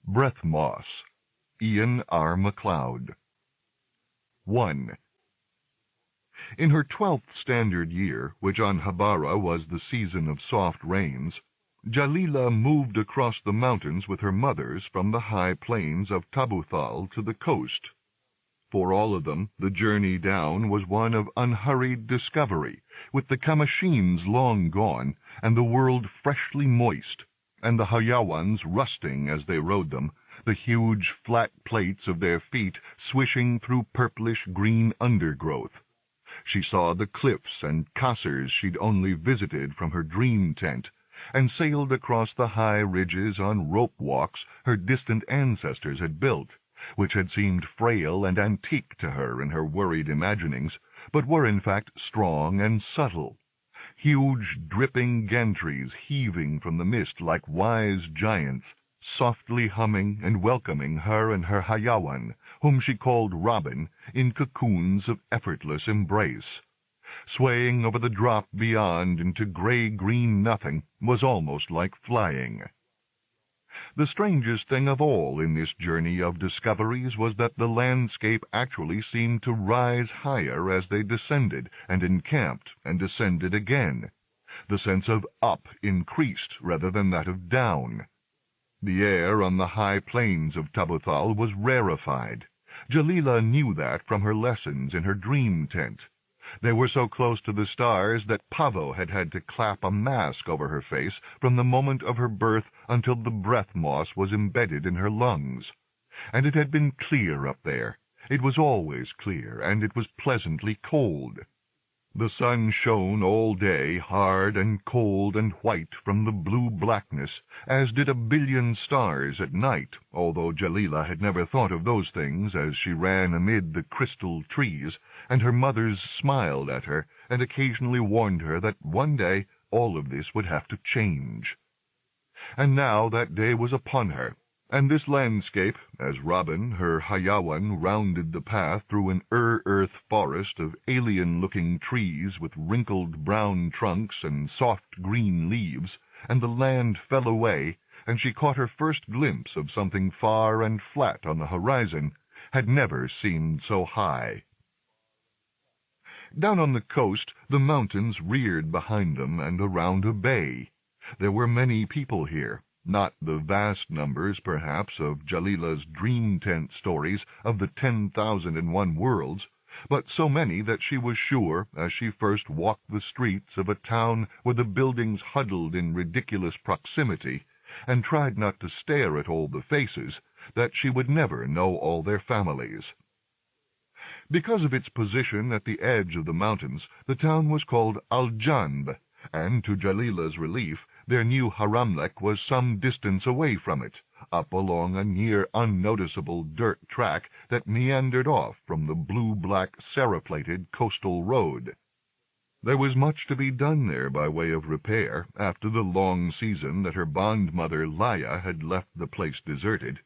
Breathmoss, Ian R. MacLeod. 1. In her 12th standard year, which on Habara was the season of soft rains, Jalila moved across the mountains with her mothers from the high plains of Tabuthal to the coast. For all of them, the journey down was one of unhurried discovery, with the Kamashins long gone, and the world freshly moist, and the Hayawans rusting as they rode them, the huge flat plates of their feet swishing through purplish-green undergrowth. She saw the cliffs and kasers she'd only visited from her dream tent, and sailed across the high ridges on rope walks her distant ancestors had built, which had seemed frail and antique to her in her worried imaginings, but were in fact strong and subtle. Huge dripping gantries heaving from the mist like wise giants, softly humming and welcoming her and her Hayawan, whom she called Robin, in cocoons of effortless embrace. Swaying over the drop beyond into gray-green nothing was almost like flying. The strangest thing of all in this journey of discoveries was that the landscape actually seemed to rise higher as they descended, and encamped, and descended again. The sense of up increased rather than that of down. The air on the high plains of Tabuthal was rarefied. Jalila knew that from her lessons in her dream tent. They were so close to the stars that Pavo had had to clap a mask over her face from the moment of her birth until the breathmoss was embedded in her lungs. And it had been clear up there. It was always clear, and it was pleasantly cold. The sun shone all day, hard and cold and white from the blue blackness, as did a billion stars at night, although Jalila had never thought of those things as she ran amid the crystal trees, and her mothers smiled at her and occasionally warned her that one day all of this would have to change. And now that day was upon her, and this landscape, as Robin, her Hayawan, rounded the path through an earth forest of alien-looking trees with wrinkled brown trunks and soft green leaves, and the land fell away, and she caught her first glimpse of something far and flat on the horizon, had never seemed so high. Down on the coast, the mountains reared behind them and around a bay. There were many people here. Not the vast numbers, perhaps, of Jalila's dream tent stories of the 10,001 worlds, but so many that she was sure, as she first walked the streets of a town where the buildings huddled in ridiculous proximity, and tried not to stare at all the faces, that she would never know all their families. Because of its position at the edge of the mountains, the town was called Al-Janb, and, to Jalila's relief, their new Haramlek was some distance away from it, up along a near unnoticeable dirt track that meandered off from the blue-black serraplated coastal road. There was much to be done there by way of repair, after the long season that her bondmother Laya had left the place deserted.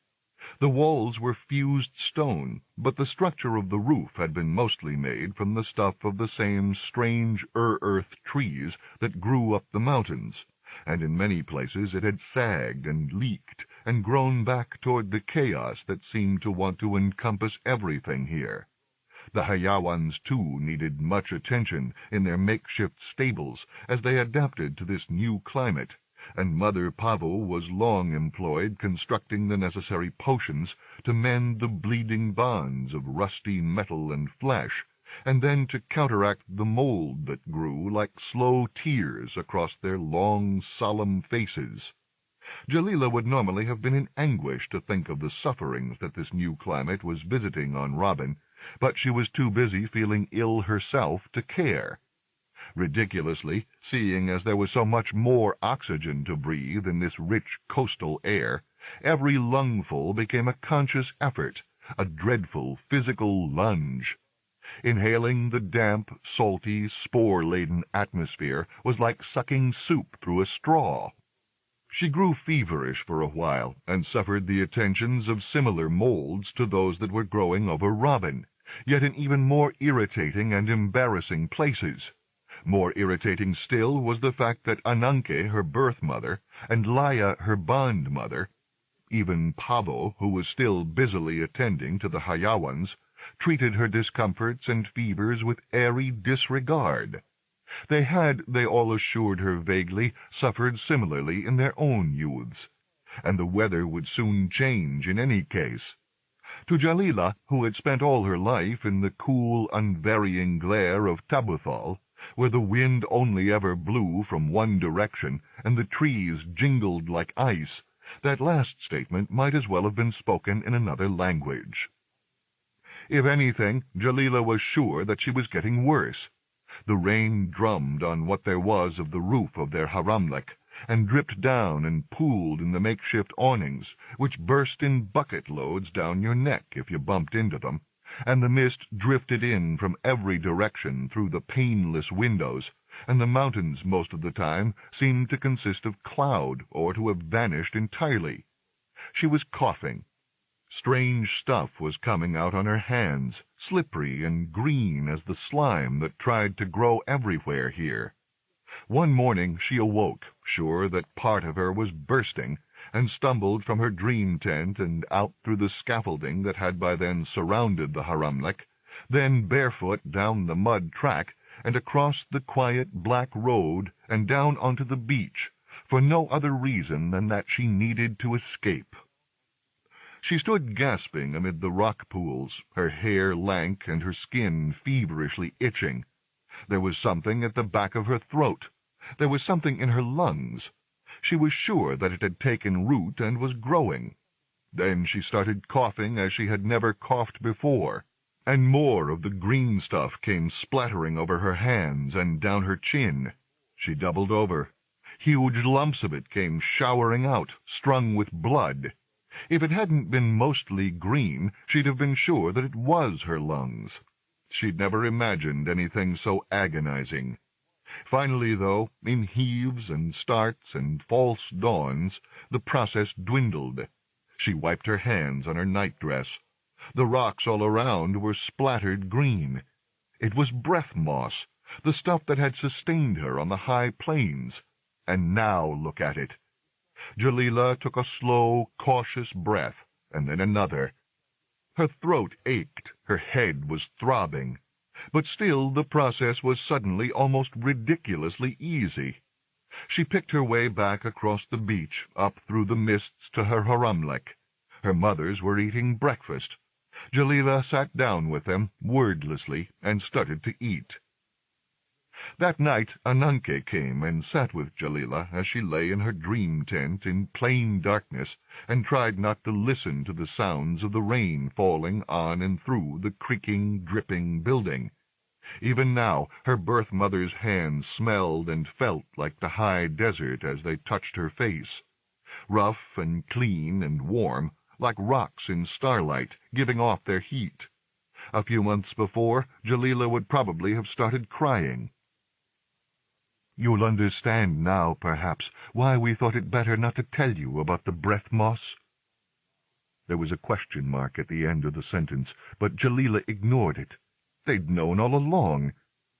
The walls were fused stone, but the structure of the roof had been mostly made from the stuff of the same strange earth trees that grew up the mountains, and in many places it had sagged and leaked and grown back toward the chaos that seemed to want to encompass everything here. The Hayawans, too, needed much attention in their makeshift stables as they adapted to this new climate, and Mother Pavo was long employed constructing the necessary potions to mend the bleeding bonds of rusty metal and flesh, and then to counteract the mold that grew like slow tears across their long, solemn faces. Jalila would normally have been in anguish to think of the sufferings that this new climate was visiting on Robin, but she was too busy feeling ill herself to care. Ridiculously, seeing as there was so much more oxygen to breathe in this rich coastal air, every lungful became a conscious effort, a dreadful physical lunge. Inhaling the damp, salty, spore-laden atmosphere was like sucking soup through a straw. She grew feverish for a while, and suffered the attentions of similar molds to those that were growing over Robin, yet in even more irritating and embarrassing places. More irritating still was the fact that Ananke, her birth mother, and Laya, her bond mother, Even Pavo, who was still busily attending to the Hayawans, treated her discomforts and fevers with airy disregard. They had, they all assured her vaguely, suffered similarly in their own youths, and the weather would soon change in any case. To Jalila, who had spent all her life in the cool, unvarying glare of Tabuthal, where the wind only ever blew from one direction and the trees jingled like ice, that last statement might as well have been spoken in another language. If anything, Jalila was sure that she was getting worse. The rain drummed on what there was of the roof of their haremlek, and dripped down and pooled in the makeshift awnings, which burst in bucket-loads down your neck if you bumped into them, and the mist drifted in from every direction through the paneless windows, and the mountains most of the time seemed to consist of cloud or to have vanished entirely. She was coughing. Strange stuff was coming out on her hands, slippery and green as the slime that tried to grow everywhere here. One morning she awoke, sure that part of her was bursting, and stumbled from her dream tent and out through the scaffolding that had by then surrounded the haremlek, then barefoot down the mud track and across the quiet black road and down onto the beach, for no other reason than that she needed to escape. She stood gasping amid the rock pools, her hair lank and her skin feverishly itching. There was something at the back of her throat. There was something in her lungs. She was sure that it had taken root and was growing. Then she started coughing as she had never coughed before, and more of the green stuff came splattering over her hands and down her chin. She doubled over. Huge lumps of it came showering out, strung with blood. If it hadn't been mostly green, she'd have been sure that it was her lungs. She'd never imagined anything so agonizing. Finally, though, in heaves and starts and false dawns, the process dwindled. She wiped her hands on her nightdress. The rocks all around were splattered green. It was breathmoss, the stuff that had sustained her on the high plains. And now look at it. Jalila took a slow, cautious breath, and then another. Her throat ached, her head was throbbing, but still the process was suddenly almost ridiculously easy. She picked her way back across the beach, up through the mists to her haremlek. Her mothers were eating breakfast. Jalila sat down with them, wordlessly, and started to eat. That night Ananke came and sat with Jalila as she lay in her dream tent in plain darkness and tried not to listen to the sounds of the rain falling on and through the creaking, dripping building. Even now her birth mother's hands smelled and felt like the high desert as they touched her face, rough and clean and warm, like rocks in starlight, giving off their heat. A few months before, Jalila would probably have started crying. "You'll understand now, perhaps, why we thought it better not to tell you about the breathmoss." There was a question mark at the end of the sentence, but Jalila ignored it. They'd known all along.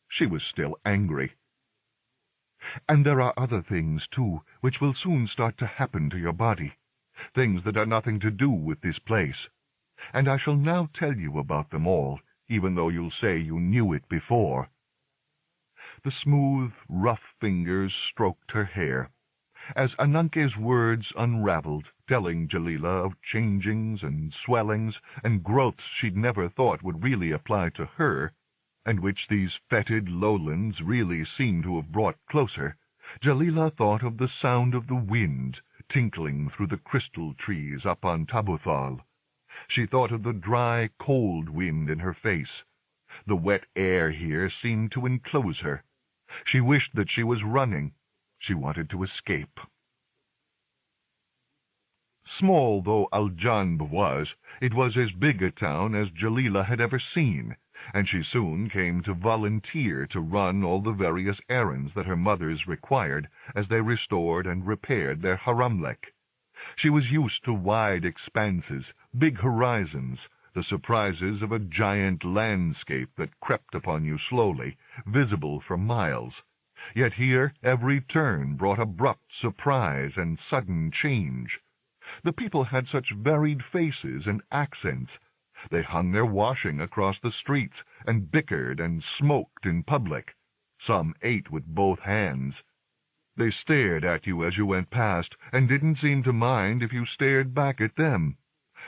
She was still angry. "And there are other things, too, which will soon start to happen to your body, things that are nothing to do with this place. And I shall now tell you about them all, even though you'll say you knew it before." The smooth, rough fingers stroked her hair. As Ananke's words unraveled, telling Jalila of changings and swellings and growths she'd never thought would really apply to her, and which these fetid lowlands really seemed to have brought closer, Jalila thought of the sound of the wind tinkling through the crystal trees up on Tabuthal. She thought of the dry, cold wind in her face. The wet air here seemed to enclose her. She wished that she was running. She wanted to escape. Small though Aljanb was, it was as big a town as Jalila had ever seen, and she soon came to volunteer to run all the various errands that her mothers required as they restored and repaired their haremlek. She was used to wide expanses, big horizons, the surprises of a giant landscape that crept upon you slowly, visible for miles. Yet here every turn brought abrupt surprise and sudden change. The people had such varied faces and accents. They hung their washing across the streets, and bickered and smoked in public. Some ate with both hands. They stared at you as you went past, and didn't seem to mind if you stared back at them.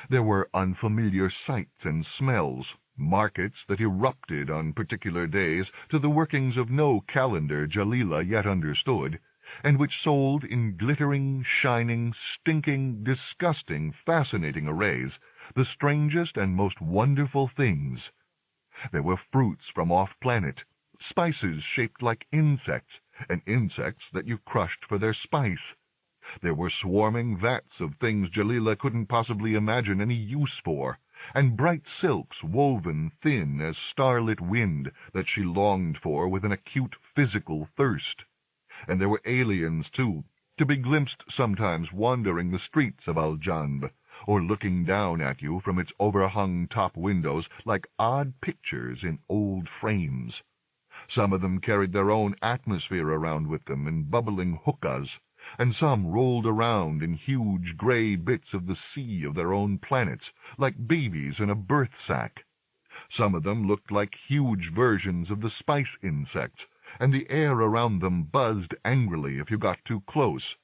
There were unfamiliar sights and smells, markets that erupted on particular days to the workings of no calendar Jalila yet understood, and which sold in glittering, shining, stinking, disgusting, fascinating arrays the strangest and most wonderful things. There were fruits from off-planet, spices shaped like insects, and insects that you crushed for their spice. There were swarming vats of things Jalila couldn't possibly imagine any use for, and bright silks woven thin as starlit wind that she longed for with an acute physical thirst. And there were aliens, too, to be glimpsed sometimes wandering the streets of Aljanb, or looking down at you from its overhung top windows like odd pictures in old frames. Some of them carried their own atmosphere around with them in bubbling hookahs, and some rolled around in huge gray bits of the sea of their own planets, like babies in a birth sack. Some of them looked like huge versions of the spice insects, and the air around them buzzed angrily if you got too close.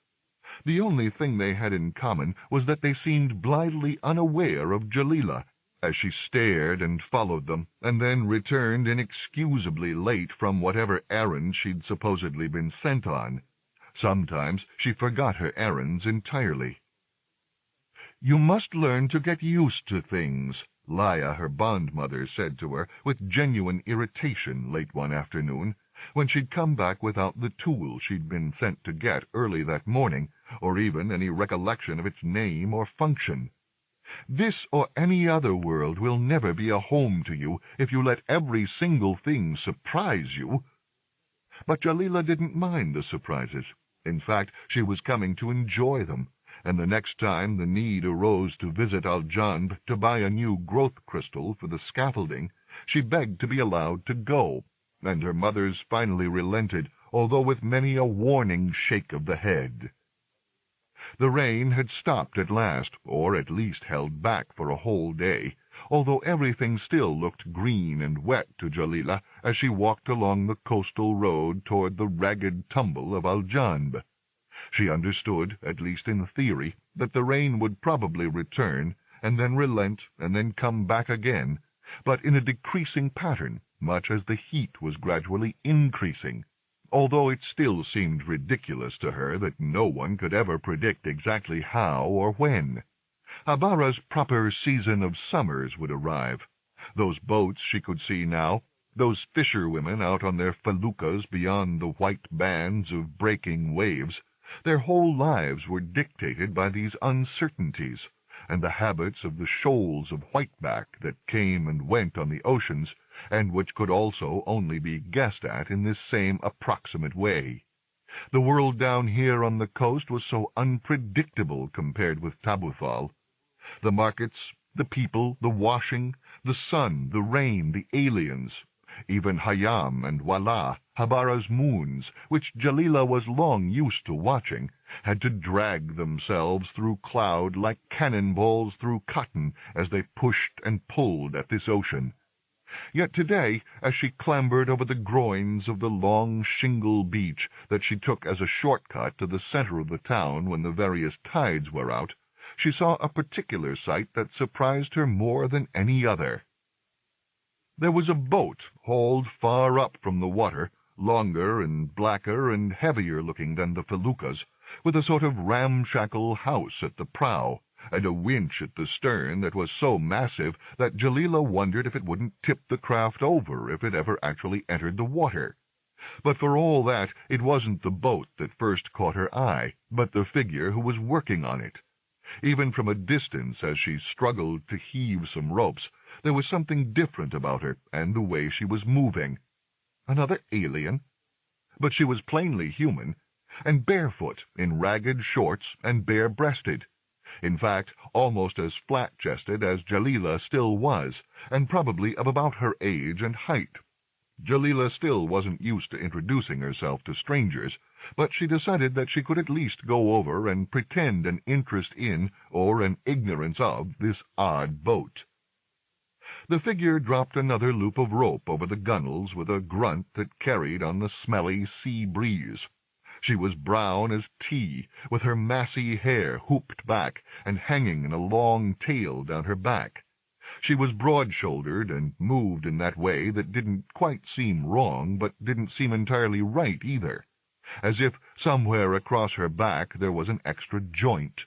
The only thing they had in common was that they seemed blithely unaware of Jalila, as she stared and followed them, and then returned inexcusably late from whatever errand she'd supposedly been sent on. Sometimes she forgot her errands entirely. "You must learn to get used to things," Laya, her bondmother, said to her with genuine irritation late one afternoon, when she'd come back without the tool she'd been sent to get early that morning, or even any recollection of its name or function. "This or any other world will never be a home to you if you let every single thing surprise you." But Jalila didn't mind the surprises. In fact, she was coming to enjoy them, and the next time the need arose to visit Aljanb to buy a new growth crystal for the scaffolding, she begged to be allowed to go, and her mothers finally relented, although with many a warning shake of the head. The rain had stopped at last, or at least held back for a whole day, although everything still looked green and wet to Jalila as she walked along the coastal road toward the ragged tumble of Aljanb. She understood, at least in theory, that the rain would probably return, and then relent, and then come back again, but in a decreasing pattern, much as the heat was gradually increasing, although it still seemed ridiculous to her that no one could ever predict exactly how or when. Habara's proper season of summers would arrive. Those boats she could see now, those fisherwomen out on their feluccas beyond the white bands of breaking waves, their whole lives were dictated by these uncertainties, and the habits of the shoals of whiteback that came and went on the oceans, and which could also only be guessed at in this same approximate way. The world down here on the coast was so unpredictable compared with Tabuthal. The markets, the people, the washing, the sun, the rain, the aliens, even Hayam and Wala, Habara's moons, which Jalila was long used to watching, had to drag themselves through cloud like cannonballs through cotton as they pushed and pulled at this ocean. Yet today, as she clambered over the groins of the long shingle beach that she took as a shortcut to the center of the town when the various tides were out, she saw a particular sight that surprised her more than any other. There was a boat hauled far up from the water, longer and blacker and heavier-looking than the feluccas, with a sort of ramshackle house at the prow, and a winch at the stern that was so massive that Jalila wondered if it wouldn't tip the craft over if it ever actually entered the water. But for all that, it wasn't the boat that first caught her eye, but the figure who was working on it. Even from a distance, as she struggled to heave some ropes, there was something different about her and the way she was moving. Another alien? But she was plainly human, and barefoot, in ragged shorts, and bare-breasted. In fact, almost as flat-chested as Jalila still was, and probably of about her age and height. Jalila still wasn't used to introducing herself to strangers, but she decided that she could at least go over and pretend an interest in, or an ignorance of, this odd boat. The figure dropped another loop of rope over the gunwales with a grunt that carried on the smelly sea breeze. She was brown as tea, with her massy hair hooped back and hanging in a long tail down her back. She was broad-shouldered and moved in that way that didn't quite seem wrong, but didn't seem entirely right either, as if somewhere across her back there was an extra joint.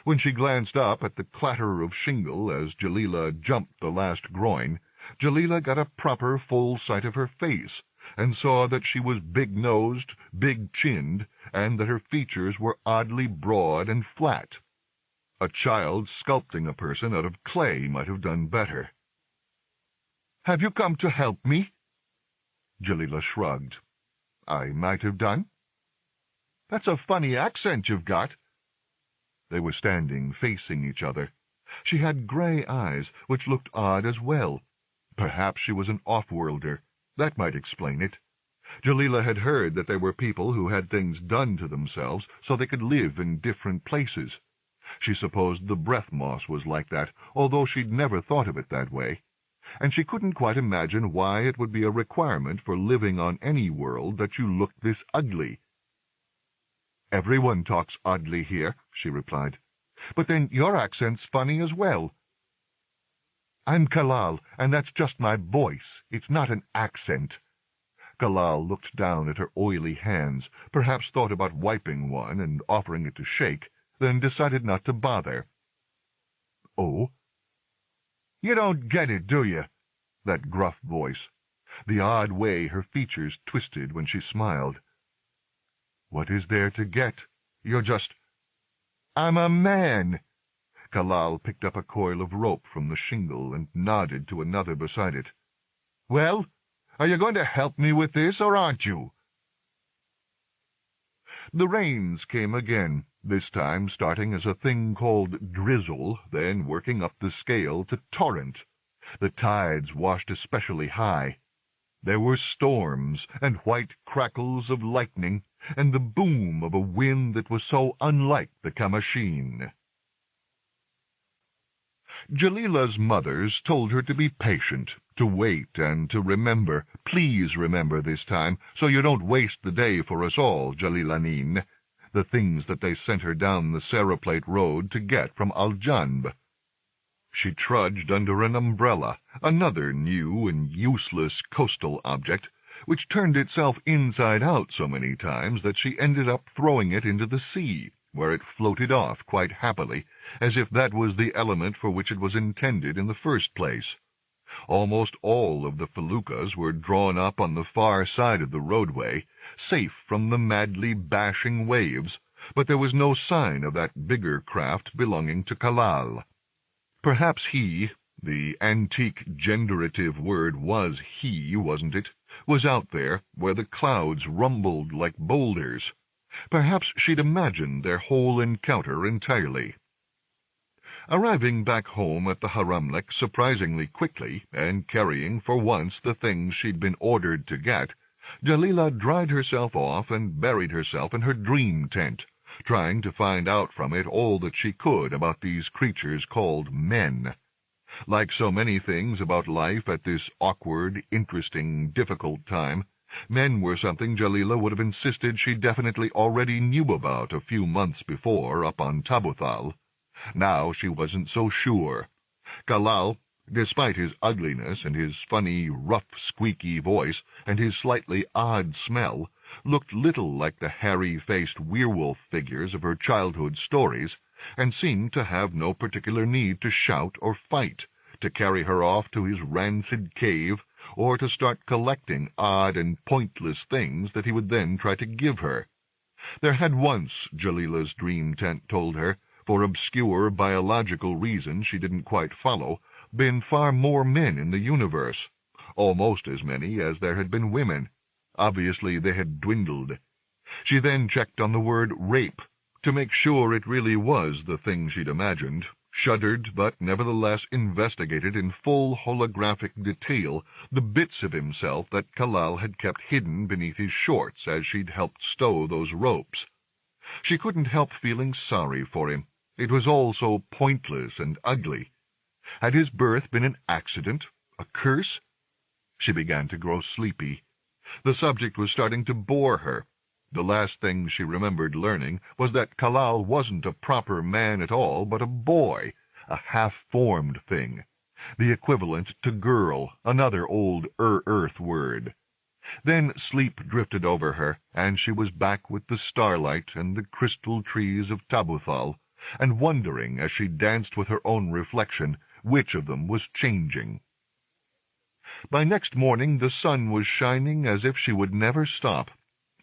When she glanced up at the clatter of shingle as Jalila jumped the last groin, Jalila got a proper full sight of her face, and saw that she was big-nosed, big-chinned, and that her features were oddly broad and flat. A child sculpting a person out of clay might have done better. "Have you come to help me?" Jalila shrugged. "I might have done." "That's a funny accent you've got." They were standing facing each other. She had gray eyes, which looked odd as well. Perhaps she was an off-worlder. That might explain it. Jalila had heard that there were people who had things done to themselves so they could live in different places. She supposed the Breathmoss was like that, although she'd never thought of it that way. And she couldn't quite imagine why it would be a requirement for living on any world that you looked this ugly. "Everyone talks oddly here," she replied. "But then your accent's funny as well." "I'm Kalal, and that's just my voice. It's not an accent." Kalal looked down at her oily hands, perhaps thought about wiping one and offering it to shake, then decided not to bother. "Oh?" "You don't get it, do you?" That gruff voice. The odd way her features twisted when she smiled. "What is there to get? You're just—" "I'm a man." Kalal picked up a coil of rope from the shingle and nodded to another beside it. "Well, are you going to help me with this, or aren't you?" The rains came again, this time starting as a thing called drizzle, then working up the scale to torrent. The tides washed especially high. There were storms, and white crackles of lightning, and the boom of a wind that was so unlike the Kamasheen. Jalila's mothers told her to be patient, to wait, and to remember. "Please remember this time, so you don't waste the day for us all, Jalilaneen," the things that they sent her down the Saraplate road to get from Aljanb. She trudged under an umbrella, another new and useless coastal object, which turned itself inside out so many times that she ended up throwing it into the sea, where it floated off quite happily, as if that was the element for which it was intended in the first place. Almost all of the feluccas were drawn up on the far side of the roadway, safe from the madly bashing waves, but there was no sign of that bigger craft belonging to Kalal. Perhaps he, the antique genderative word was he, wasn't it, was out there where the clouds rumbled like boulders. Perhaps she'd imagined their whole encounter entirely. Arriving back home at the Haramlik surprisingly quickly, and carrying for once the things she'd been ordered to get, Jalila dried herself off and buried herself in her dream tent, trying to find out from it all that she could about these creatures called men. Like so many things about life at this awkward, interesting, difficult time, men were something Jalila would have insisted she definitely already knew about a few months before up on Tabuthal. Now she wasn't so sure. Kalal, despite his ugliness and his funny, rough, squeaky voice and his slightly odd smell, looked little like the hairy-faced werewolf figures of her childhood stories, and seemed to have no particular need to shout or fight, to carry her off to his rancid cave, or to start collecting odd and pointless things that he would then try to give her. There had once, Jalila's dream tent told her, for obscure biological reasons she didn't quite follow, been far more men in the universe, almost as many as there had been women. Obviously they had dwindled. She then checked on the word rape, to make sure it really was the thing she'd imagined, shuddered but nevertheless investigated in full holographic detail the bits of himself that Kalal had kept hidden beneath his shorts as she'd helped stow those ropes. She couldn't help feeling sorry for him. It was all so pointless and ugly. Had his birth been an accident? A curse? She began to grow sleepy. The subject was starting to bore her. The last thing she remembered learning was that Kalal wasn't a proper man at all, but a boy, a half-formed thing, the equivalent to girl, another old Earth word. Then sleep drifted over her, and she was back with the starlight and the crystal trees of Tabuthal, and wondering, as she danced with her own reflection, which of them was changing. By next morning the sun was shining as if she would never stop.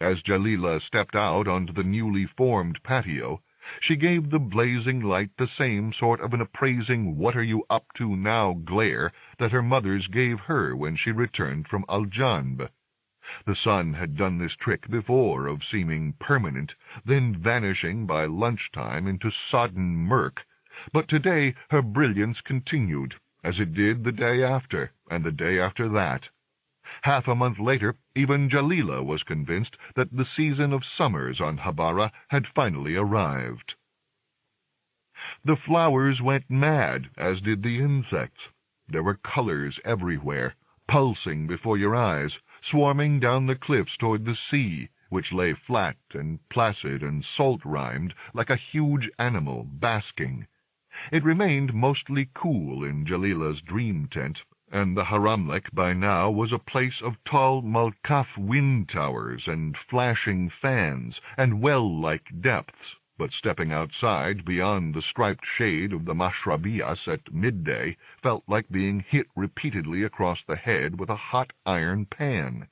As Jalila stepped out onto the newly formed patio, she gave the blazing light the same sort of an appraising what-are-you-up-to-now glare that her mother's gave her when she returned from Aljanb. The sun had done this trick before of seeming permanent, then vanishing by lunchtime into sodden murk, but today her brilliance continued, as it did the day after, and the day after that. Half a month later, even Jalila was convinced that the season of summers on Habara had finally arrived. The flowers went mad, as did the insects. There were colors everywhere, pulsing before your eyes, swarming down the cliffs toward the sea, which lay flat and placid and salt-rimed like a huge animal basking. It remained mostly cool in Jalila's dream tent, and the Haramlek by now was a place of tall Malkaf wind towers and flashing fans and well-like depths, but stepping outside beyond the striped shade of the Mashrabias at midday felt like being hit repeatedly across the head with a hot iron pan.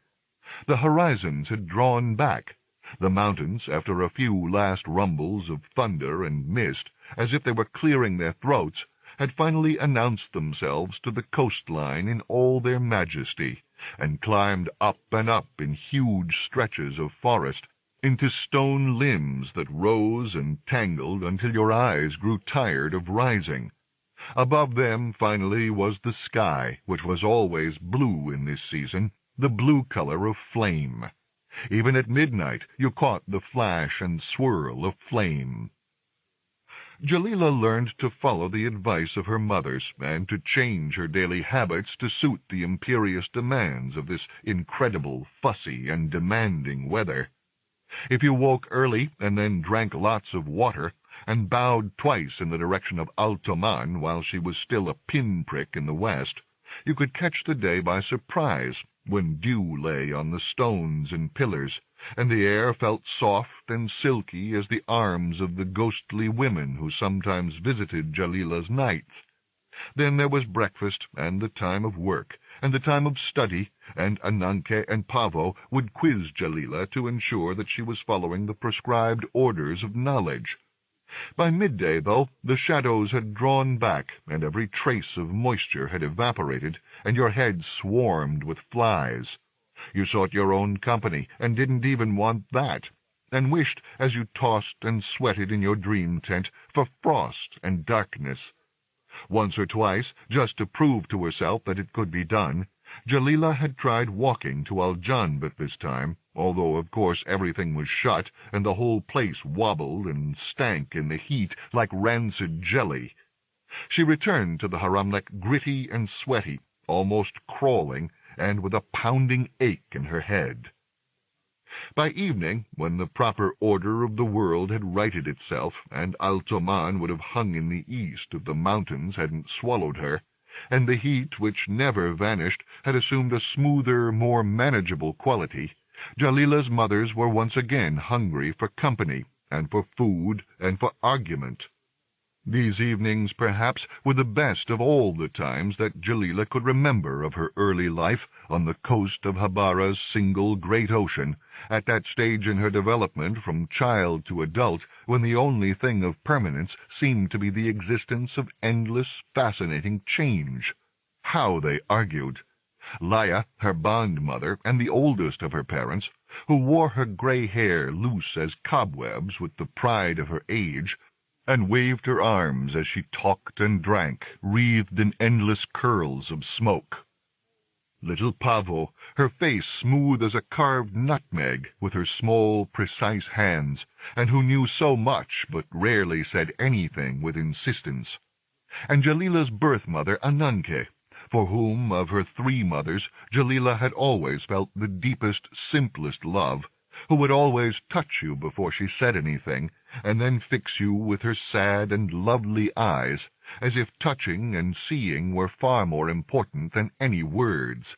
The horizons had drawn back. The mountains, after a few last rumbles of thunder and mist, as if they were clearing their throats, had finally announced themselves to the coastline in all their majesty, and climbed up and up in huge stretches of forest, into stone limbs that rose and tangled until your eyes grew tired of rising. Above them, finally, was the sky, which was always blue in this season, the blue color of flame. Even at midnight you caught the flash and swirl of flame. Jalila learned to follow the advice of her mothers, and to change her daily habits to suit the imperious demands of this incredible, fussy, and demanding weather. If you woke early and then drank lots of water, and bowed twice in the direction of Altoman while she was still a pinprick in the west, you could catch the day by surprise, when dew lay on the stones and pillars, and the air felt soft and silky as the arms of the ghostly women who sometimes visited Jalila's nights. Then there was breakfast, and the time of work, and the time of study, and Ananke and Pavo would quiz Jalila to ensure that she was following the prescribed orders of knowledge. By midday, though, the shadows had drawn back, and every trace of moisture had evaporated, and your head swarmed with flies. You sought your own company, and didn't even want that, and wished, as you tossed and sweated in your dream tent, for frost and darkness. Once or twice, just to prove to herself that it could be done, Jalila had tried walking to Aljanb at this time, although of course everything was shut, and the whole place wobbled and stank in the heat like rancid jelly. She returned to the Haramlek gritty and sweaty, almost crawling, and with a pounding ache in her head. By evening, when the proper order of the world had righted itself, and Altoman would have hung in the east if the mountains hadn't swallowed her, and the heat, which never vanished, had assumed a smoother, more manageable quality, Jalila's mothers were once again hungry for company, and for food, and for argument. These evenings, perhaps, were the best of all the times that Jalila could remember of her early life on the coast of Habara's single great ocean, at that stage in her development from child to adult when the only thing of permanence seemed to be the existence of endless, fascinating change. How they argued! Laya, her bondmother, and the oldest of her parents, who wore her gray hair loose as cobwebs with the pride of her age, and waved her arms as she talked and drank, wreathed in endless curls of smoke. Little Pavo, her face smooth as a carved nutmeg, with her small, precise hands, and who knew so much but rarely said anything with insistence. And Jalila's birth-mother, Ananke, for whom, of her 3 mothers, Jalila had always felt the deepest, simplest love, who would always touch you before she said anything, and then fix you with her sad and lovely eyes, as if touching and seeing were far more important than any words.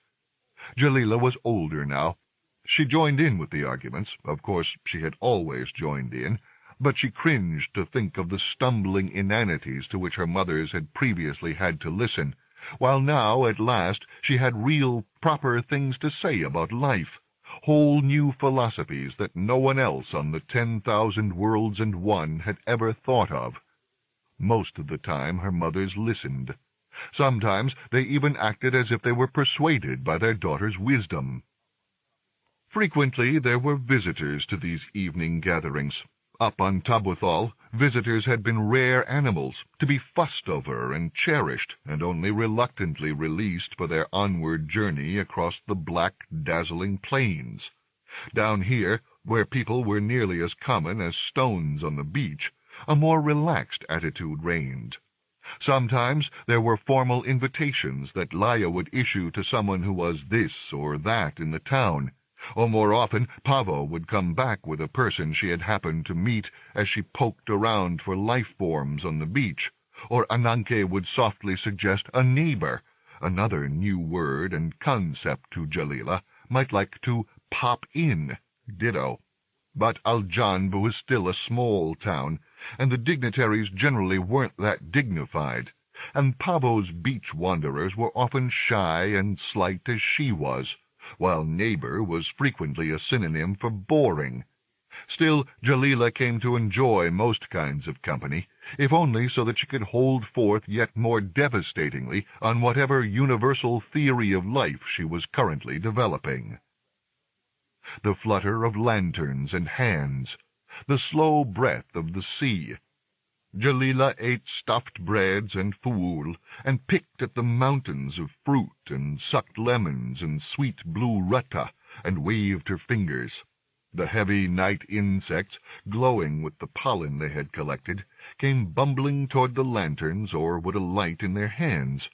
Jalila was older now. She joined in with the arguments. Of course, she had always joined in, but she cringed to think of the stumbling inanities to which her mothers had previously had to listen, while now, at last, she had real, proper things to say about life, whole new philosophies that no one else on the 10,000 worlds and one had ever thought of. Most of the time her mothers listened. Sometimes they even acted as if they were persuaded by their daughter's wisdom. Frequently there were visitors to these evening gatherings. Up on Tabuthal, visitors had been rare animals, to be fussed over and cherished, and only reluctantly released for their onward journey across the black, dazzling plains. Down here, where people were nearly as common as stones on the beach, a more relaxed attitude reigned. Sometimes there were formal invitations that Laya would issue to someone who was this or that in the town, or more often Pavo would come back with a person she had happened to meet as she poked around for life-forms on the beach, or Ananke would softly suggest a neighbor, another new word and concept to Jalila, might like to pop in, ditto. But Aljanb was still a small town, and the dignitaries generally weren't that dignified, and Pavo's beach wanderers were often shy and slight as she was, while neighbor was frequently a synonym for boring. Still, Jalila came to enjoy most kinds of company, if only so that she could hold forth yet more devastatingly on whatever universal theory of life she was currently developing. The flutter of lanterns and hands, the slow breath of the sea. Jalila ate stuffed breads and fool, and picked at the mountains of fruit, and sucked lemons and sweet blue rutta, and waved her fingers. The heavy night insects, glowing with the pollen they had collected, came bumbling toward the lanterns or would alight in their hands.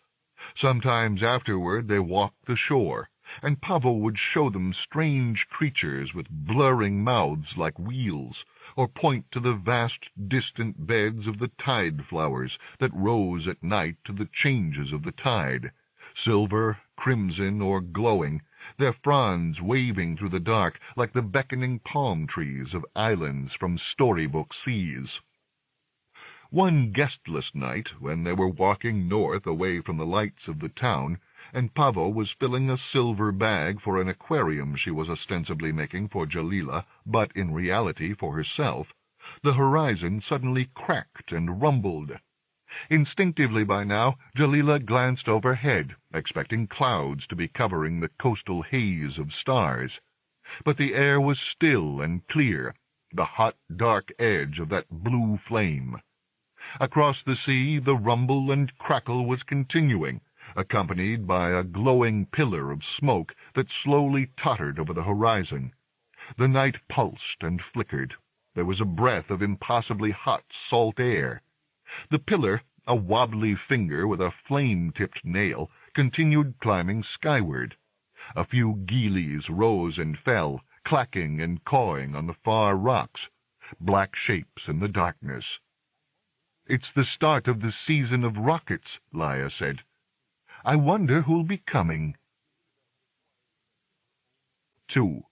Sometimes afterward they walked the shore, and Pavo would show them strange creatures with blurring mouths like wheels, or point to the vast distant beds of the tide flowers that rose at night to the changes of the tide, silver, crimson, or glowing, their fronds waving through the dark like the beckoning palm trees of islands from storybook seas. One guestless night, when they were walking north away from the lights of the town, and Pavo was filling a silver bag for an aquarium she was ostensibly making for Jalila, but in reality for herself, the horizon suddenly cracked and rumbled. Instinctively by now, Jalila glanced overhead, expecting clouds to be covering the coastal haze of stars. But the air was still and clear, the hot, dark edge of that blue flame. Across the sea the rumble and crackle was continuing, accompanied by a glowing pillar of smoke that slowly tottered over the horizon. The night pulsed and flickered. There was a breath of impossibly hot, salt air. The pillar, a wobbly finger with a flame-tipped nail, continued climbing skyward. A few geelies rose and fell, clacking and cawing on the far rocks, black shapes in the darkness. "It's the start of the season of rockets," Laya said. "I wonder who'll be coming." 2.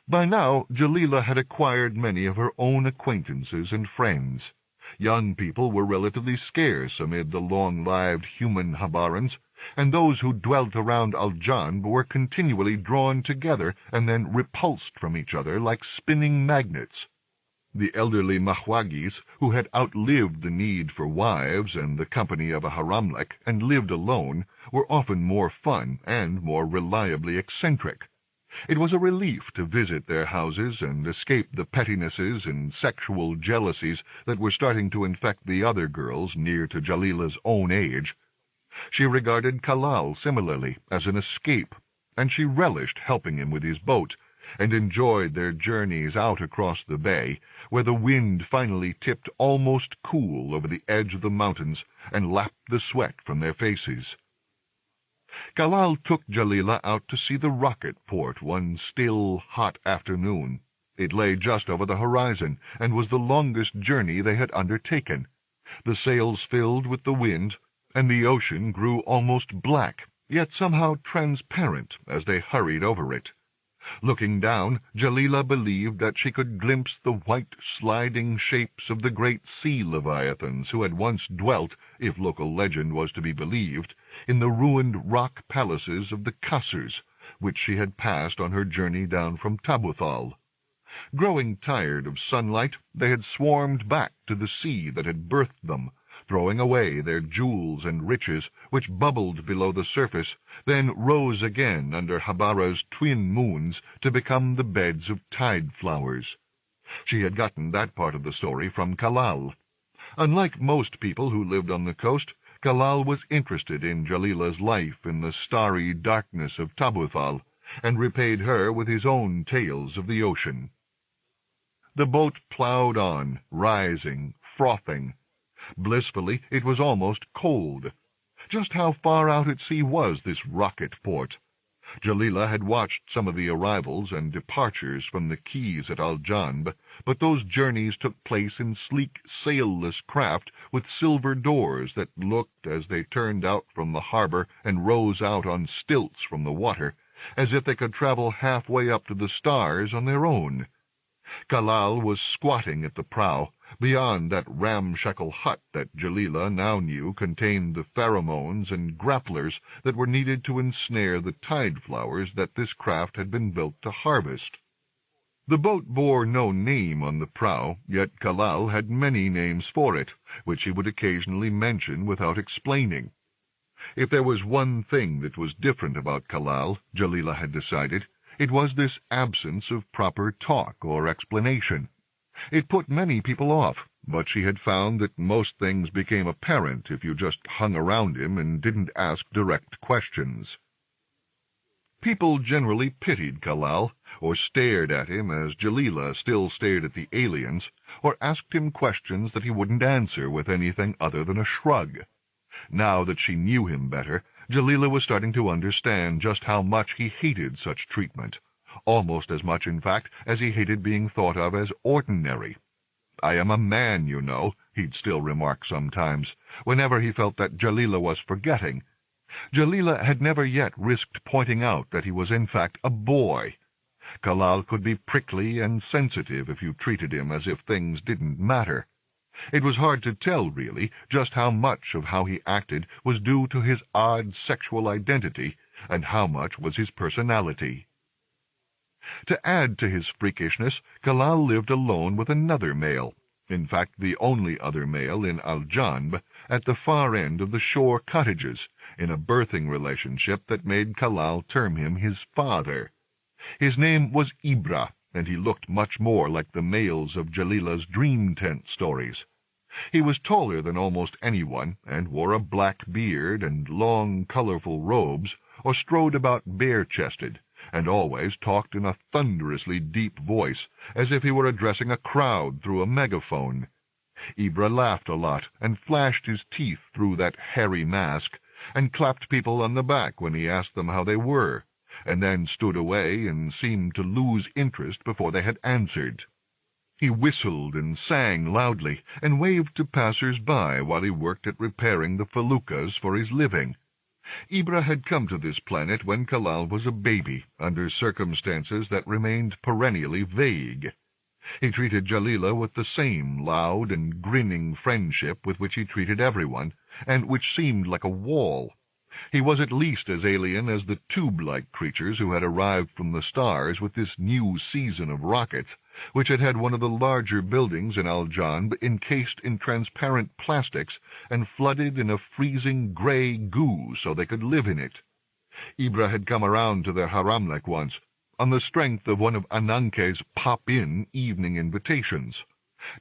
By now Jalila had acquired many of her own acquaintances and friends. Young people were relatively scarce amid the long-lived human Habarans, and those who dwelt around Aljanb were continually drawn together and then repulsed from each other like spinning magnets. The elderly Mahwagis, who had outlived the need for wives and the company of a haramlek, and lived alone, were often more fun and more reliably eccentric. It was a relief to visit their houses and escape the pettinesses and sexual jealousies that were starting to infect the other girls near to Jalila's own age. She regarded Kalal similarly as an escape, and she relished helping him with his boat, and enjoyed their journeys out across the bay, where the wind finally tipped almost cool over the edge of the mountains and lapped the sweat from their faces. Kalal took Jalila out to see the rocket port one still, hot afternoon. It lay just over the horizon, and was the longest journey they had undertaken. The sails filled with the wind, and the ocean grew almost black, yet somehow transparent as they hurried over it. Looking down, Jalila believed that she could glimpse the white, sliding shapes of the great sea leviathans who had once dwelt, if local legend was to be believed, in the ruined rock palaces of the Kassers, which she had passed on her journey down from Tabuthal. Growing tired of sunlight, they had swarmed back to the sea that had birthed them, throwing away their jewels and riches, which bubbled below the surface, then rose again under Habara's twin moons to become the beds of tide flowers. She had gotten that part of the story from Kalal. Unlike most people who lived on the coast, Kalal was interested in Jalila's life in the starry darkness of Tabuthal, and repaid her with his own tales of the ocean. The boat ploughed on, rising, frothing. Blissfully, it was almost cold. Just how far out at sea was this rocket port? Jalila had watched some of the arrivals and departures from the quays at Aljanb, but those journeys took place in sleek, sailless craft with silver doors that looked, as they turned out from the harbor and rose out on stilts from the water, as if they could travel halfway up to the stars on their own. Kalal was squatting at the prow, beyond that ramshackle hut that Jalila now knew contained the pheromones and grapplers that were needed to ensnare the tide flowers that this craft had been built to harvest. The boat bore no name on the prow, yet Kalal had many names for it, which he would occasionally mention without explaining. If there was one thing that was different about Kalal, Jalila had decided, it was this absence of proper talk or explanation. It put many people off, but she had found that most things became apparent if you just hung around him and didn't ask direct questions. People generally pitied Kalal, or stared at him as Jalila still stared at the aliens, or asked him questions that he wouldn't answer with anything other than a shrug. Now that she knew him better, Jalila was starting to understand just how much he hated such treatment, almost as much, in fact, as he hated being thought of as ordinary. "I am a man, you know," he'd still remark sometimes, whenever he felt that Jalila was forgetting. Jalila had never yet risked pointing out that he was in fact a boy. Kalal could be prickly and sensitive if you treated him as if things didn't matter. It was hard to tell, really, just how much of how he acted was due to his odd sexual identity, and how much was his personality. To add to his freakishness, Kalal lived alone with another male, in fact the only other male in Aljanb, at the far end of the shore cottages, in a birthing relationship that made Kalal term him his father. His name was Ibra, and he looked much more like the males of Jalila's dream tent stories. He was taller than almost anyone, and wore a black beard and long, colorful robes, or strode about bare-chested, and always talked in a thunderously deep voice, as if he were addressing a crowd through a megaphone. Ibra laughed a lot, and flashed his teeth through that hairy mask, and clapped people on the back when he asked them how they were, and then stood away and seemed to lose interest before they had answered. He whistled and sang loudly, and waved to passers-by while he worked at repairing the feluccas for his living. Ibra had come to this planet when Kalal was a baby, under circumstances that remained perennially vague. He treated Jalila with the same loud and grinning friendship with which he treated everyone, and which seemed like a wall. He was at least as alien as the tube-like creatures who had arrived from the stars with this new season of rockets, which had had one of the larger buildings in Aljanb encased in transparent plastics and flooded in a freezing gray goo so they could live in it. Ibra had come around to their haramlek once. on the strength of one of Ananke's pop-in evening invitations.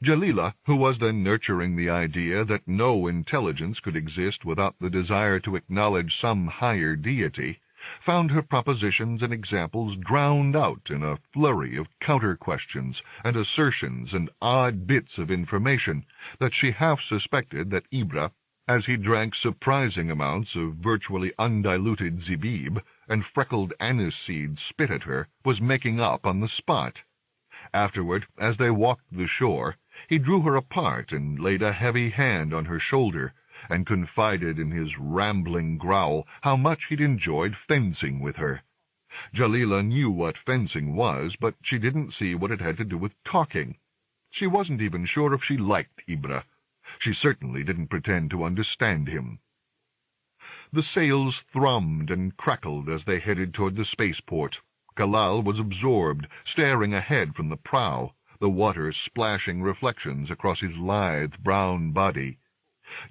Jalila, who was then nurturing the idea that no intelligence could exist without the desire to acknowledge some higher deity, found her propositions and examples drowned out in a flurry of counter-questions and assertions and odd bits of information that she half suspected that Ibra, as he drank surprising amounts of virtually undiluted zibib and freckled anise-seed spit at her, was making up on the spot. Afterward, as they walked the shore, he drew her apart and laid a heavy hand on her shoulder, and confided in his rambling growl how much he'd enjoyed fencing with her. Jalila knew what fencing was, but she didn't see what it had to do with talking. She wasn't even sure if she liked Ibra. She certainly didn't pretend to understand him. The sails thrummed and crackled as they headed toward the spaceport. Kalal was absorbed, staring ahead from the prow, the water splashing reflections across his lithe brown body.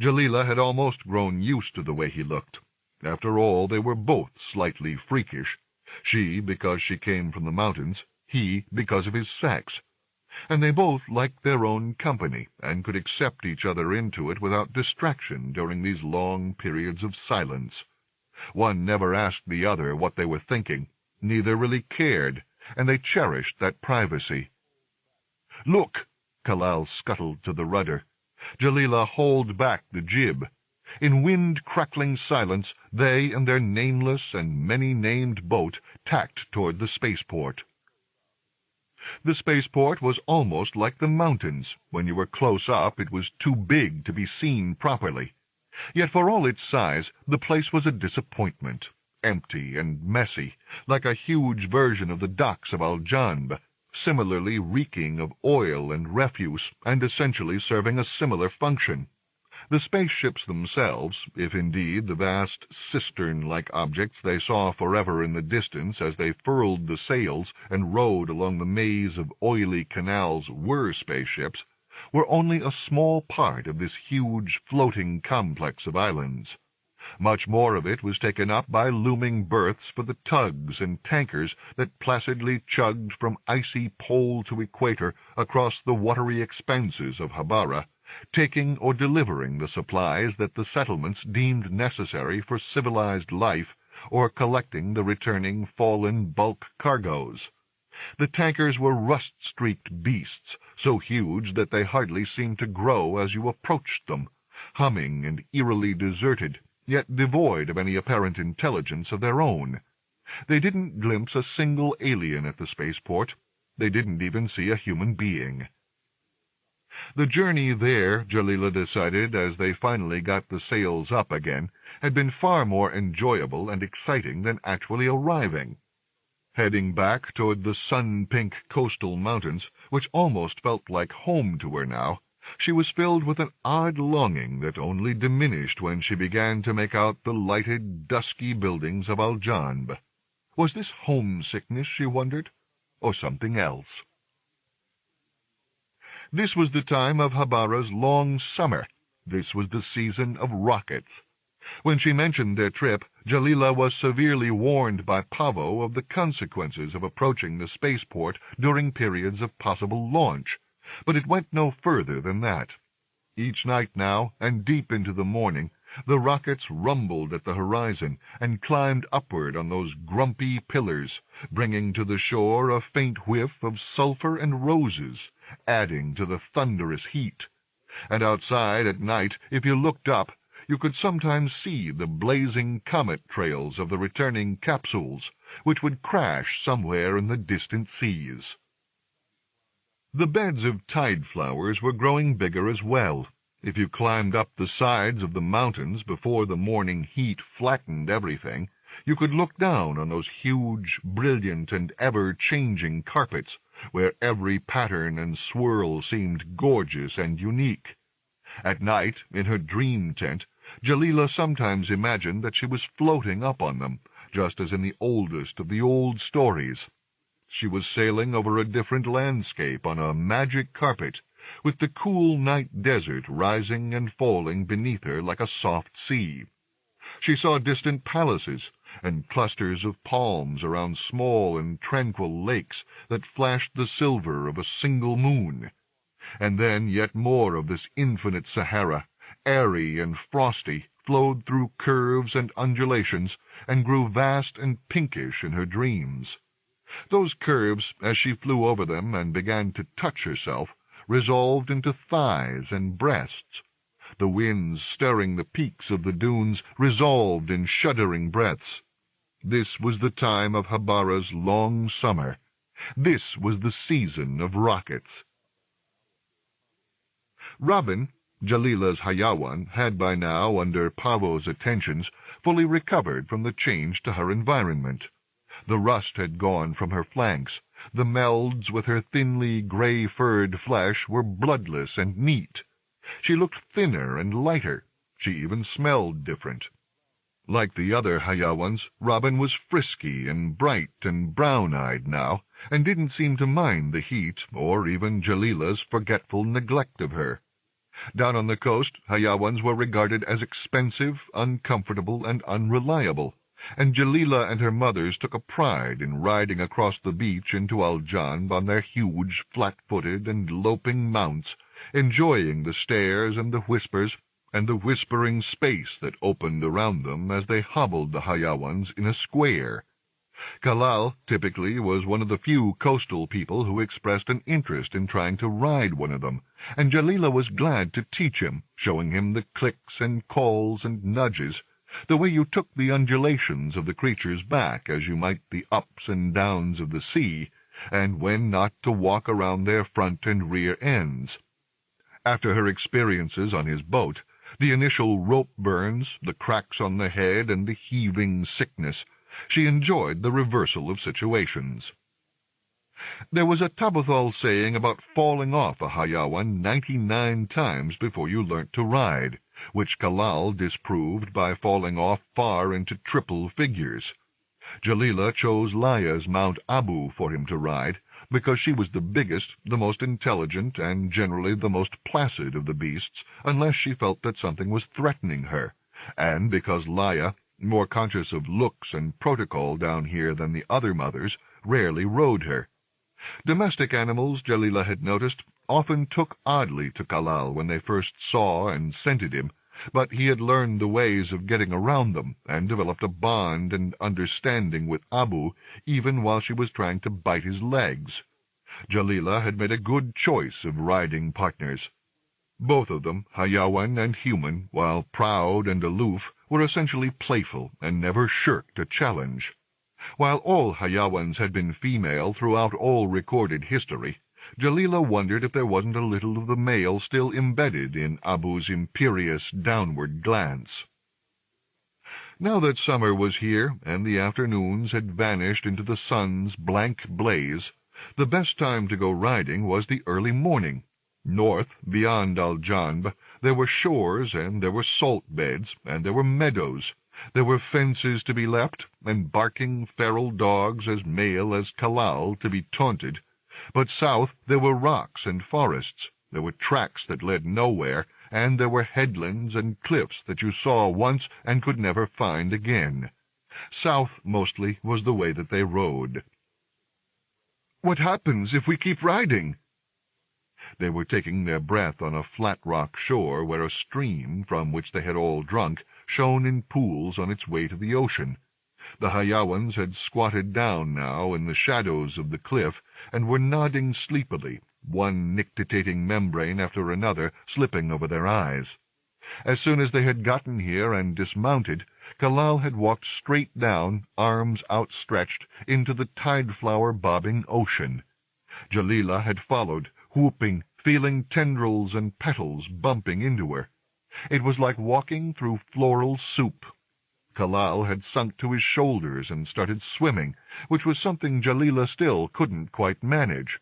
Jalila had almost grown used to the way he looked. After all, they were both slightly freakish, she because she came from the mountains, he because of his sex. And they both liked their own company, and could accept each other into it without distraction during these long periods of silence. One never asked the other what they were thinking. Neither really cared, and they cherished that privacy. "Look!" Kalal scuttled to the rudder. Jalila hauled back the jib. In wind-crackling silence, they and their nameless and many-named boat tacked toward the spaceport. The spaceport was almost like the mountains. When you were close up, it was too big to be seen properly. Yet for all its size, the place was a disappointment. Empty and messy, like a huge version of the docks of Aljanb, similarly reeking of oil and refuse, and essentially serving a similar function. The spaceships themselves, if indeed the vast cistern-like objects they saw forever in the distance as they furled the sails and rowed along the maze of oily canals were spaceships, were only a small part of this huge floating complex of islands. Much more of it was taken up by looming berths for the tugs and tankers that placidly chugged from icy pole to equator across the watery expanses of Habara, taking or delivering the supplies that the settlements deemed necessary for civilized life, or collecting the returning fallen bulk cargoes. The tankers were rust-streaked beasts, so huge that they hardly seemed to grow as you approached them, humming and eerily deserted, yet devoid of any apparent intelligence of their own. They didn't glimpse a single alien at the spaceport. They didn't even see a human being. The journey there, Jalila decided as they finally got the sails up again, had been far more enjoyable and exciting than actually arriving. Heading back toward the sun-pink coastal mountains, which almost felt like home to her now, she was filled with an odd longing that only diminished when she began to make out the lighted, dusky buildings of Aljanb. Was this homesickness, she wondered, or something else? This was the time of Habara's long summer. This was the season of rockets. When she mentioned their trip, Jalila was severely warned by Pavo of the consequences of approaching the spaceport during periods of possible launch, but it went no further than that. Each night now, and deep into the morning, the rockets rumbled at the horizon and climbed upward on those grumpy pillars, bringing to the shore a faint whiff of sulphur and roses, adding to the thunderous heat. And outside at night, if you looked up, you could sometimes see the blazing comet trails of the returning capsules, which would crash somewhere in the distant seas. The beds of tide flowers were growing bigger as well. If you climbed up the sides of the mountains before the morning heat flattened everything, you could look down on those huge, brilliant, and ever-changing carpets, where every pattern and swirl seemed gorgeous and unique. At night, in her dream tent, Jalila sometimes imagined that she was floating up on them, just as in the oldest of the old stories. She was sailing over a different landscape on a magic carpet, with the cool night desert rising and falling beneath her like a soft sea. She saw distant palaces, and clusters of palms around small and tranquil lakes that flashed the silver of a single moon, and then yet more of this infinite Sahara, airy and frosty, flowed through curves and undulations, and grew vast and pinkish in her dreams. Those curves, as she flew over them and began to touch herself, resolved into thighs and breasts. The winds stirring the peaks of the dunes resolved in shuddering breaths. This was the time of Habara's long summer. This was the season of rockets. Robin, Jalila's Hayawan, had by now, under Pavo's attentions, fully recovered from the change to her environment. The rust had gone from her flanks. The melds with her thinly grey-furred flesh were bloodless and neat. She looked thinner and lighter. She even smelled different. Like the other Hayawans, Robin was frisky and bright and brown-eyed now, and didn't seem to mind the heat, or even Jalila's forgetful neglect of her. Down on the coast, Hayawans were regarded as expensive, uncomfortable, and unreliable, and Jalila and her mothers took a pride in riding across the beach into Aljanb on their huge, flat-footed, and loping mounts, enjoying the stares and the whispers, and the whispering space that opened around them as they hobbled the Hayawans in a square. Kalal, typically, was one of the few coastal people who expressed an interest in trying to ride one of them, and Jalila was glad to teach him, showing him the clicks and calls and nudges, the way you took the undulations of the creature's back as you might the ups and downs of the sea, and when not to walk around their front and rear ends. After her experiences on his boat, the initial rope burns, the cracks on the head, and the heaving sickness, she enjoyed the reversal of situations. There was a Tabathal saying about falling off a Hayawan 99 times before you learnt to ride, which Kalal disproved by falling off far into triple figures. Jalila chose Laya's Mount Abu for him to ride, because she was the biggest, the most intelligent, and generally the most placid of the beasts, unless she felt that something was threatening her, and because Laya, more conscious of looks and protocol down here than the other mothers, rarely rode her. Domestic animals, Jalila had noticed, often took oddly to Kalal when they first saw and scented him, but he had learned the ways of getting around them, and developed a bond and understanding with Abu, even while she was trying to bite his legs. Jalila had made a good choice of riding partners. Both of them, Hayawan and human, while proud and aloof, were essentially playful and never shirked a challenge. While all Hayawans had been female throughout all recorded history, Jalila wondered if there wasn't a little of the male still embedded in Abu's imperious downward glance. Now that summer was here, and the afternoons had vanished into the sun's blank blaze, the best time to go riding was the early morning. North, beyond Aljanb, there were shores, and there were salt beds, and there were meadows. There were fences to be leapt, and barking feral dogs as male as Kalal to be taunted. But south there were rocks and forests. There were tracks that led nowhere, and there were headlands and cliffs that you saw once and could never find again. South, mostly, was the way that they rode. "What happens if we keep riding?" They were taking their breath on a flat rock shore where a stream, from which they had all drunk, shone in pools on its way to the ocean. The Hayawans had squatted down now in the shadows of the cliff, and were nodding sleepily, one nictitating membrane after another slipping over their eyes. As soon as they had gotten here and dismounted, Kalal had walked straight down, arms outstretched, into the tide-flower-bobbing ocean. Jalila had followed, whooping, feeling tendrils and petals bumping into her. It was like walking through floral soup. Kalal had sunk to his shoulders and started swimming, which was something Jalila still couldn't quite manage.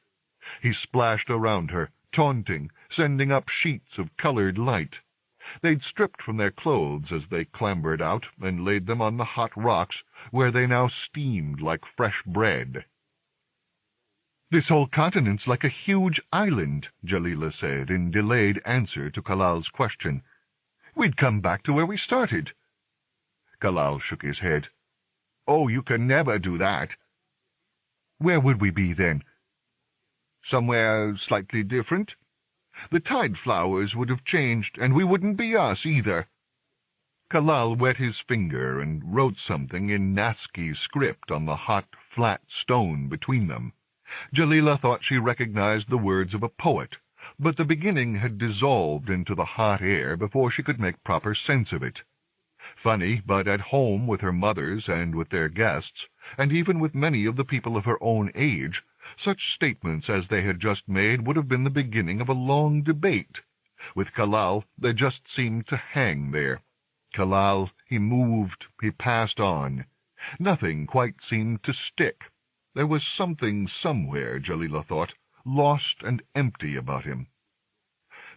He splashed around her, taunting, sending up sheets of colored light. They'd stripped from their clothes as they clambered out, and laid them on the hot rocks, where they now steamed like fresh bread. "This whole continent's like a huge island," Jalila said, in delayed answer to Kalal's question. "We'd come back to where we started." Kalal shook his head. "Oh, you can never do that." "Where would we be, then?" "Somewhere slightly different. The tide flowers would have changed, and we wouldn't be us, either." Kalal wet his finger and wrote something in Nasky script on the hot, flat stone between them. Jalila thought she recognized the words of a poet, but the beginning had dissolved into the hot air before she could make proper sense of it. Funny, but at home with her mothers and with their guests, and even with many of the people of her own age, such statements as they had just made would have been the beginning of a long debate. With Kalal, they just seemed to hang there. Kalal, he moved, he passed on. Nothing quite seemed to stick. There was something somewhere, Jalila thought, lost and empty about him.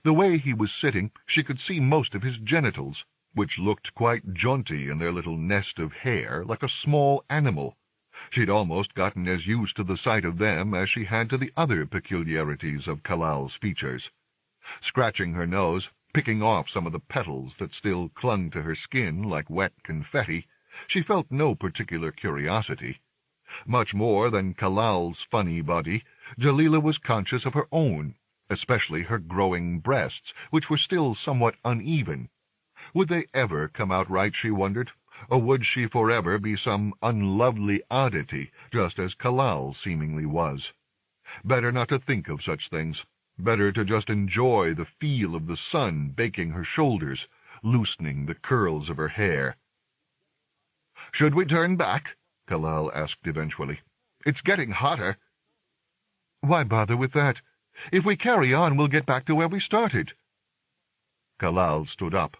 The way he was sitting, she could see most of his genitals, which looked quite jaunty in their little nest of hair, like a small animal. She'd almost gotten as used to the sight of them as she had to the other peculiarities of Kalal's features. Scratching her nose, picking off some of the petals that still clung to her skin like wet confetti, she felt no particular curiosity. Much more than Kalal's funny body, Jalila was conscious of her own, especially her growing breasts, which were still somewhat uneven. Would they ever come out right, she wondered, or would she forever be some unlovely oddity, just as Kalal seemingly was? Better not to think of such things. Better to just enjoy the feel of the sun baking her shoulders, loosening the curls of her hair. "Should we turn back?" Kalal asked eventually. "It's getting hotter." "Why bother with that? If we carry on, we'll get back to where we started." Kalal stood up.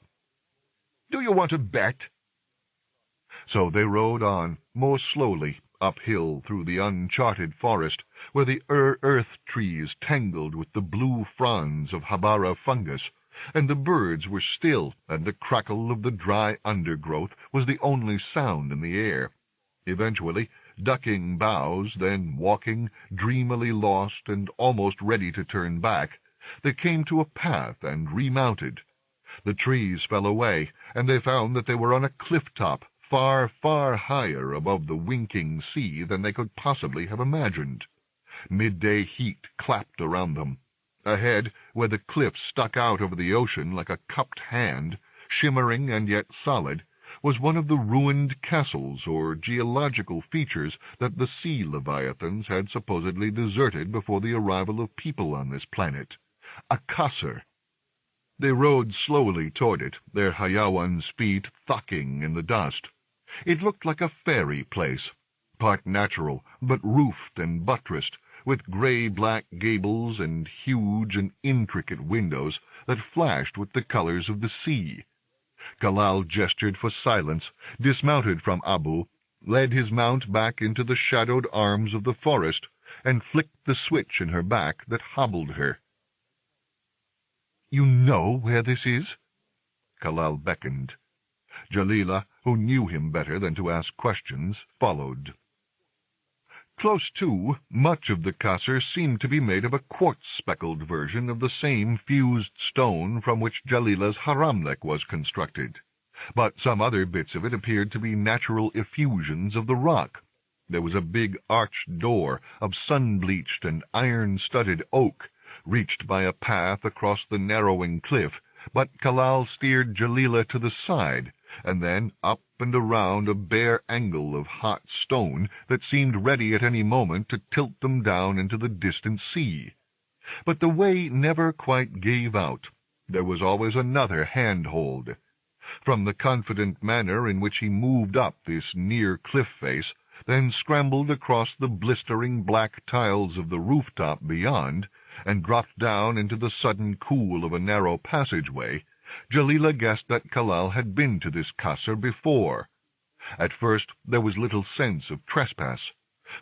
"Do you want to bet?" So they rode on, more slowly, uphill through the uncharted forest, where the earth trees tangled with the blue fronds of Habara fungus, and the birds were still, and the crackle of the dry undergrowth was the only sound in the air. Eventually, ducking boughs, then walking, dreamily lost and almost ready to turn back, they came to a path and remounted. The trees fell away, and they found that they were on a cliff-top, far, far higher above the winking sea than they could possibly have imagined. Midday heat clapped around them. Ahead, where the cliffs stuck out over the ocean like a cupped hand, shimmering and yet solid, was one of the ruined castles or geological features that the sea leviathans had supposedly deserted before the arrival of people on this planet. A kasr. They rode slowly toward it, their Hayawan's feet thucking in the dust. It looked like a fairy place, part natural, but roofed and buttressed, with gray-black gables and huge and intricate windows that flashed with the colors of the sea. Kalal gestured for silence, dismounted from Abu, led his mount back into the shadowed arms of the forest, and flicked the switch in her back that hobbled her. "You know where this is?" Kalal beckoned. Jalila, who knew him better than to ask questions, followed. Close to, much of the kasr seemed to be made of a quartz-speckled version of the same fused stone from which Jalila's haramlek was constructed, but some other bits of it appeared to be natural effusions of the rock. There was a big arched door of sun-bleached and iron-studded oak, reached by a path across the narrowing cliff, but Kalal steered Jalila to the side, and then up and around a bare angle of hot stone that seemed ready at any moment to tilt them down into the distant sea. But the way never quite gave out. There was always another hand-hold. From the confident manner in which he moved up this near cliff-face, then scrambled across the blistering black tiles of the rooftop beyond, and dropped down into the sudden cool of a narrow passageway, Jalila guessed that Kalal had been to this kasr before. At first there was little sense of trespass.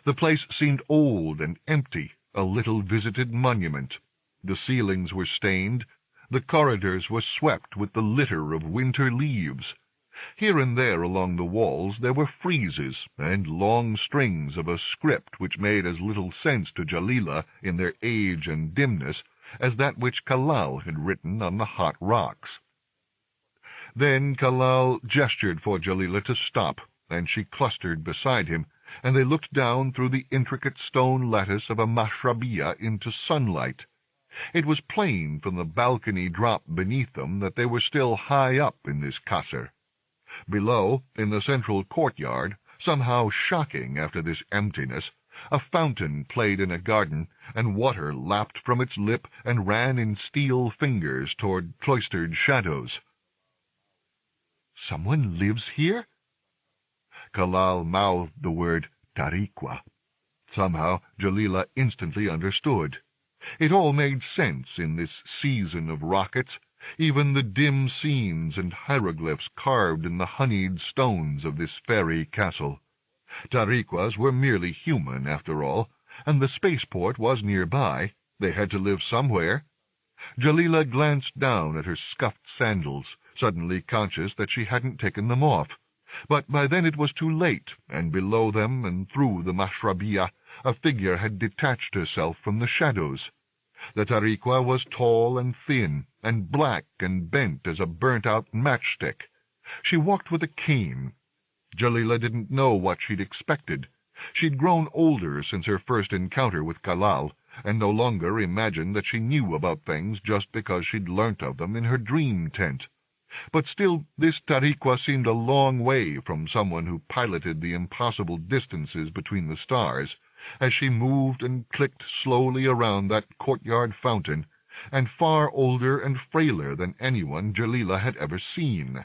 The place seemed old and empty, a little visited monument. The ceilings were stained. The corridors were swept with the litter of winter leaves. Here and there along the walls there were friezes and long strings of a script which made as little sense to Jalila in their age and dimness as that which Kalal had written on the hot rocks. Then Kalal gestured for Jalila to stop, and she clustered beside him, and they looked down through the intricate stone lattice of a mashrabiyah into sunlight. It was plain from the balcony drop beneath them that they were still high up in this kasr. Below, in the central courtyard, somehow shocking after this emptiness, a fountain played in a garden, and water lapped from its lip and ran in steel fingers toward cloistered shadows. "Someone lives here?" Kalal mouthed the word Tariqua. Somehow Jalila instantly understood. It all made sense in this season of rockets, even the dim scenes and hieroglyphs carved in the honeyed stones of this fairy castle. Tariquas were merely human, after all, and the spaceport was nearby. They had to live somewhere. Jalila glanced down at her scuffed sandals, suddenly conscious that she hadn't taken them off. But by then it was too late, and below them and through the mashrabiyah a figure had detached herself from the shadows. The Tariqua was tall and thin, and black and bent as a burnt-out matchstick. She walked with a cane. Jalila didn't know what she'd expected. She'd grown older since her first encounter with Kalal, and no longer imagined that she knew about things just because she'd learnt of them in her dream tent. But still, this Tariqua seemed a long way from someone who piloted the impossible distances between the stars, as she moved and clicked slowly around that courtyard fountain, and far older and frailer than anyone Jalila had ever seen.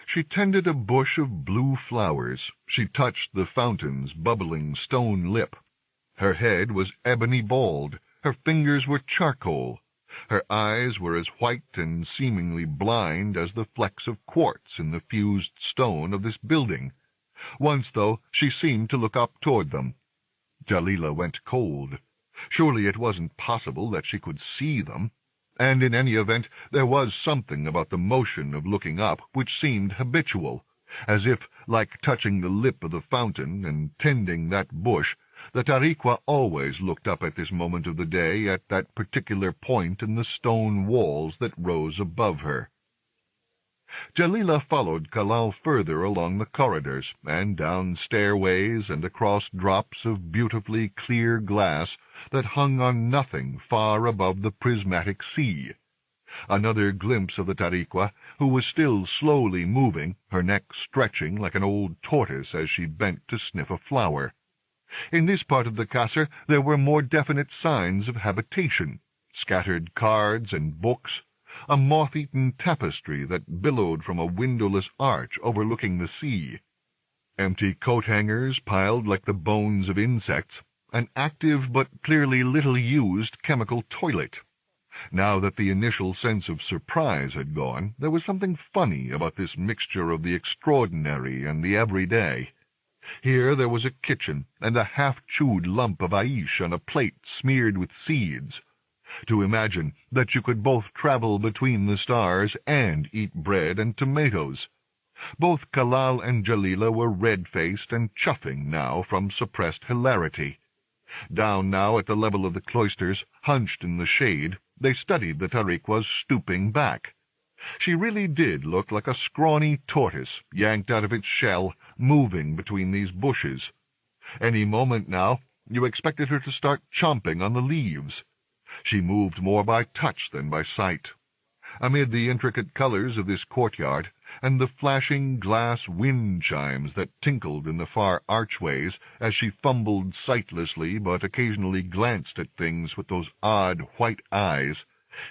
She tended a bush of blue flowers. She touched the fountain's bubbling stone lip. Her head was ebony bald. Her fingers were charcoal. Her eyes were as white and seemingly blind as the flecks of quartz in the fused stone of this building. Once, though, she seemed to look up toward them. Jalila went cold. Surely it wasn't possible that she could see them. And in any event, there was something about the motion of looking up which seemed habitual, as if, like touching the lip of the fountain and tending that bush, the Tariqua always looked up at this moment of the day at that particular point in the stone walls that rose above her. Jalila followed Kalal further along the corridors, and down stairways and across drops of beautifully clear glass that hung on nothing far above the prismatic sea. Another glimpse of the Tariqua, who was still slowly moving, her neck stretching like an old tortoise as she bent to sniff a flower. In this part of the kasr there were more definite signs of habitation, scattered cards and books, a moth-eaten tapestry that billowed from a windowless arch overlooking the sea, empty coat-hangers piled like the bones of insects, an active but clearly little-used chemical toilet. Now that the initial sense of surprise had gone, there was something funny about this mixture of the extraordinary and the everyday. Here there was a kitchen, and a half-chewed lump of aish on a plate smeared with seeds. To imagine that you could both travel between the stars and eat bread and tomatoes. Both Kalal and Jalila were red-faced and chuffing now from suppressed hilarity. Down now at the level of the cloisters, hunched in the shade, they studied the Tariqua's stooping back. She really did look like a scrawny tortoise yanked out of its shell, moving between these bushes. Any moment now, you expected her to start chomping on the leaves. She moved more by touch than by sight. Amid the intricate colors of this courtyard, and the flashing glass wind chimes that tinkled in the far archways as she fumbled sightlessly but occasionally glanced at things with those odd white eyes,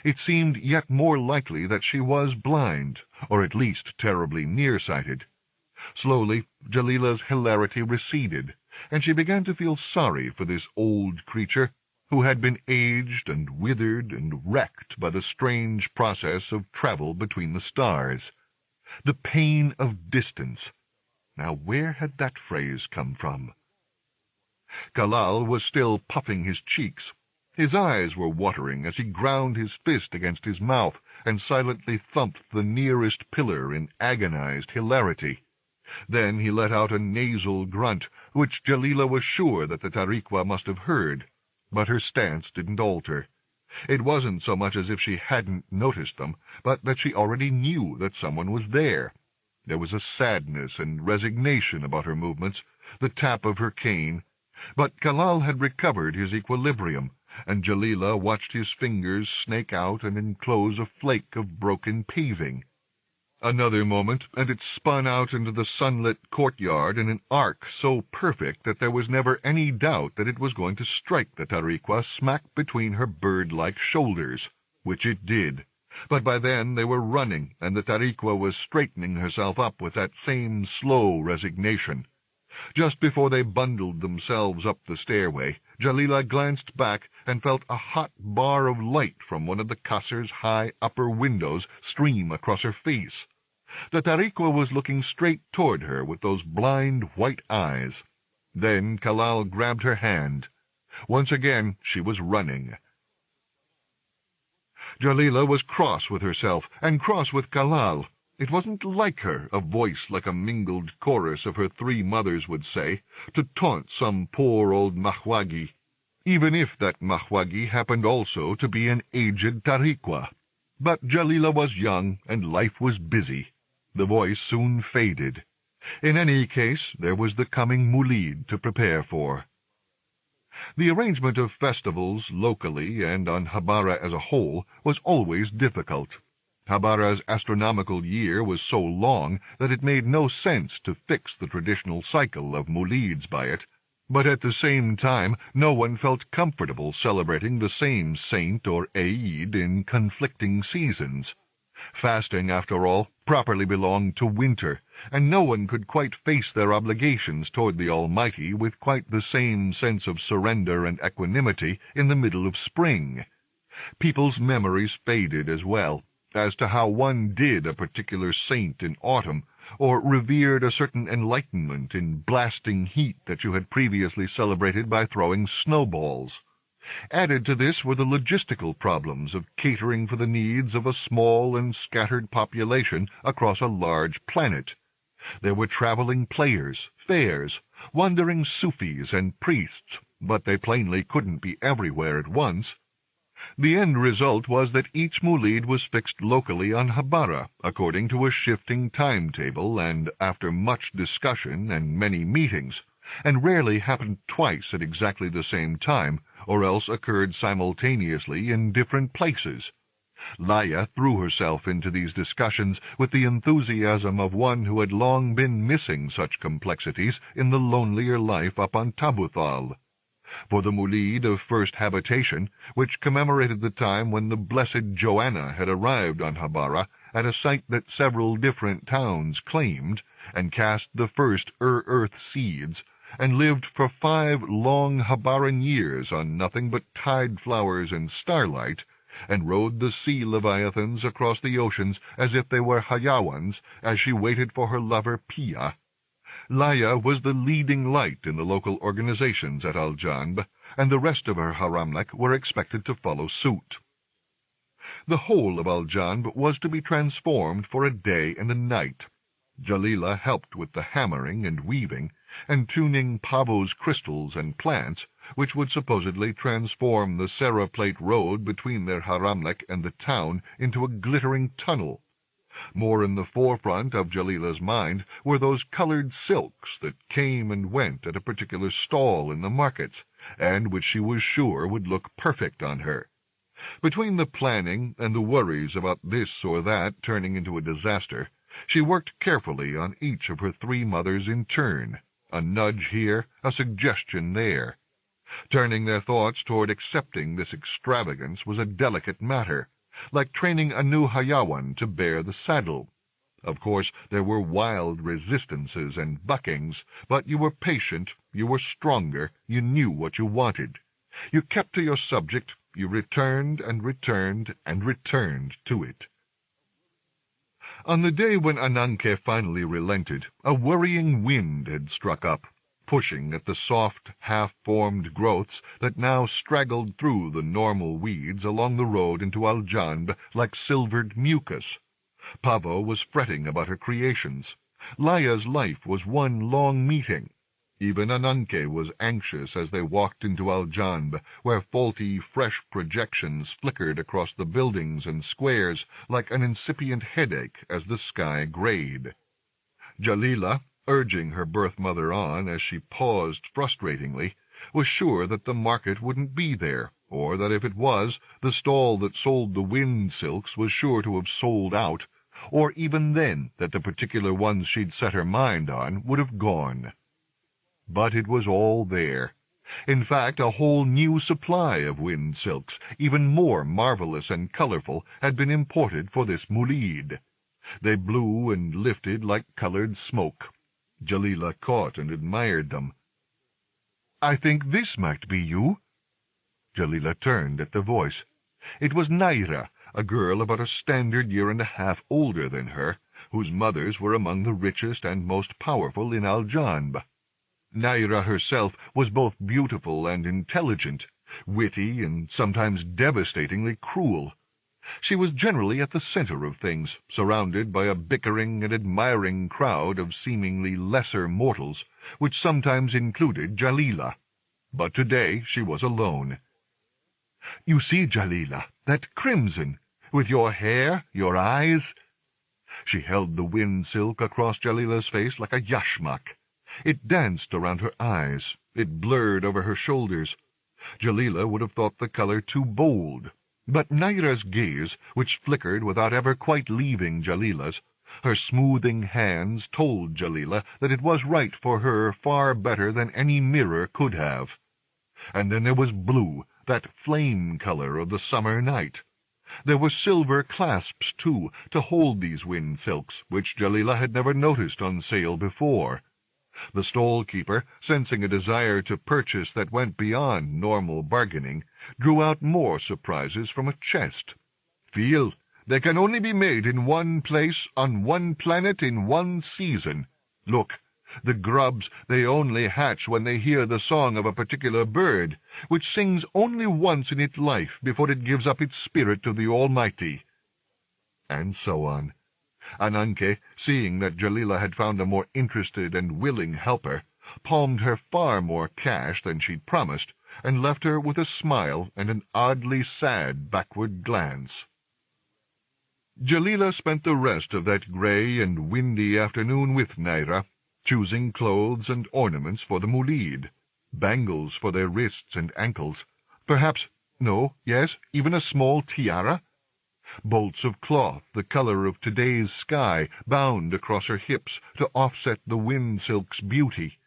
it seemed yet more likely that she was blind, or at least terribly nearsighted. Slowly, Jalila's hilarity receded, and she began to feel sorry for this old creature, who had been aged and withered and wrecked by the strange process of travel between the stars. The pain of distance. Now where had that phrase come from? Kalal was still puffing his cheeks. His eyes were watering as he ground his fist against his mouth and silently thumped the nearest pillar in agonized hilarity. Then he let out a nasal grunt, which Jalila was sure that the Tariqua must have heard. But her stance didn't alter. It wasn't so much as if she hadn't noticed them, but that she already knew that someone was there. There was a sadness and resignation about her movements, the tap of her cane, but Kalal had recovered his equilibrium, and Jalila watched his fingers snake out and enclose a flake of broken paving. Another moment, and it spun out into the sunlit courtyard in an arc so perfect that there was never any doubt that it was going to strike the Tariqua smack between her bird-like shoulders, which it did. But by then they were running, and the Tariqua was straightening herself up with that same slow resignation. Just before they bundled themselves up the stairway, Jalila glanced back and felt a hot bar of light from one of the Qasr's high upper windows stream across her face. The Tariqua was looking straight toward her with those blind white eyes. Then Kalal grabbed her hand. Once again she was running. Jalila was cross with herself, and cross with Kalal. It wasn't like her, a voice like a mingled chorus of her three mothers would say, to taunt some poor old Mahwagi, even if that Mahwagi happened also to be an aged Tariqua. But Jalila was young, and life was busy. The voice soon faded. In any case, there was the coming Mulid to prepare for. The arrangement of festivals locally and on Habara as a whole was always difficult. Habara's astronomical year was so long that it made no sense to fix the traditional cycle of Mulids by it, but at the same time no one felt comfortable celebrating the same saint or Eid in conflicting seasons. Fasting, after all, properly belonged to winter, and no one could quite face their obligations toward the Almighty with quite the same sense of surrender and equanimity in the middle of spring. People's memories faded as well, as to how one did a particular saint in autumn, or revered a certain enlightenment in blasting heat that you had previously celebrated by throwing snowballs. Added to this were the logistical problems of catering for the needs of a small and scattered population across a large planet. There were traveling players, fairs, wandering Sufis and priests, but they plainly couldn't be everywhere at once. The end result was that each Mulid was fixed locally on Habara, according to a shifting timetable and after much discussion and many meetings, and rarely happened twice at exactly the same time, or else occurred simultaneously in different places. Laya threw herself into these discussions with the enthusiasm of one who had long been missing such complexities in the lonelier life up on Tabuthal. For the Mulid of first habitation, which commemorated the time when the blessed Joanna had arrived on Habara at a site that several different towns claimed, and cast the first earth seeds, and lived for 5 long Habaran years on nothing but tide flowers and starlight, and rode the sea leviathans across the oceans as if they were Hayawans as she waited for her lover Pia. Laya was the leading light in the local organizations at Al-Janb, and the rest of her Haramlek were expected to follow suit. The whole of Al-Janb was to be transformed for a day and a night. Jalila helped with the hammering and weaving, and tuning Pavo's crystals and plants, which would supposedly transform the Seraplate road between their Haramlek and the town into a glittering tunnel. More in the forefront of Jalila's mind were those colored silks that came and went at a particular stall in the markets, and which she was sure would look perfect on her. Between the planning and the worries about this or that turning into a disaster, she worked carefully on each of her 3 mothers in turn, a nudge here, a suggestion there. Turning their thoughts toward accepting this extravagance was a delicate matter, like training a new Hayawan to bear the saddle. Of course, there were wild resistances and buckings, but you were patient, you were stronger, you knew what you wanted. You kept to your subject, you returned and returned and returned to it. On the day when Ananke finally relented, a worrying wind had struck up, pushing at the soft, half-formed growths that now straggled through the normal weeds along the road into Al-Janb like silvered mucus. Pavo was fretting about her creations. Laya's life was one long meeting. Even Ananke was anxious as they walked into Al-Janb, where faulty, fresh projections flickered across the buildings and squares like an incipient headache as the sky grayed. Jalila, urging her birth mother on as she paused frustratingly, was sure that the market wouldn't be there, or that if it was, the stall that sold the wind silks was sure to have sold out, or even then that the particular ones she'd set her mind on would have gone. But it was all there. In fact, a whole new supply of wind silks, even more marvelous and colorful, had been imported for this Mulid. They blew and lifted like colored smoke. Jalila caught and admired them. "I think this might be you." Jalila turned at the voice. It was Naira, a girl about a standard year and a half older than her, whose mothers were among the richest and most powerful in Al-Janb. Naira herself was both beautiful and intelligent, witty and sometimes devastatingly cruel. She was generally at the center of things, surrounded by a bickering and admiring crowd of seemingly lesser mortals, which sometimes included Jalila. But today she was alone. "You see, Jalila, that crimson, with your hair, your eyes—" She held the wind silk across Jalila's face like a yashmak. It danced around her eyes. It blurred over her shoulders. Jalila would have thought the color too bold. But Naira's gaze, which flickered without ever quite leaving Jalila's, her smoothing hands told Jalila that it was right for her far better than any mirror could have. And then there was blue, that flame color of the summer night. There were silver clasps, too, to hold these wind silks, which Jalila had never noticed on sale before. The stall-keeper, sensing a desire to purchase that went beyond normal bargaining, drew out more surprises from a chest. "Feel, they can only be made in one place, on one planet, in one season. Look, the grubs, they only hatch when they hear the song of a particular bird, which sings only once in its life before it gives up its spirit to the Almighty." And so on. Ananke, seeing that Jalila had found a more interested and willing helper, palmed her far more cash than she'd promised, and left her with a smile and an oddly sad backward glance. Jalila spent the rest of that gray and windy afternoon with Naira, choosing clothes and ornaments for the Mulid, bangles for their wrists and ankles, even a small tiara. Bolts of cloth the color of today's sky bound across her hips to offset the wind silk's beauty.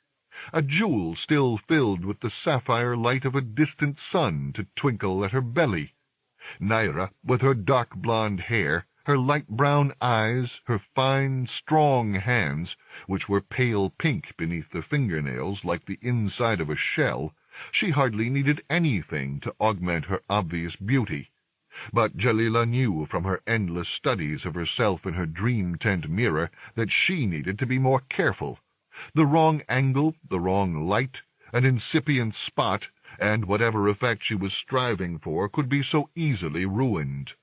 A jewel still filled with the sapphire light of a distant sun to twinkle at her belly. Naira, with her dark blonde hair, her light brown eyes, her fine, strong hands, which were pale pink beneath the fingernails like the inside of a shell, she hardly needed anything to augment her obvious beauty. But Jalila knew from her endless studies of herself in her dream-tent mirror that she needed to be more careful. The wrong angle, the wrong light, an incipient spot, and whatever effect she was striving for could be so easily ruined.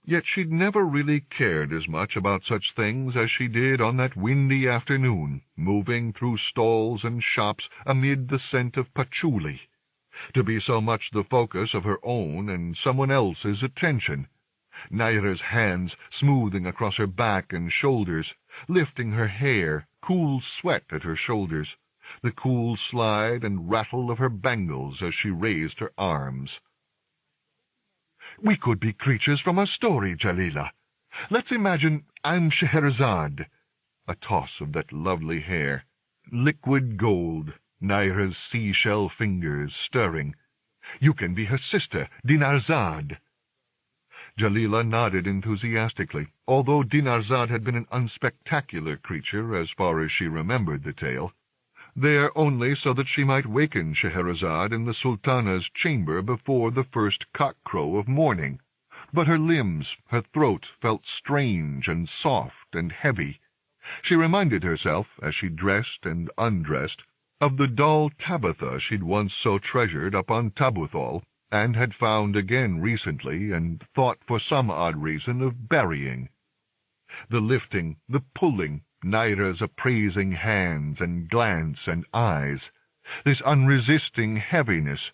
Yet she'd never really cared as much about such things as she did on that windy afternoon, moving through stalls and shops amid the scent of patchouli. To be so much the focus of her own and someone else's attention. Naira's hands smoothing across her back and shoulders, lifting her hair, cool sweat at her shoulders, the cool slide and rattle of her bangles as she raised her arms. "We could be creatures from a story, Jalila. Let's imagine I'm Scheherazade." A toss of that lovely hair. Liquid gold. Naira's seashell fingers stirring. "You can be her sister, Dinarzade." Jalila nodded enthusiastically, although Dinarzade had been an unspectacular creature as far as she remembered the tale. There only so that she might waken Scheherazade in the Sultana's chamber before the first cock-crow of morning. But her limbs, her throat, felt strange and soft and heavy. She reminded herself, as she dressed and undressed, of the doll Tabitha she'd once so treasured up on Tabuthol, and had found again recently, and thought for some odd reason of burying. The lifting, the pulling, Naira's appraising hands and glance and eyes, this unresisting heaviness.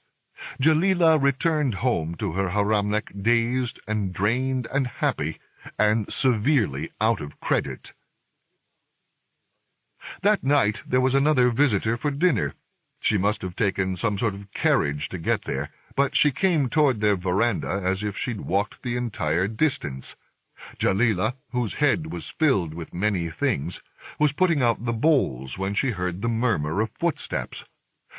Jalila returned home to her haremlik dazed and drained and happy, and severely out of credit. That night there was another visitor for dinner. She must have taken some sort of carriage to get there, but she came toward their veranda as if she'd walked the entire distance. Jalila, whose head was filled with many things, was putting out the bowls when she heard the murmur of footsteps.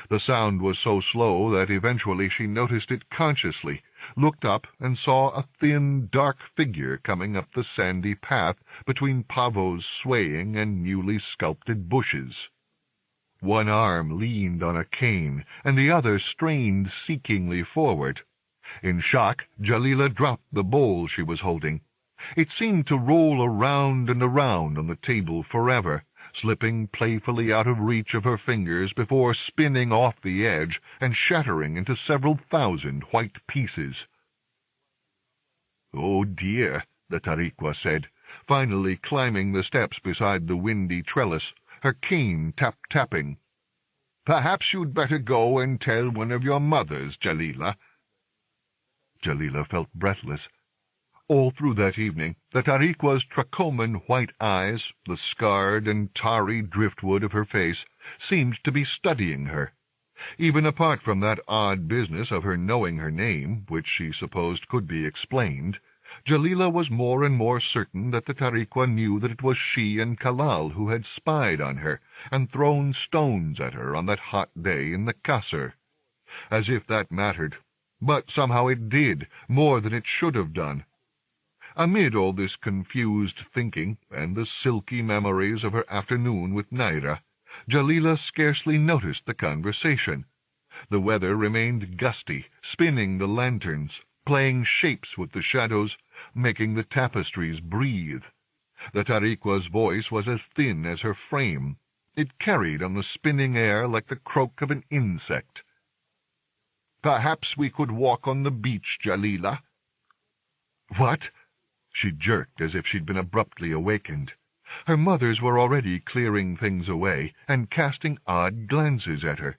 The sound was so slow that eventually she noticed it consciously, looked up, and saw a thin, dark figure coming up the sandy path between Pavo's swaying and newly sculpted bushes. One arm leaned on a cane, and the other strained seekingly forward. In shock, Jalila dropped the bowl she was holding. It seemed to roll around and around on the table forever, slipping playfully out of reach of her fingers before spinning off the edge and shattering into several thousand white pieces. "Oh, dear," the Tariqua said, finally climbing the steps beside the windy trellis, her cane tap-tapping. "Perhaps you'd better go and tell one of your mothers, Jalila." Jalila felt breathless. All through that evening, the Tariqua's trachoman white eyes, the scarred and tarry driftwood of her face, seemed to be studying her. Even apart from that odd business of her knowing her name, which she supposed could be explained, Jalila was more and more certain that the Tariqua knew that it was she and Kalal who had spied on her and thrown stones at her on that hot day in the Qasr. As if that mattered. But somehow it did, more than it should have done. Amid all this confused thinking and the silky memories of her afternoon with Naira, Jalila scarcely noticed the conversation. The weather remained gusty, spinning the lanterns, playing shapes with the shadows, making the tapestries breathe. The Tariqua's voice was as thin as her frame. It carried on the spinning air like the croak of an insect. "Perhaps we could walk on the beach, Jalila." "What?" She jerked as if she'd been abruptly awakened. Her mothers were already clearing things away and casting odd glances at her.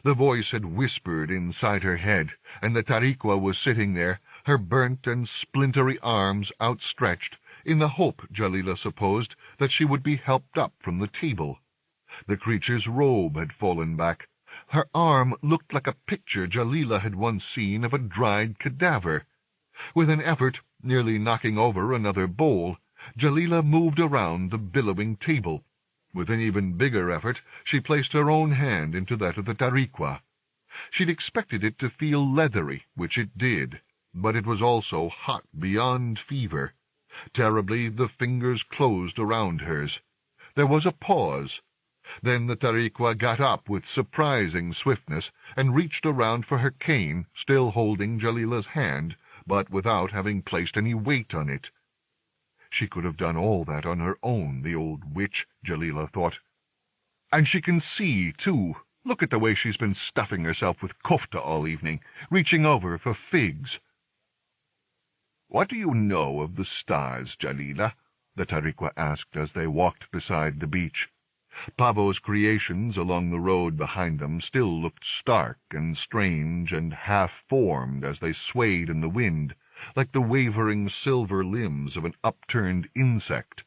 The voice had whispered inside her head, and the Tariqua was sitting there, her burnt and splintery arms outstretched, in the hope, Jalila supposed, that she would be helped up from the table. The creature's robe had fallen back. Her arm looked like a picture Jalila had once seen of a dried cadaver. With an effort, nearly knocking over another bowl, Jalila moved around the billowing table. With an even bigger effort, she placed her own hand into that of the Tariqua. She'd expected it to feel leathery, which it did, but it was also hot beyond fever. Terribly, the fingers closed around hers. There was a pause. Then the Tariqua got up with surprising swiftness and reached around for her cane, still holding Jalila's hand, but without having placed any weight on it. She could have done all that on her own, the old witch, Jalila thought. And she can see, too. Look at the way she's been stuffing herself with kofta all evening, reaching over for figs. "What do you know of the stars, Jalila?" the Tariqua asked as they walked beside the beach. Pavo's creations along the road behind them still looked stark and strange and half-formed as they swayed in the wind, like the wavering silver limbs of an upturned insect.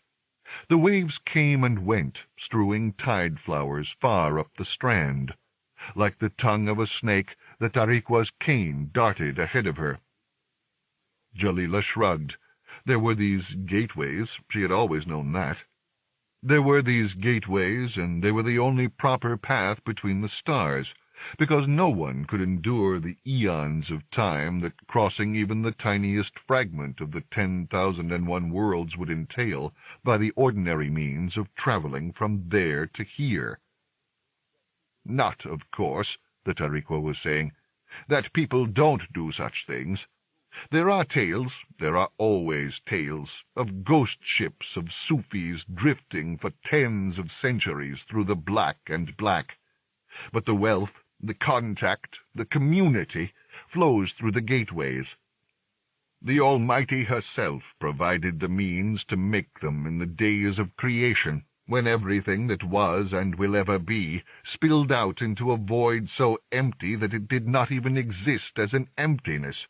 The waves came and went, strewing tide flowers far up the strand. Like the tongue of a snake, the Tariqua's cane darted ahead of her. Jalila shrugged. There were these gateways. She had always known that. There were these gateways, and they were the only proper path between the stars, because no one could endure the eons of time that crossing even the tiniest fragment of the 10,001 worlds would entail by the ordinary means of traveling from there to here. "Not, of course," the Tariqua was saying, "that people don't do such things. There are tales, there are always tales, of ghost ships of Sufis drifting for tens of centuries through the black and black. But the wealth, the contact, the community flows through the gateways. The Almighty herself provided the means to make them in the days of creation, when everything that was and will ever be spilled out into a void so empty that it did not even exist as an emptiness.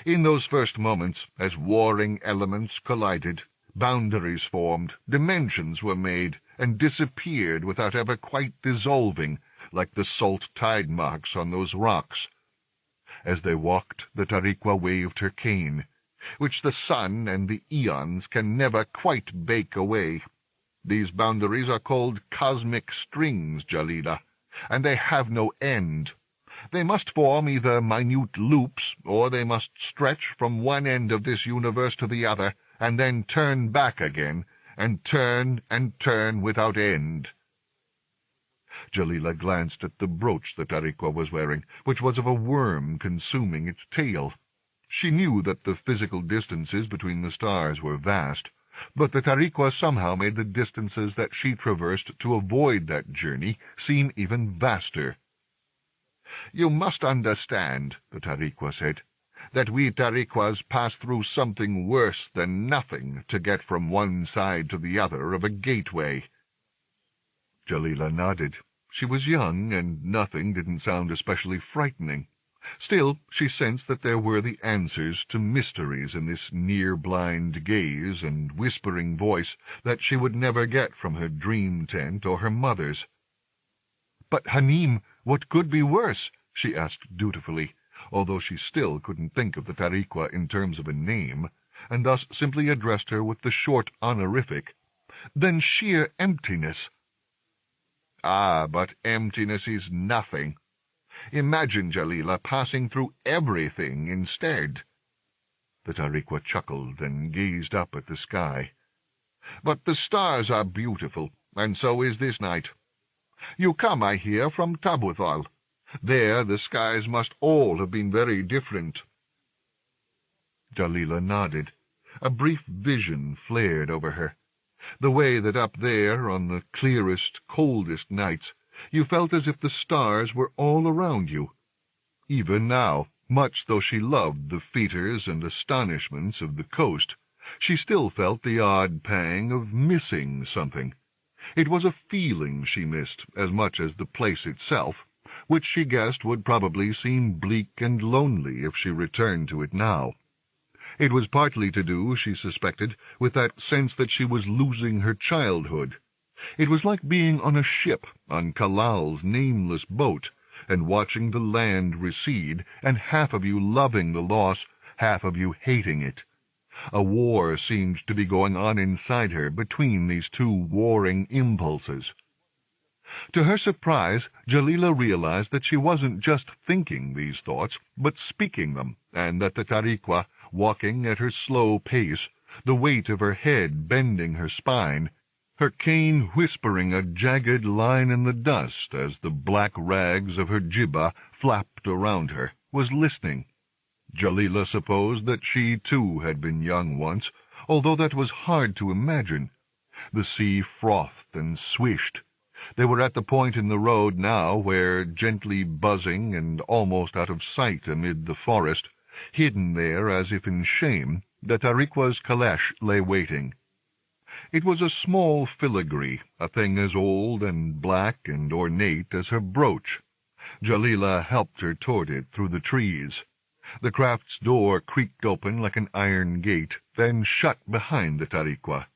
In those first moments, as warring elements collided, boundaries formed, dimensions were made, and disappeared without ever quite dissolving, like the salt tide marks on those rocks. As they walked, the Tariqua waved her cane, which the sun and the eons can never quite bake away. These boundaries are called cosmic strings, Jalila, and they have no end. They must form either minute loops, or they must stretch from one end of this universe to the other, and then turn back again, and turn without end. Jalila glanced at the brooch the Tariqua was wearing, which was of a worm consuming its tail. She knew that the physical distances between the stars were vast, but the Tariqua somehow made the distances that she traversed to avoid that journey seem even vaster. "You must understand," the Tariqua said, "that we Tariquas pass through something worse than nothing to get from one side to the other of a gateway." Jalila nodded. She was young, and nothing didn't sound especially frightening. Still, she sensed that there were the answers to mysteries in this near-blind gaze and whispering voice that she would never get from her dream tent or her mother's. "But, Hanim, what could be worse?" she asked dutifully, although she still couldn't think of the Tariqua in terms of a name, and thus simply addressed her with the short honorific, "Than sheer emptiness." "Ah, but emptiness is nothing. Imagine, Jalila, passing through everything instead." The Tariqua chuckled and gazed up at the sky. "But the stars are beautiful, and so is this night. You come, I hear, from Tabuthal. There the skies must all have been very different." Jalila nodded. A brief vision flared over her. The way that up there, on the clearest, coldest nights, you felt as if the stars were all around you. Even now, much though she loved the features and astonishments of the coast, she still felt the odd pang of missing something. It was a feeling she missed as much as the place itself, which she guessed would probably seem bleak and lonely if she returned to it now. It was partly to do, she suspected, with that sense that she was losing her childhood. It was like being on a ship on Kalal's nameless boat, and watching the land recede, and half of you loving the loss, half of you hating it. A war seemed to be going on inside her between these two warring impulses. To her surprise, Jalila realized that she wasn't just thinking these thoughts, but speaking them, and that the Tariqua, walking at her slow pace, the weight of her head bending her spine, her cane whispering a jagged line in the dust as the black rags of her jibba flapped around her, was listening. Jalila supposed that she, too, had been young once, although that was hard to imagine. The sea frothed and swished. They were at the point in the road now where, gently buzzing and almost out of sight amid the forest, hidden there as if in shame, the Tariqua's caleche lay waiting. It was a small filigree, a thing as old and black and ornate as her brooch. Jalila helped her toward it through the trees. The craft's door creaked open like an iron gate, then shut behind the Tariqua.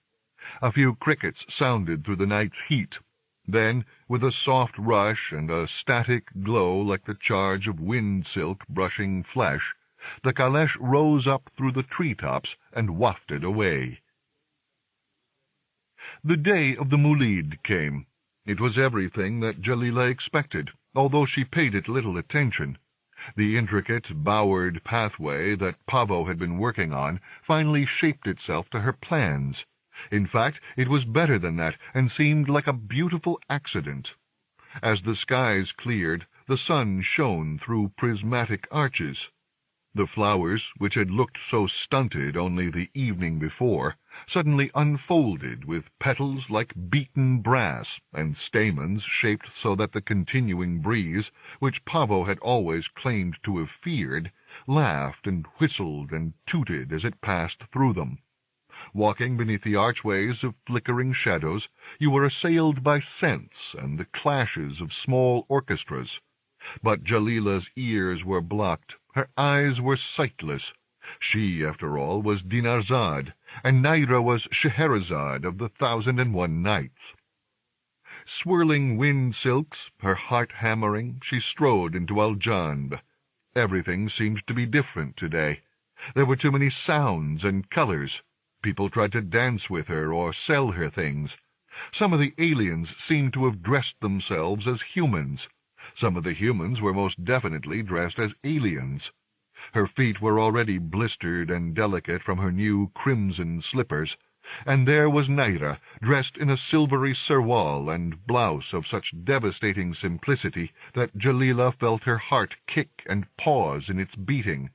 A few crickets sounded through the night's heat. Then, with a soft rush and a static glow like the charge of wind-silk brushing flesh, the caleche rose up through the tree-tops and wafted away. The day of the Mulid came. It was everything that Jalila expected, although she paid it little attention. The intricate, bowered pathway that Pavo had been working on finally shaped itself to her plans. In fact, it was better than that, and seemed like a beautiful accident. As the skies cleared, the sun shone through prismatic arches. The flowers, which had looked so stunted only the evening before, suddenly unfolded with petals like beaten brass, and stamens shaped so that the continuing breeze, which Pavo had always claimed to have feared, laughed and whistled and tooted as it passed through them. Walking beneath the archways of flickering shadows, you were assailed by scents and the clashes of small orchestras. But Jalila's ears were blocked, her eyes were sightless. She, after all, was Dinarzade, and Naira was Scheherazade of the 1001 Nights. Swirling wind silks, her heart hammering, she strode into Aljanb. Everything seemed to be different today. There were too many sounds and colors. People tried to dance with her or sell her things. Some of the aliens seemed to have dressed themselves as humans. Some of the humans were most definitely dressed as aliens. Her feet were already blistered and delicate from her new crimson slippers, and there was Naira, dressed in a silvery surwal and blouse of such devastating simplicity that Jalila felt her heart kick and pause in its beating.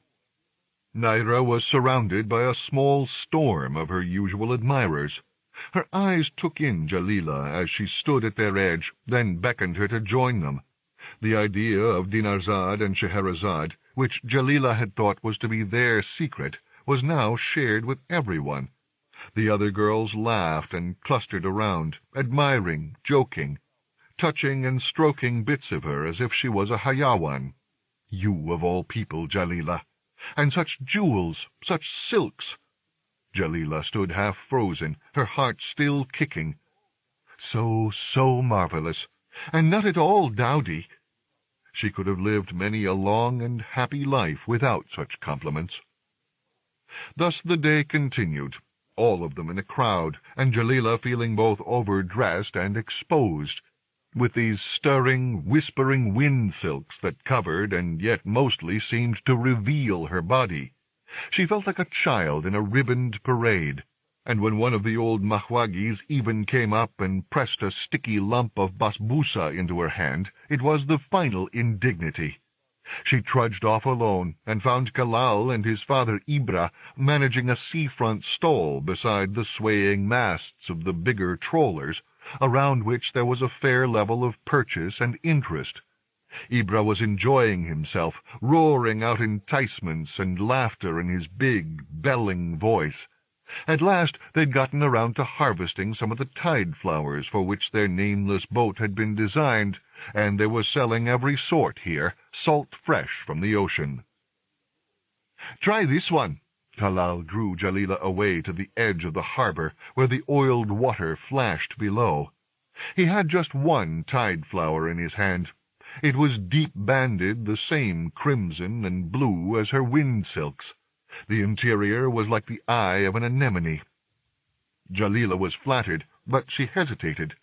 Naira was surrounded by a small storm of her usual admirers. Her eyes took in Jalila as she stood at their edge, then beckoned her to join them. The idea of Dinarzade and Scheherazade, which Jalila had thought was to be their secret, was now shared with everyone. The other girls laughed and clustered around, admiring, joking, touching and stroking bits of her as if she was a hayawan. You of all people, Jalila! And such jewels, such silks! Jalila stood half frozen, her heart still kicking. So marvelous, and not at all dowdy. She could have lived many a long and happy life without such compliments. Thus the day continued, all of them in a crowd, and Jalila feeling both overdressed and exposed, with these stirring, whispering wind silks that covered and yet mostly seemed to reveal her body. She felt like a child in a ribboned parade, and when one of the old mahwagis even came up and pressed a sticky lump of basbousa into her hand, it was the final indignity. She trudged off alone, and found Kalal and his father Ibra managing a seafront stall beside the swaying masts of the bigger trawlers, around which there was a fair level of purchase and interest. Ibra was enjoying himself, roaring out enticements and laughter in his big, belling voice. At last they'd gotten around to harvesting some of the tide flowers for which their nameless boat had been designed, and they were selling every sort here, salt fresh from the ocean. "Try this one." Kalal drew Jalila away to the edge of the harbor, where the oiled water flashed below. He had just one tide flower in his hand. It was deep-banded, the same crimson and blue as her wind silks. The interior was like the eye of an anemone. Jalila was flattered, but she hesitated.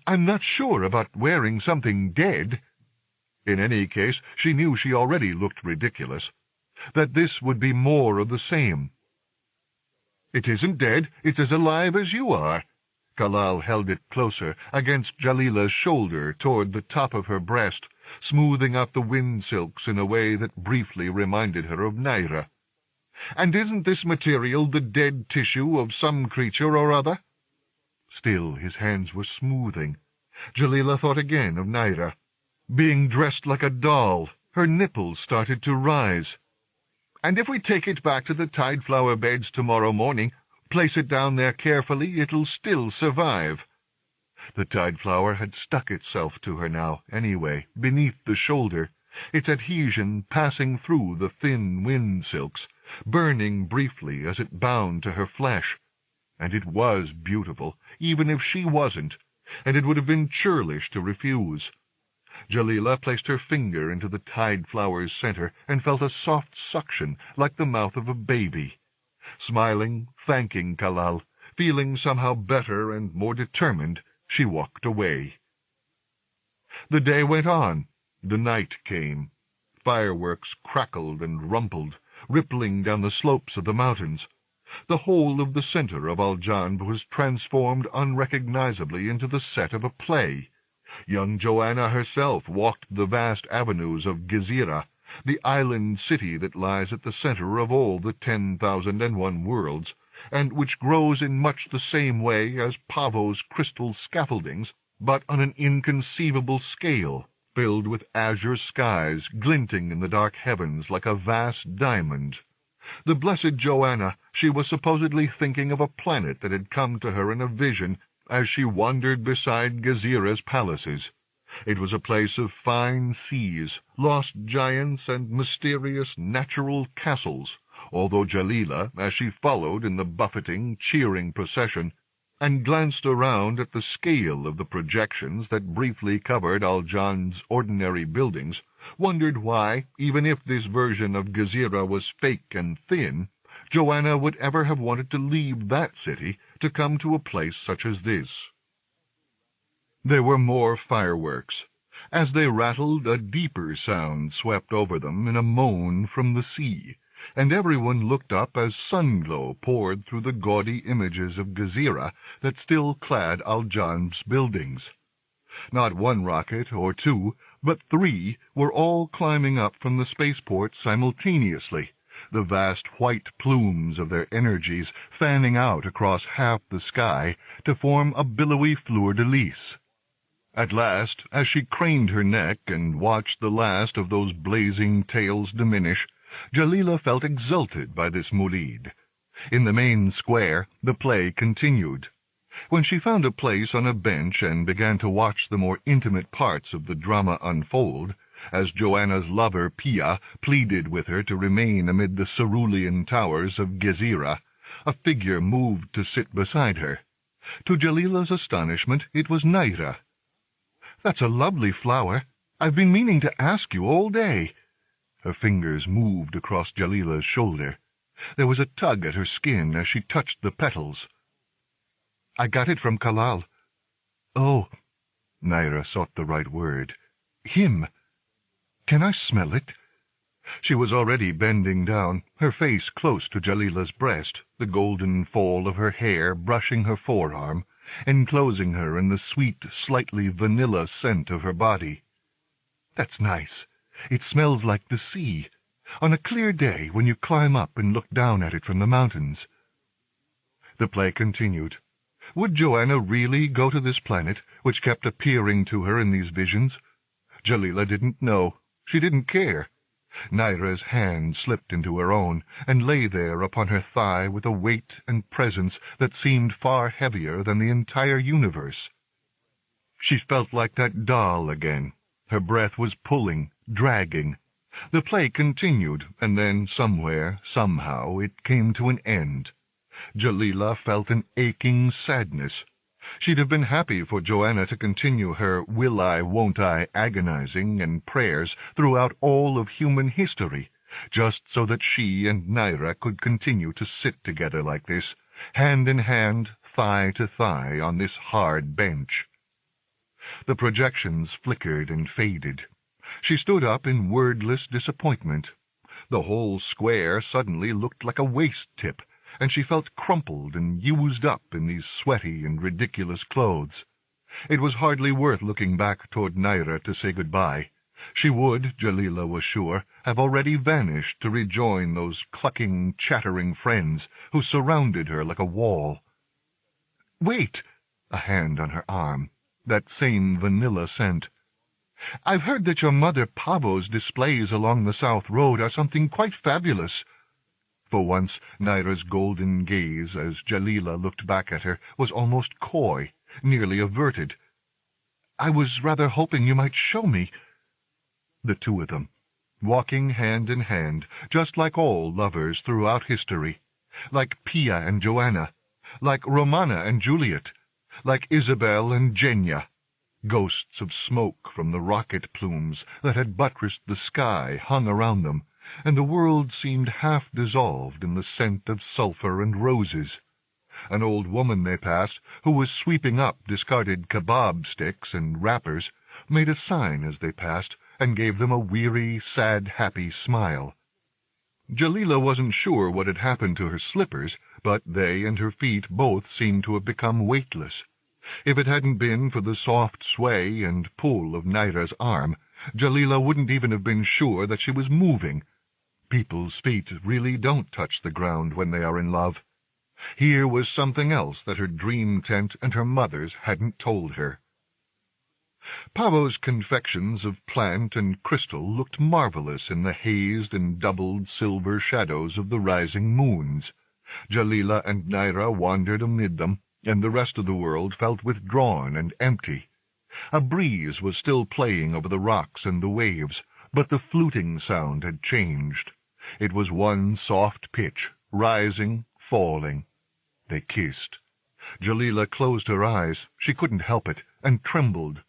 "I'm not sure about wearing something dead." In any case, she knew she already looked ridiculous. That this would be more of the same. "It isn't dead. It's as alive as you are." Kalal held it closer, against Jalila's shoulder toward the top of her breast, smoothing out the wind silks in a way that briefly reminded her of Naira. "And isn't this material the dead tissue of some creature or other?" Still his hands were smoothing. Jalila thought again of Naira. Being dressed like a doll, her nipples started to rise. "And if we take it back to the tide flower beds tomorrow morning, place it down there carefully, it'll still survive." The tide flower had stuck itself to her now, anyway, beneath the shoulder, its adhesion passing through the thin wind silks, burning briefly as it bound to her flesh. And it was beautiful, even if she wasn't, and it would have been churlish to refuse. Jalila placed her finger into the tide flower's center and felt a soft suction like the mouth of a baby. Smiling, thanking Kalal, feeling somehow better and more determined, she walked away. The day went on. The night came. Fireworks crackled and rumpled, rippling down the slopes of the mountains. The whole of the center of Aljanb was transformed unrecognizably into the set of a play. Young Joanna herself walked the vast avenues of Gezira, the island city that lies at the center of all the 10,001 worlds, and which grows in much the same way as Pavo's crystal scaffoldings, but on an inconceivable scale, filled with azure skies glinting in the dark heavens like a vast diamond. The blessed Joanna, she was supposedly thinking of a planet that had come to her in a vision as she wandered beside Gezira's palaces. It was a place of fine seas, lost giants, and mysterious natural castles, although Jalila, as she followed in the buffeting, cheering procession, and glanced around at the scale of the projections that briefly covered Aljan's ordinary buildings, wondered why, even if this version of Gezira was fake and thin, Joanna would ever have wanted to leave that city to come to a place such as this. There were more fireworks. As they rattled, a deeper sound swept over them in a moan from the sea, and everyone looked up as sun-glow poured through the gaudy images of Gezira that still clad Aljan's buildings. Not one rocket or two, but 3 were all climbing up from the spaceport simultaneously, the vast white plumes of their energies fanning out across half the sky to form a billowy fleur-de-lis. At last, as she craned her neck and watched the last of those blazing tails diminish, Jalila felt exulted by this moulid. In the main square, the play continued. When she found a place on a bench and began to watch the more intimate parts of the drama unfold, as Joanna's lover Pia pleaded with her to remain amid the cerulean towers of Gezira, a figure moved to sit beside her. To Jalila's astonishment, it was Naira. "That's a lovely flower. I've been meaning to ask you all day." Her fingers moved across Jalila's shoulder. There was a tug at her skin as she touched the petals. "I got it from Kalal." "Oh," Naira sought the right word. "Him. Can I smell it?" She was already bending down, her face close to Jalila's breast, the golden fall of her hair brushing her forearm, enclosing her in the sweet, slightly vanilla scent of her body. "That's nice. It smells like the sea, on a clear day when you climb up and look down at it from the mountains." The play continued. Would Joanna really go to this planet, which kept appearing to her in these visions? Jalila didn't know. She didn't care. Naira's hand slipped into her own, and lay there upon her thigh with a weight and presence that seemed far heavier than the entire universe. She felt like that doll again. Her breath was pulling, dragging. The play continued, and then somewhere, somehow, it came to an end. Jalila felt an aching sadness. She'd have been happy for Joanna to continue her will-I, won't-I agonizing and prayers throughout all of human history, just so that she and Naira could continue to sit together like this, hand in hand, thigh to thigh, on this hard bench. The projections flickered and faded. She stood up in wordless disappointment. The whole square suddenly looked like a waist-tip, and she felt crumpled and used up in these sweaty and ridiculous clothes. It was hardly worth looking back toward Naira to say goodbye. She would, Jalila was sure, have already vanished to rejoin those clucking, chattering friends who surrounded her like a wall. "Wait!" A hand on her arm. That same vanilla scent. "I've heard that your mother Pavo's displays along the South Road are something quite fabulous." For once, Naira's golden gaze, as Jalila looked back at her, was almost coy, nearly averted. "I was rather hoping you might show me." The two of them, walking hand in hand, just like all lovers throughout history, like Pia and Joanna, like Romana and Juliet, like Isabel and Genya, ghosts of smoke from the rocket plumes that had buttressed the sky hung around them, and the world seemed half dissolved in the scent of sulphur and roses. An old woman they passed, who was sweeping up discarded kebab sticks and wrappers, made a sign as they passed, and gave them a weary, sad, happy smile. Jalila wasn't sure what had happened to her slippers, but they and her feet both seemed to have become weightless. If it hadn't been for the soft sway and pull of Naira's arm, Jalila wouldn't even have been sure that she was moving. People's feet really don't touch the ground when they are in love. Here was something else that her dream tent and her mother's hadn't told her. Pavo's confections of plant and crystal looked marvelous in the hazed and doubled silver shadows of the rising moons. Jalila and Naira wandered amid them, and the rest of the world felt withdrawn and empty. A breeze was still playing over the rocks and the waves, but the fluting sound had changed. It was one soft pitch, rising, falling. They kissed. Jalila closed her eyes, she couldn't help it, and trembled.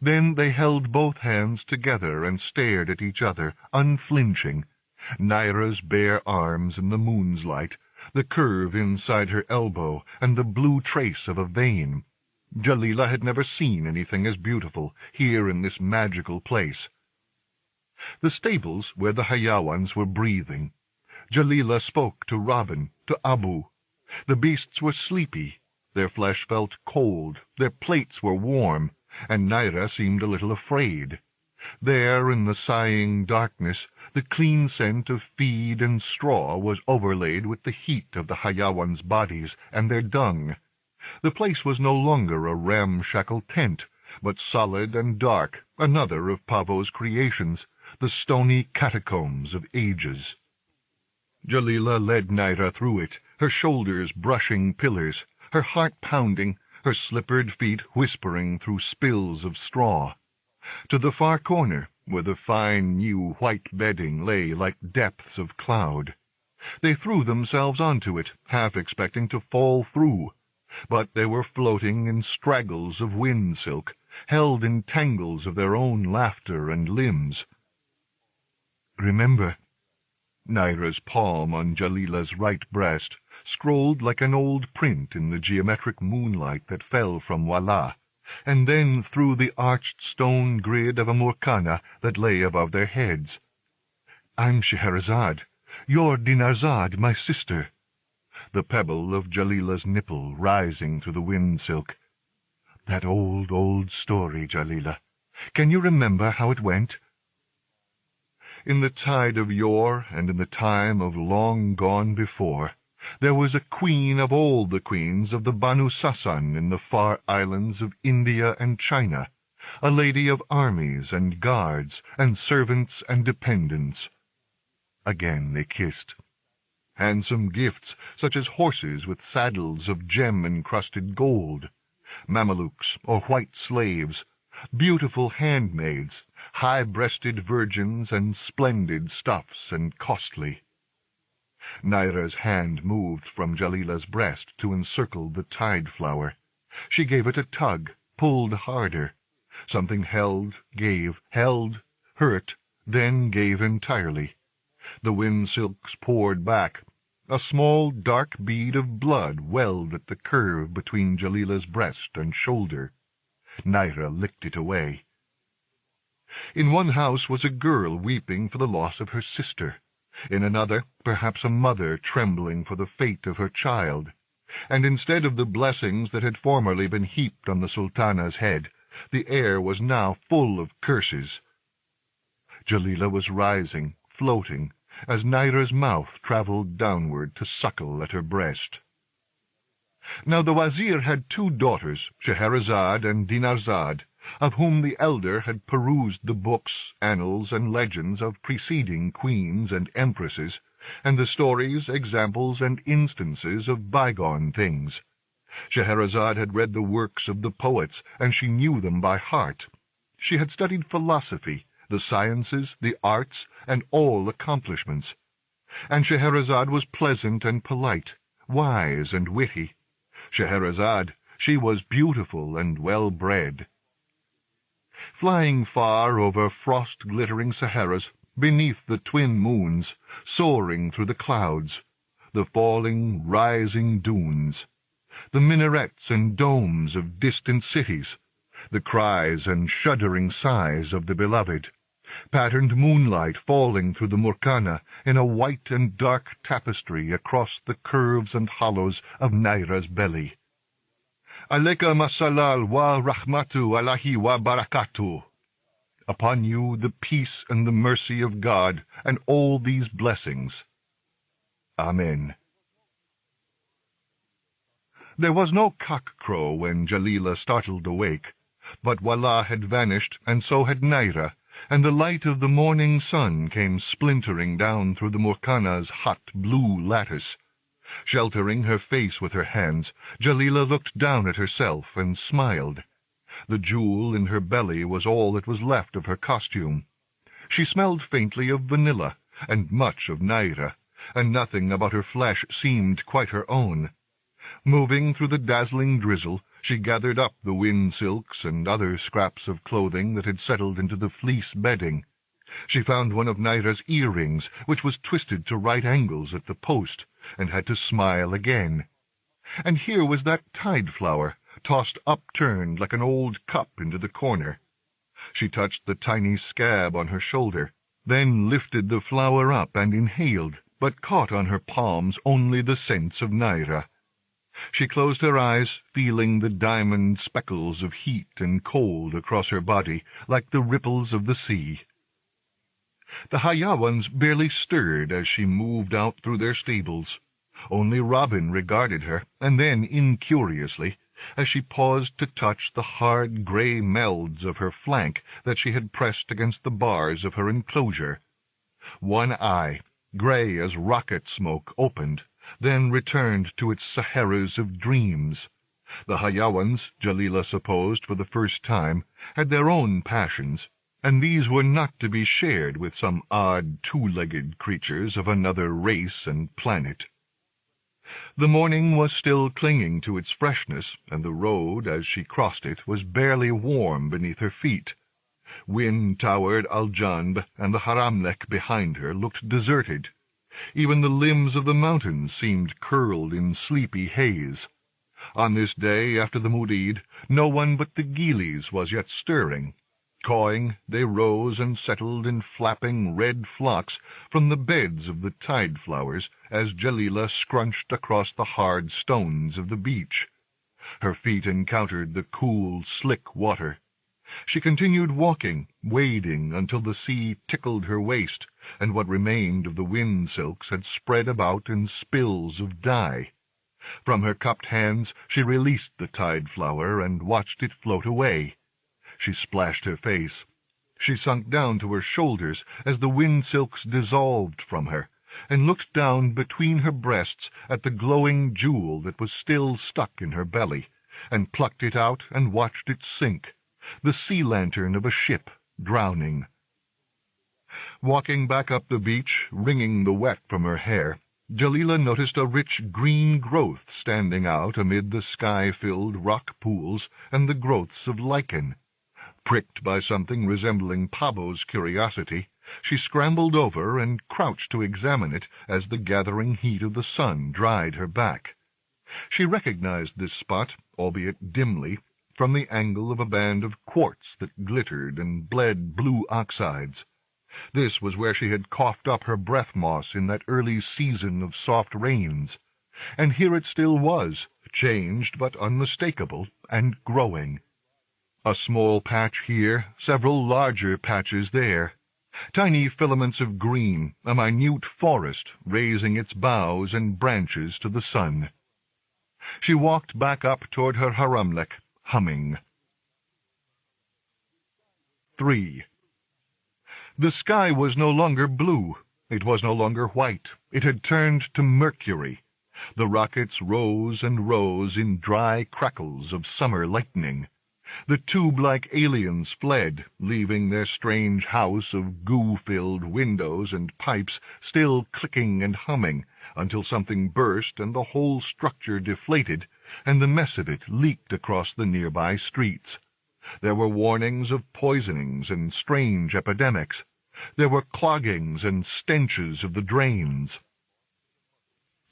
Then they held both hands together and stared at each other, unflinching. Naira's bare arms in the moon's light, the curve inside her elbow, and the blue trace of a vein. Jalila had never seen anything as beautiful, here in this magical place. The stables where the Hayawans were breathing. Jalila spoke to Robin, to Abu. The beasts were sleepy. Their flesh felt cold, their plates were warm, and Naira seemed a little afraid. There, in the sighing darkness, the clean scent of feed and straw was overlaid with the heat of the Hayawans' bodies and their dung. The place was no longer a ramshackle tent, but solid and dark, another of Pavo's creations, the stony catacombs of ages. Jalila led Naira through it, her shoulders brushing pillars, her heart pounding, her slippered feet whispering through spills of straw. To the far corner, where the fine new white bedding lay like depths of cloud. They threw themselves onto it, half expecting to fall through, but they were floating in straggles of wind-silk, held in tangles of their own laughter and limbs. "Remember," Naira's palm on Jalila's right breast scrolled like an old print in the geometric moonlight that fell from Wallah, and then through the arched stone grid of a Murkana that lay above their heads. "I'm Scheherazade. You're Dinarzade, my sister." The pebble of Jalila's nipple rising through the wind-silk. "That old, old story, Jalila. Can you remember how it went?" In the tide of yore, and in the time of long gone before, there was a queen of all the queens of the Banu Sasan in the far islands of India and China, a lady of armies and guards and servants and dependents. Again they kissed. Handsome gifts, such as horses with saddles of gem-encrusted gold, Mamelukes or white slaves, beautiful handmaids, high-breasted virgins, and splendid stuffs and costly. Naira's hand moved from Jalila's breast to encircle the tide-flower. She gave it a tug, pulled harder. Something held, gave, held, hurt, then gave entirely. The wind-silks poured back. A small dark bead of blood welled at the curve between Jalila's breast and shoulder. Naira licked it away. In one house was a girl weeping for the loss of her sister. In another, perhaps a mother trembling for the fate of her child. And instead of the blessings that had formerly been heaped on the Sultana's head, the air was now full of curses. Jalila was rising, floating, as Naira's mouth travelled downward to suckle at her breast. Now the Wazir had 2 daughters, Scheherazade and Dinarzade, of whom the elder had perused the books, annals, and legends of preceding queens and empresses, and the stories, examples, and instances of bygone things. Scheherazade had read the works of the poets, and she knew them by heart. She had studied philosophy, the sciences, the arts, and all accomplishments. And Scheherazade was pleasant and polite, wise and witty. Scheherazade, she was beautiful and well-bred. Flying far over frost-glittering Saharas, beneath the twin moons, soaring through the clouds, the falling, rising dunes, the minarets and domes of distant cities, the cries and shuddering sighs of the beloved, patterned moonlight falling through the Murkana in a white and dark tapestry across the curves and hollows of Naira's belly. Alayka masalal wa rahmatu alahi wa barakatuh. Upon you the peace and the mercy of God, and all these blessings. Amen. There was no cock-crow when Jalila startled awake, but Wallah had vanished, and so had Naira, and the light of the morning sun came splintering down through the Murkana's hot blue lattice. Sheltering her face with her hands, Jalila looked down at herself and smiled. The jewel in her belly was all that was left of her costume. She smelled faintly of vanilla, and much of Naira, and nothing about her flesh seemed quite her own. Moving through the dazzling drizzle, she gathered up the wind silks and other scraps of clothing that had settled into the fleece bedding. She found one of Naira's earrings, which was twisted to right angles at the post, and had to smile again. And here was that tide-flower, tossed upturned like an old cup into the corner. She touched the tiny scab on her shoulder, then lifted the flower up and inhaled, but caught on her palms only the scents of Naira. She closed her eyes, feeling the diamond speckles of heat and cold across her body, like the ripples of the sea. The Hayawans barely stirred as she moved out through their stables. Only Robin regarded her, and then incuriously, as she paused to touch the hard grey melds of her flank that she had pressed against the bars of her enclosure. One eye, grey as rocket smoke, opened, then returned to its Saharas of dreams. The Hayawans, Jalila supposed for the first time, had their own passions, and these were not to be shared with some odd two-legged creatures of another race and planet. The morning was still clinging to its freshness, and the road, as she crossed it, was barely warm beneath her feet. Wind-towered Aljanb and the Haramlek behind her looked deserted. Even the limbs of the mountains seemed curled in sleepy haze. On this day after the Mulid, no one but the Gilis was yet stirring. Cawing, they rose and settled in flapping red flocks from the beds of the tide-flowers as Jalila scrunched across the hard stones of the beach. Her feet encountered the cool, slick water. She continued walking, wading until the sea tickled her waist, and what remained of the wind-silks had spread about in spills of dye. From her cupped hands she released the tide-flower and watched it float away. She splashed her face. She sunk down to her shoulders as the wind-silks dissolved from her, and looked down between her breasts at the glowing jewel that was still stuck in her belly, and plucked it out and watched it sink, the sea-lantern of a ship drowning. Walking back up the beach, wringing the wet from her hair, Jalila noticed a rich green growth standing out amid the sky-filled rock pools and the growths of lichen. Pricked by something resembling Pavo's curiosity, she scrambled over and crouched to examine it as the gathering heat of the sun dried her back. She recognized this spot, albeit dimly, from the angle of a band of quartz that glittered and bled blue oxides. This was where she had coughed up her breathmoss in that early season of soft rains, and here it still was, changed but unmistakable, and growing. A small patch here, several larger patches there. Tiny filaments of green, a minute forest, raising its boughs and branches to the sun. She walked back up toward her Haramlek, humming. 3. The sky was no longer blue. It was no longer white. It had turned to mercury. The rockets rose and rose in dry crackles of summer lightning. The tube-like aliens fled, leaving their strange house of goo-filled windows and pipes still clicking and humming, until something burst and the whole structure deflated, and the mess of it leaked across the nearby streets. There were warnings of poisonings and strange epidemics. There were cloggings and stenches of the drains.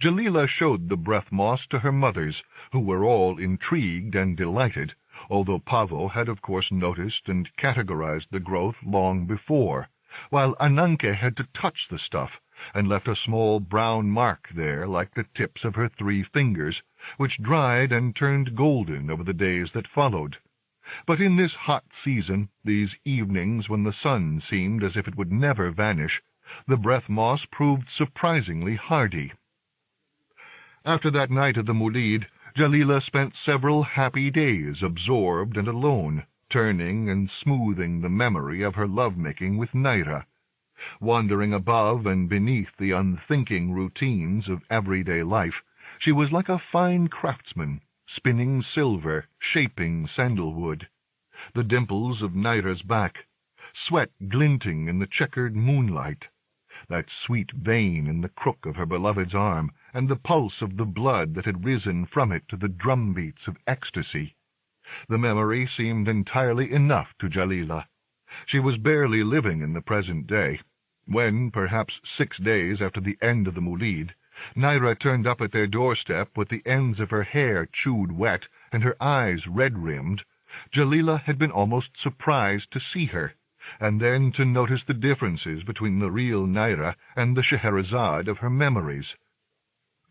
Jalila showed the breathmoss to her mothers, who were all intrigued and delighted, although Pavo had of course noticed and categorized the growth long before, while Ananke had to touch the stuff, and left a small brown mark there like the tips of her 3 fingers, which dried and turned golden over the days that followed. But in this hot season, these evenings when the sun seemed as if it would never vanish, the breathmoss proved surprisingly hardy. After that night of the Mulid, Jalila spent several happy days absorbed and alone, turning and smoothing the memory of her love-making with Naira. Wandering above and beneath the unthinking routines of everyday life, she was like a fine craftsman, spinning silver, shaping sandalwood. The dimples of Naira's back, sweat glinting in the checkered moonlight, that sweet vein in the crook of her beloved's arm, and the pulse of the blood that had risen from it to the drumbeats of ecstasy. The memory seemed entirely enough to Jalila. She was barely living in the present day, when, perhaps 6 days after the end of the Mulid, Naira turned up at their doorstep with the ends of her hair chewed wet and her eyes red-rimmed. Jalila had been almost surprised to see her, and then to notice the differences between the real Naira and the Scheherazade of her memories.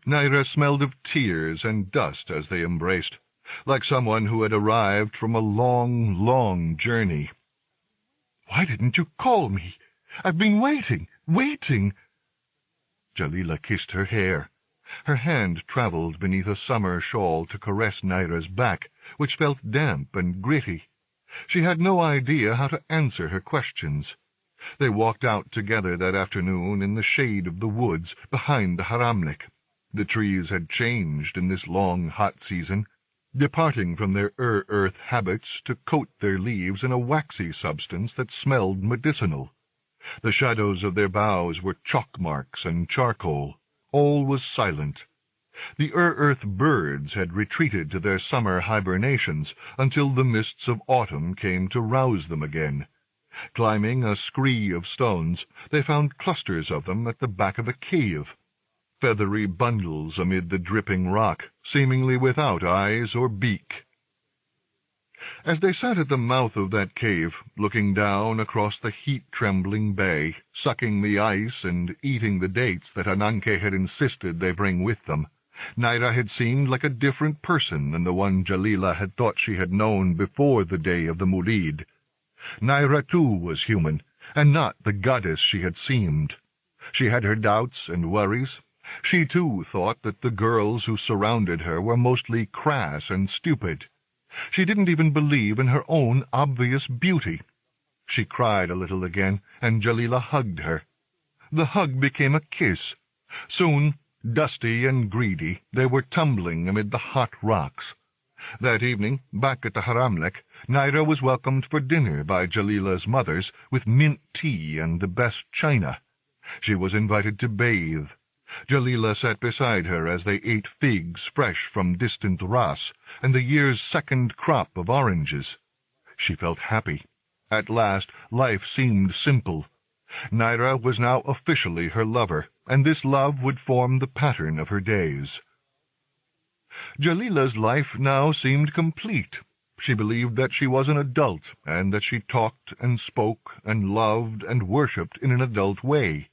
Naira smelled of tears and dust as they embraced, like someone who had arrived from a long, long journey. "Why didn't you call me? I've been waiting. Jalila kissed her hair. Her hand travelled beneath a summer shawl to caress Naira's back, which felt damp and gritty. She had no idea how to answer her questions. They walked out together that afternoon in the shade of the woods behind the haramlik. The trees had changed in this long, hot season, departing from their earth habits to coat their leaves in a waxy substance that smelled medicinal. The shadows of their boughs were chalk marks and charcoal. All was silent. The earth birds had retreated to their summer hibernations until the mists of autumn came to rouse them again. Climbing a scree of stones, they found clusters of them at the back of a cave, feathery bundles amid the dripping rock, seemingly without eyes or beak. As they sat at the mouth of that cave, looking down across the heat-trembling bay, sucking the ice and eating the dates that Ananke had insisted they bring with them, Naira had seemed like a different person than the one Jalila had thought she had known before the day of the Mulid. Naira, too, was human, and not the goddess she had seemed. She had her doubts and worries. She, too, thought that the girls who surrounded her were mostly crass and stupid. She didn't even believe in her own obvious beauty. She cried a little again, and Jalila hugged her. The hug became a kiss. Soon, dusty and greedy, they were tumbling amid the hot rocks. That evening, back at the haramlik, Naira was welcomed for dinner by Jalila's mothers with mint tea and the best china. She was invited to bathe. Jalila sat beside her as they ate figs fresh from distant Ras and the year's second crop of oranges. She felt happy. At last life seemed simple. Naira was now officially her lover, and this love would form the pattern of her days. Jalila's life now seemed complete. She believed that she was an adult, and that she talked and spoke and loved and worshipped in an adult way.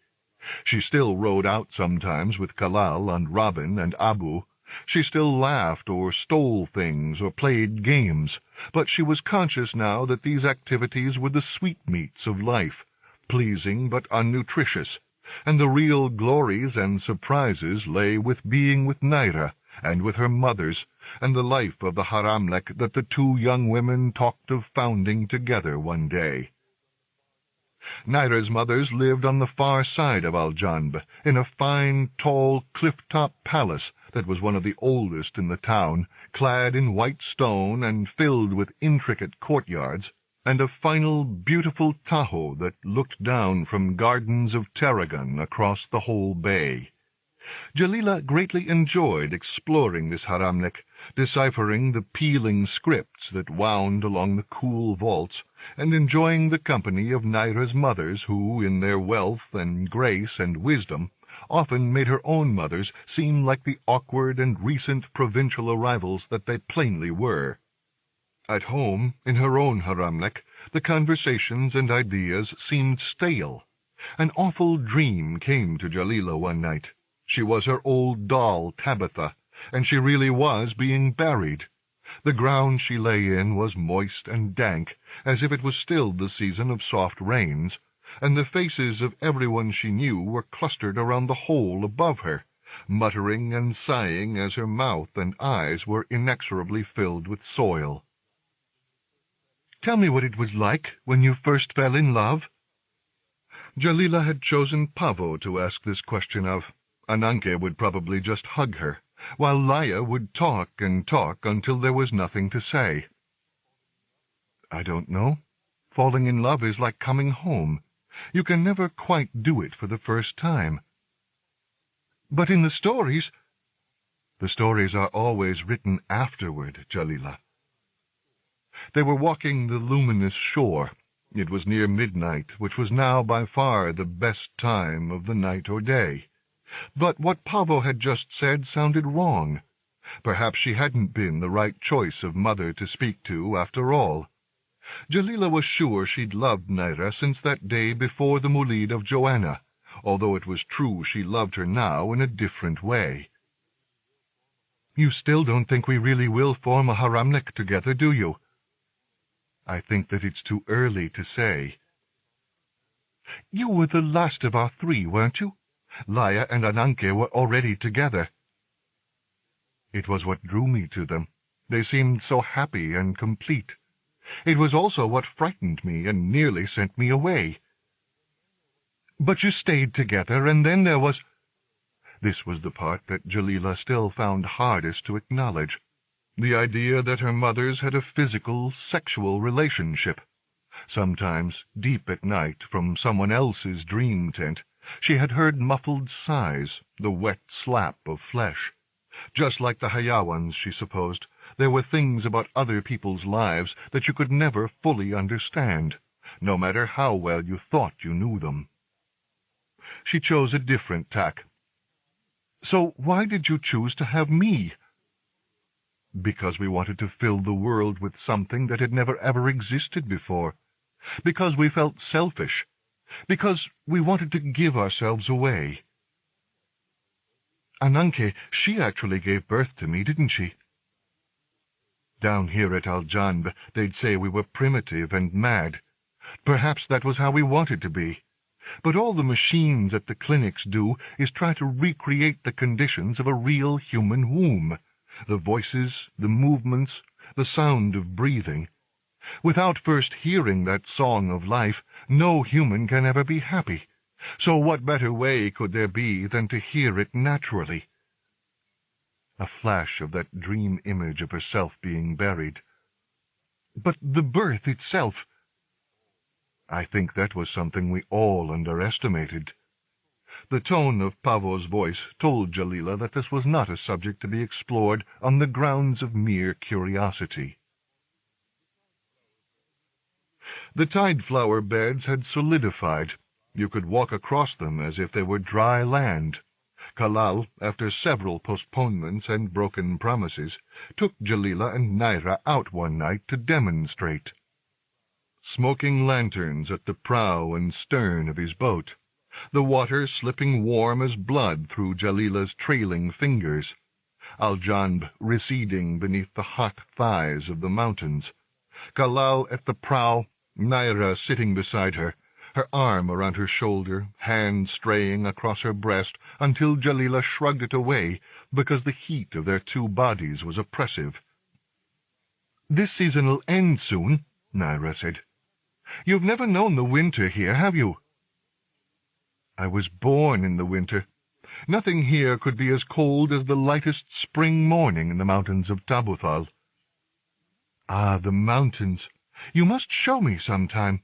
She still rode out sometimes with Kalal and Robin and Abu. She still laughed or stole things or played games, but she was conscious now that these activities were the sweetmeats of life, pleasing but unnutritious, and the real glories and surprises lay with being with Naira and with her mothers, and the life of the haramlik that the two young women talked of founding together one day. Naira's mothers lived on the far side of Aljanb, in a fine, tall, cliff-top palace that was one of the oldest in the town, clad in white stone and filled with intricate courtyards, and a final, beautiful tahoe that looked down from gardens of tarragon across the whole bay. Jalila greatly enjoyed exploring this haramlik, deciphering the peeling scripts that wound along the cool vaults, and enjoying the company of Naira's mothers, who, in their wealth and grace and wisdom, often made her own mothers seem like the awkward and recent provincial arrivals that they plainly were. At home, in her own haramlik, the conversations and ideas seemed stale. An awful dream came to Jalila one night. She was her old doll, Tabitha, and she really was being buried. The ground she lay in was moist and dank, as if it was still the season of soft rains, and the faces of everyone she knew were clustered around the hole above her, muttering and sighing as her mouth and eyes were inexorably filled with soil. "Tell me what it was like when you first fell in love." Jalila had chosen Pavo to ask this question of. Ananke would probably just hug her, while Laya would talk and talk until there was nothing to say. "I don't know. Falling in love is like coming home. You can never quite do it for the first time." But in the stories— The stories are always written afterward, Jalila. They were walking the luminous shore. It was near midnight, which was now by far the best time of the night or day. But what Pavo had just said sounded wrong. Perhaps she hadn't been the right choice of mother to speak to, after all. Jalila was sure she'd loved Naira since that day before the Moulid of Joanna, although it was true she loved her now in a different way. "You still don't think we really will form a haramlik together, do you?" "I think that it's too early to say." "You were the last of our three, weren't you? Laya and Ananke were already together." "It was what drew me to them. They seemed so happy and complete. It was also what frightened me and nearly sent me away." "But you stayed together, and then there was—" This was the part that Jalila still found hardest to acknowledge. The idea that her mothers had a physical, sexual relationship. Sometimes, deep at night, from someone else's dream tent, she had heard muffled sighs, the wet slap of flesh. Just like the Hayawans, she supposed, there were things about other people's lives that you could never fully understand, no matter how well you thought you knew them. She chose a different tack. "So why did you choose to have me?" "Because we wanted to fill the world with something that had never ever existed before. Because we felt selfish. Because we wanted to give ourselves away." "Ananke, she actually gave birth to me, didn't she?" "Down here at Aljanb, they'd say we were primitive and mad. Perhaps that was how we wanted to be. But all the machines at the clinics do is try to recreate the conditions of a real human womb. The voices, the movements, the sound of breathing. Without first hearing that song of life, no human can ever be happy. So what better way could there be than to hear it naturally?" A flash of that dream image of herself being buried. "But the birth itself—" "I think that was something we all underestimated." The tone of Pavo's voice told Jalila that this was not a subject to be explored on the grounds of mere curiosity. The tide-flower beds had solidified. You could walk across them as if they were dry land. Kalal, after several postponements and broken promises, took Jalila and Naira out one night to demonstrate. Smoking lanterns at the prow and stern of his boat, the water slipping warm as blood through Jalila's trailing fingers, Aljanb receding beneath the hot thighs of the mountains, Kalal at the prow, Naira sitting beside her, her arm around her shoulder, hand straying across her breast until Jalila shrugged it away because the heat of their two bodies was oppressive. "This season'll end soon," Naira said. "You've never known the winter here, have you?" "I was born in the winter. Nothing here could be as cold as the lightest spring morning in the mountains of Tabuthal." "Ah, the mountains! You must show me sometime.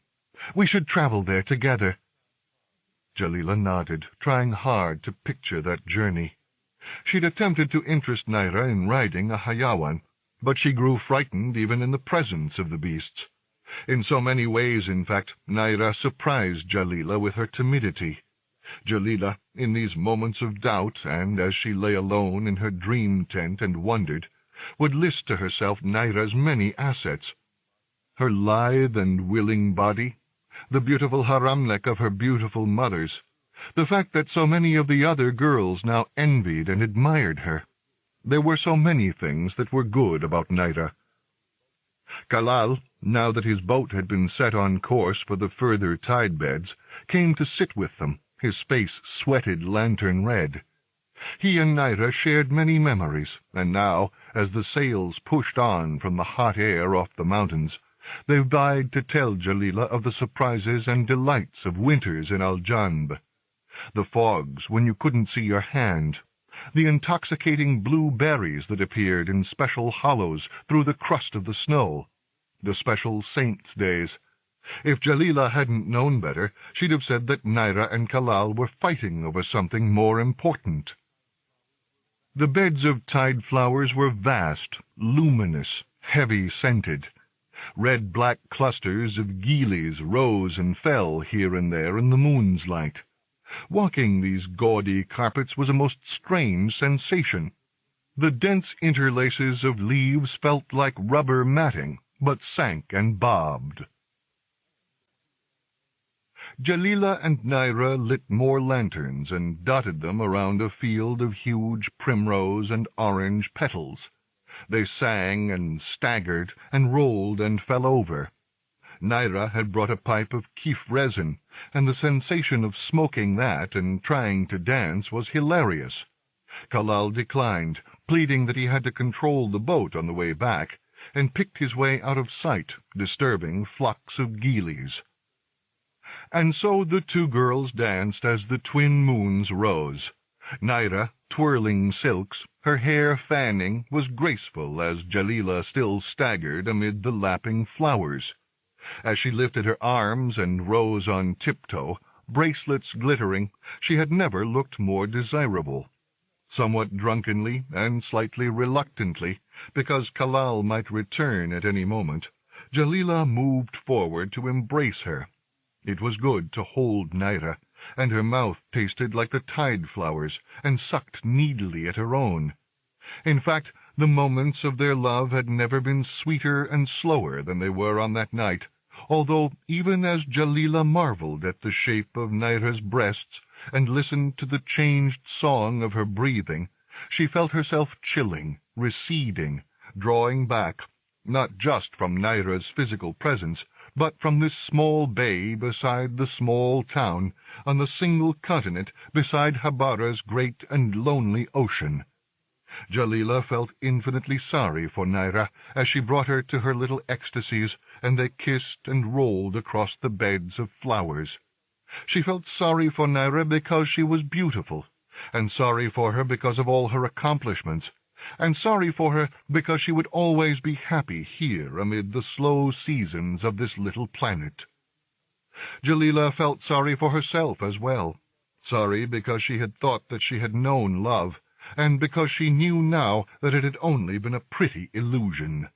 We should travel there together." Jalila nodded, trying hard to picture that journey. She'd attempted to interest Naira in riding a Hayawan, but she grew frightened even in the presence of the beasts. In so many ways, in fact, Naira surprised Jalila with her timidity. Jalila, in these moments of doubt, and as she lay alone in her dream tent and wondered, would list to herself Naira's many assets. Her lithe and willing body, the beautiful haramlek of her beautiful mothers, the fact that so many of the other girls now envied and admired her. There were so many things that were good about Naira. Kalal, now that his boat had been set on course for the further tide-beds, came to sit with them, his face sweated lantern-red. He and Naira shared many memories, and now, as the sails pushed on from the hot air off the mountains, they vied to tell Jalila of the surprises and delights of winters in Aljanb. The fogs when you couldn't see your hand, the intoxicating blue berries that appeared in special hollows through the crust of the snow, the special saints' days. If Jalila hadn't known better, she'd have said that Naira and Kalal were fighting over something more important. The beds of tide flowers were vast, luminous, heavy-scented. Red-black clusters of gillies rose and fell here and there in the moon's light. Walking these gaudy carpets was a most strange sensation. The dense interlaces of leaves felt like rubber matting, but sank and bobbed. Jalila and Naira lit more lanterns and dotted them around a field of huge primrose and orange petals. They sang and staggered and rolled and fell over. Naira had brought a pipe of keef resin, and the sensation of smoking that and trying to dance was hilarious. Kalal declined, pleading that he had to control the boat on the way back, and picked his way out of sight, disturbing flocks of gillies. And so the two girls danced as the twin moons rose. Naira, twirling silks, her hair fanning, was graceful as Jalila still staggered amid the lapping flowers. As she lifted her arms and rose on tiptoe, bracelets glittering, she had never looked more desirable. Somewhat drunkenly and slightly reluctantly, because Kalal might return at any moment, Jalila moved forward to embrace her. It was good to hold Naira, and her mouth tasted like the tide flowers, and sucked needily at her own. In fact, the moments of their love had never been sweeter and slower than they were on that night, although even as Jalila marveled at the shape of Naira's breasts, and listened to the changed song of her breathing, she felt herself chilling, receding, drawing back, not just from Naira's physical presence, but from this small bay beside the small town, on the single continent beside Habara's great and lonely ocean. Jalila felt infinitely sorry for Naira as she brought her to her little ecstasies, and they kissed and rolled across the beds of flowers. She felt sorry for Naira because she was beautiful, and sorry for her because of all her accomplishments, and sorry for her because she would always be happy here amid the slow seasons of this little planet. Jalila felt sorry for herself as well, sorry because she had thought that she had known love, and because she knew now that it had only been a pretty illusion.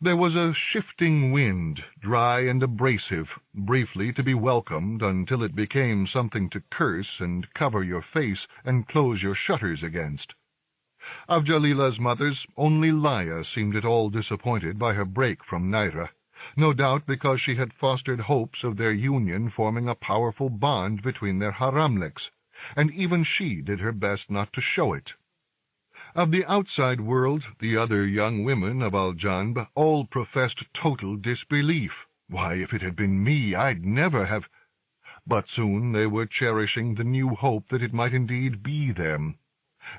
There was a shifting wind, dry and abrasive, briefly to be welcomed until it became something to curse and cover your face and close your shutters against. Of Jalila's mothers, only Laya seemed at all disappointed by her break from Naira, no doubt because she had fostered hopes of their union forming a powerful bond between their haramleks, and even she did her best not to show it. Of the outside world, the other young women of Aljanb all professed total disbelief. Why, if it had been me, I'd never have— But soon they were cherishing the new hope that it might indeed be them.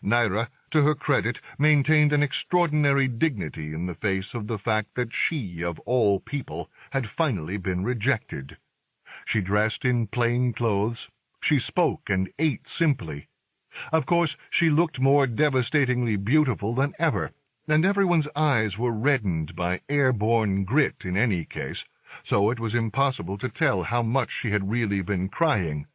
Naira, to her credit, maintained an extraordinary dignity in the face of the fact that she, of all people, had finally been rejected. She dressed in plain clothes. She spoke and ate simply. Of course, she looked more devastatingly beautiful than ever, and everyone's eyes were reddened by airborne grit in any case, so it was impossible to tell how much she had really been crying.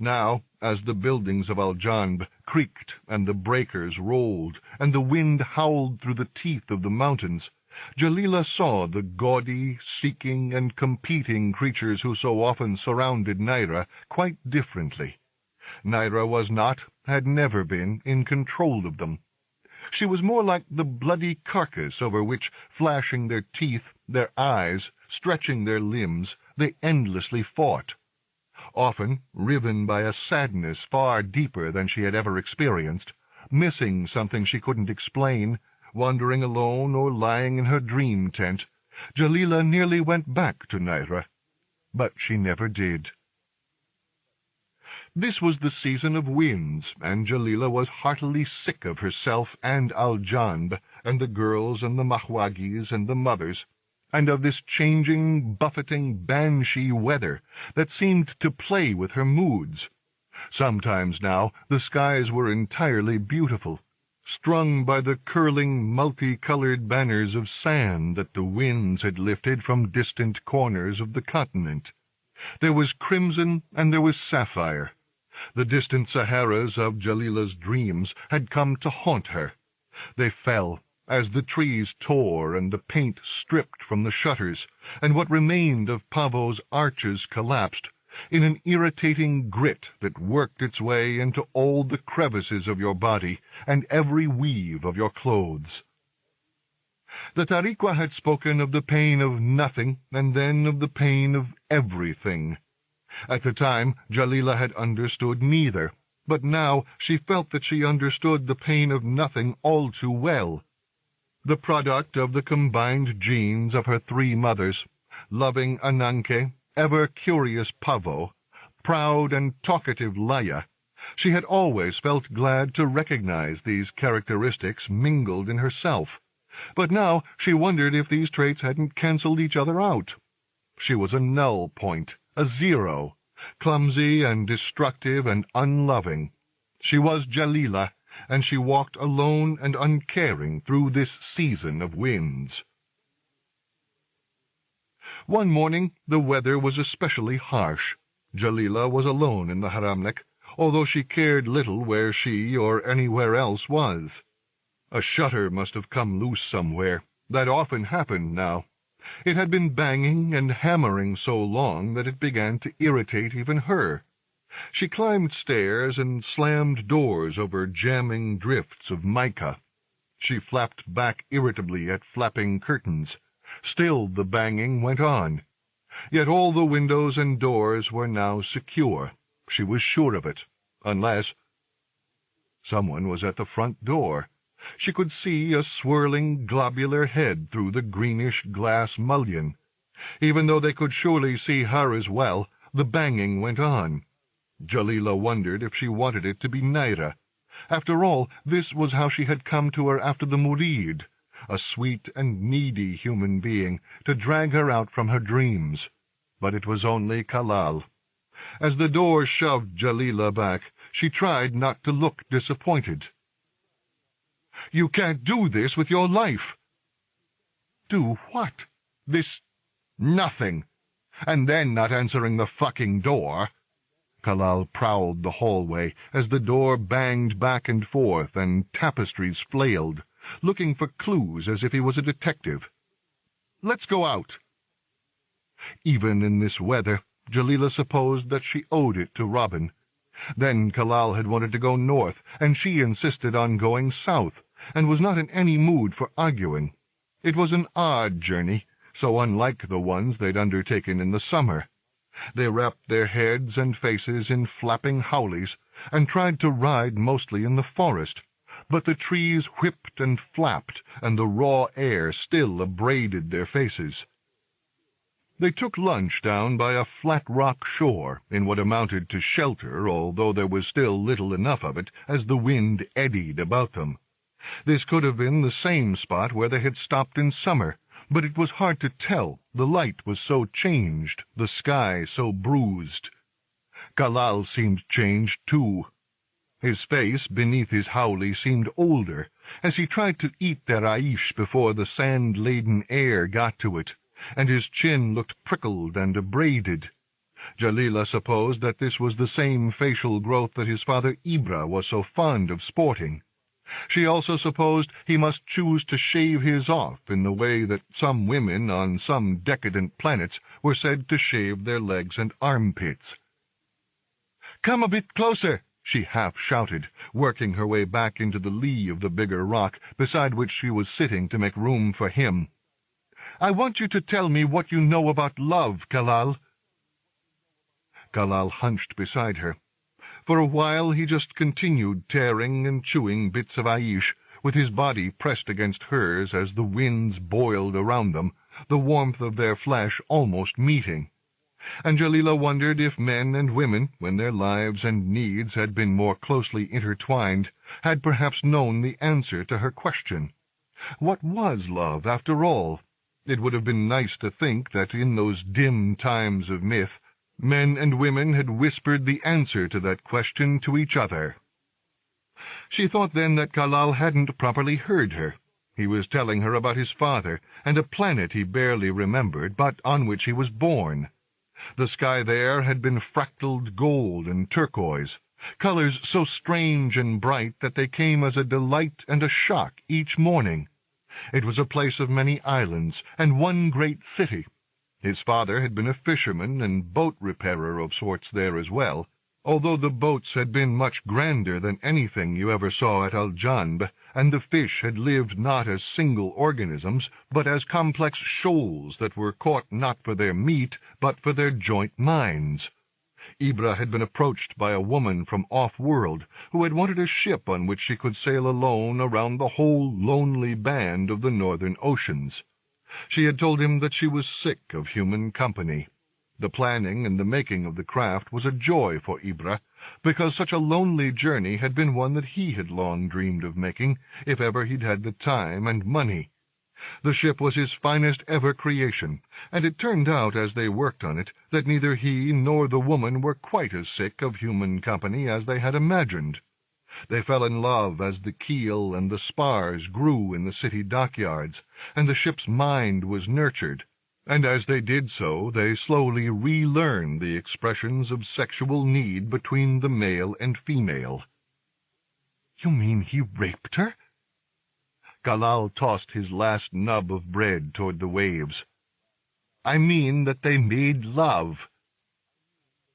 Now, as the buildings of Aljanb creaked and the breakers rolled and the wind howled through the teeth of the mountains, Jalila saw the gaudy, seeking, and competing creatures who so often surrounded Naira quite differently. Naira was not, had never been, in control of them. She was more like the bloody carcass over which, flashing their teeth, their eyes, stretching their limbs, they endlessly fought. Often, riven by a sadness far deeper than she had ever experienced, missing something she couldn't explain, wandering alone or lying in her dream tent, Jalila nearly went back to Naira. But she never did. This was the season of winds, and Jalila was heartily sick of herself and Aljanb, and the girls and the mahwagis and the mothers, and of this changing, buffeting, banshee weather that seemed to play with her moods. Sometimes now the skies were entirely beautiful, strung by the curling, multicolored banners of sand that the winds had lifted from distant corners of the continent. There was crimson and there was sapphire. The distant Saharas of Jalila's dreams had come to haunt her. They fell as the trees tore and the paint stripped from the shutters, and what remained of Pavo's arches collapsed, in an irritating grit that worked its way into all the crevices of your body and every weave of your clothes. The Tariqua had spoken of the pain of nothing, and then of the pain of everything. At the time, Jalila had understood neither, but now she felt that she understood the pain of nothing all too well. The product of the combined genes of her three mothers, loving Ananke, ever-curious Pavo, proud and talkative Laya, she had always felt glad to recognize these characteristics mingled in herself. But now she wondered if these traits hadn't cancelled each other out. She was a null point, a zero, clumsy and destructive and unloving. She was Jalila, and she walked alone and uncaring through this season of winds. One morning the weather was especially harsh. Jalila was alone in the Haramlik, although she cared little where she or anywhere else was. A shutter must have come loose somewhere. That often happened now. It had been banging and hammering so long that it began to irritate even her. She climbed stairs and slammed doors over jamming drifts of mica. She flapped back irritably at flapping curtains. Still the banging went on. Yet all the windows and doors were now secure. She was sure of it, unless someone was at the front door. She could see a swirling globular head through the greenish glass mullion. Even though they could surely see her as well, the banging went on. Jalila wondered if she wanted it to be Naira. After all, this was how she had come to her after the Murid, a sweet and needy human being, to drag her out from her dreams. But it was only Kalal. As the door shoved Jalila back, she tried not to look disappointed. "You can't do this with your life." "Do what?" "This nothing. And then not answering the fucking door." Kalal prowled the hallway as the door banged back and forth and tapestries flailed, looking for clues as if he was a detective. "Let's go out." Even in this weather, Jalila supposed that she owed it to Robin. Then Kalal had wanted to go north, and she insisted on going south, and was not in any mood for arguing. It was an odd journey, so unlike the ones they'd undertaken in the summer. They wrapped their heads and faces in flapping howlies, and tried to ride mostly in the forest, but the trees whipped and flapped, and the raw air still abraded their faces. They took lunch down by a flat rock shore, in what amounted to shelter, although there was still little enough of it, as the wind eddied about them. This could have been the same spot where they had stopped in summer, but it was hard to tell. The light was so changed, the sky so bruised. Kalal seemed changed too. His face beneath his howlie seemed older, as he tried to eat their aish before the sand-laden air got to it, and his chin looked prickled and abraded. Jalila supposed that this was the same facial growth that his father Ibra was so fond of sporting. She also supposed he must choose to shave his off in the way that some women on some decadent planets were said to shave their legs and armpits. "Come a bit closer," she half-shouted, working her way back into the lee of the bigger rock, beside which she was sitting to make room for him. "I want you to tell me what you know about love, Kalal." Kalal hunched beside her. For a while he just continued tearing and chewing bits of aish, with his body pressed against hers as the winds boiled around them, the warmth of their flesh almost meeting. And Jalila wondered if men and women, when their lives and needs had been more closely intertwined, had perhaps known the answer to her question. What was love, after all? It would have been nice to think that in those dim times of myth, men and women had whispered the answer to that question to each other. She thought then that Kalal hadn't properly heard her. He was telling her about his father, and a planet he barely remembered, but on which he was born. The sky there had been fractaled gold and turquoise, colors so strange and bright that they came as a delight and a shock each morning. It was a place of many islands, and one great city. His father had been a fisherman and boat repairer of sorts there as well, although the boats had been much grander than anything you ever saw at Aljanb, and the fish had lived not as single organisms, but as complex shoals that were caught not for their meat, but for their joint minds. Ibra had been approached by a woman from off-world, who had wanted a ship on which she could sail alone around the whole lonely band of the northern oceans. She had told him that she was sick of human company. The planning and the making of the craft was a joy for Ibra, because such a lonely journey had been one that he had long dreamed of making, if ever he'd had the time and money. The ship was his finest ever creation, and it turned out as they worked on it that neither he nor the woman were quite as sick of human company as they had imagined. They fell in love as the keel and the spars grew in the city dockyards, and the ship's mind was nurtured, and as they did so they slowly relearned the expressions of sexual need between the male and female. "You mean he raped her?" Kalal tossed his last nub of bread toward the waves. "I mean that they made love."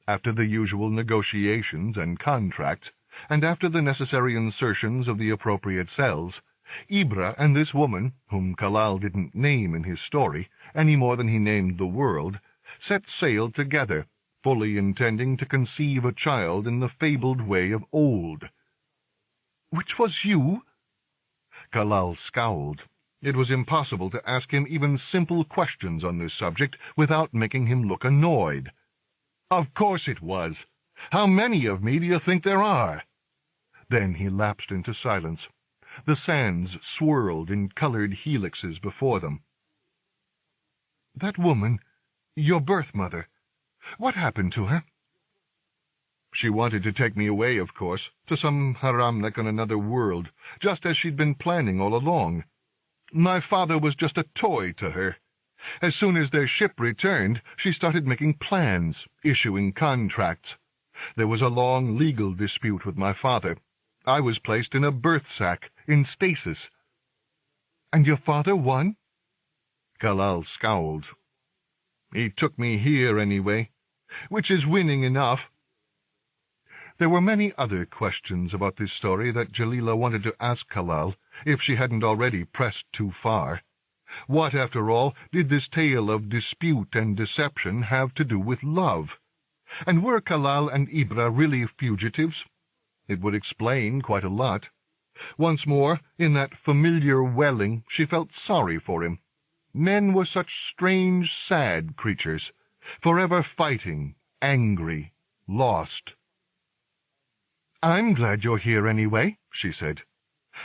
After the usual negotiations and contracts, and after the necessary insertions of the appropriate cells, Ibra and this woman, whom Kalal didn't name in his story, any more than he named the world, set sail together, fully intending to conceive a child in the fabled way of old. "Which was you?" Kalal scowled. It was impossible to ask him even simple questions on this subject without making him look annoyed. "Of course it was. How many of me do you think there are?" Then he lapsed into silence. The sands swirled in colored helixes before them. "That woman, your birth mother, what happened to her?" "She wanted to take me away, of course, to some haramlik on another world, just as she'd been planning all along. My father was just a toy to her. As soon as their ship returned, she started making plans, issuing contracts. There was a long legal dispute with my father. I was placed in a birth sack, in stasis." "And your father won?" Kalal scowled. "He took me here, anyway, which is winning enough." There were many other questions about this story that Jalila wanted to ask Kalal, if she hadn't already pressed too far. What, after all, did this tale of dispute and deception have to do with love? And were Kalal and Ibra really fugitives? It would explain quite a lot. Once more, in that familiar welling, she felt sorry for him. Men were such strange, sad creatures, forever fighting, angry, lost. "I'm glad you're here anyway," she said.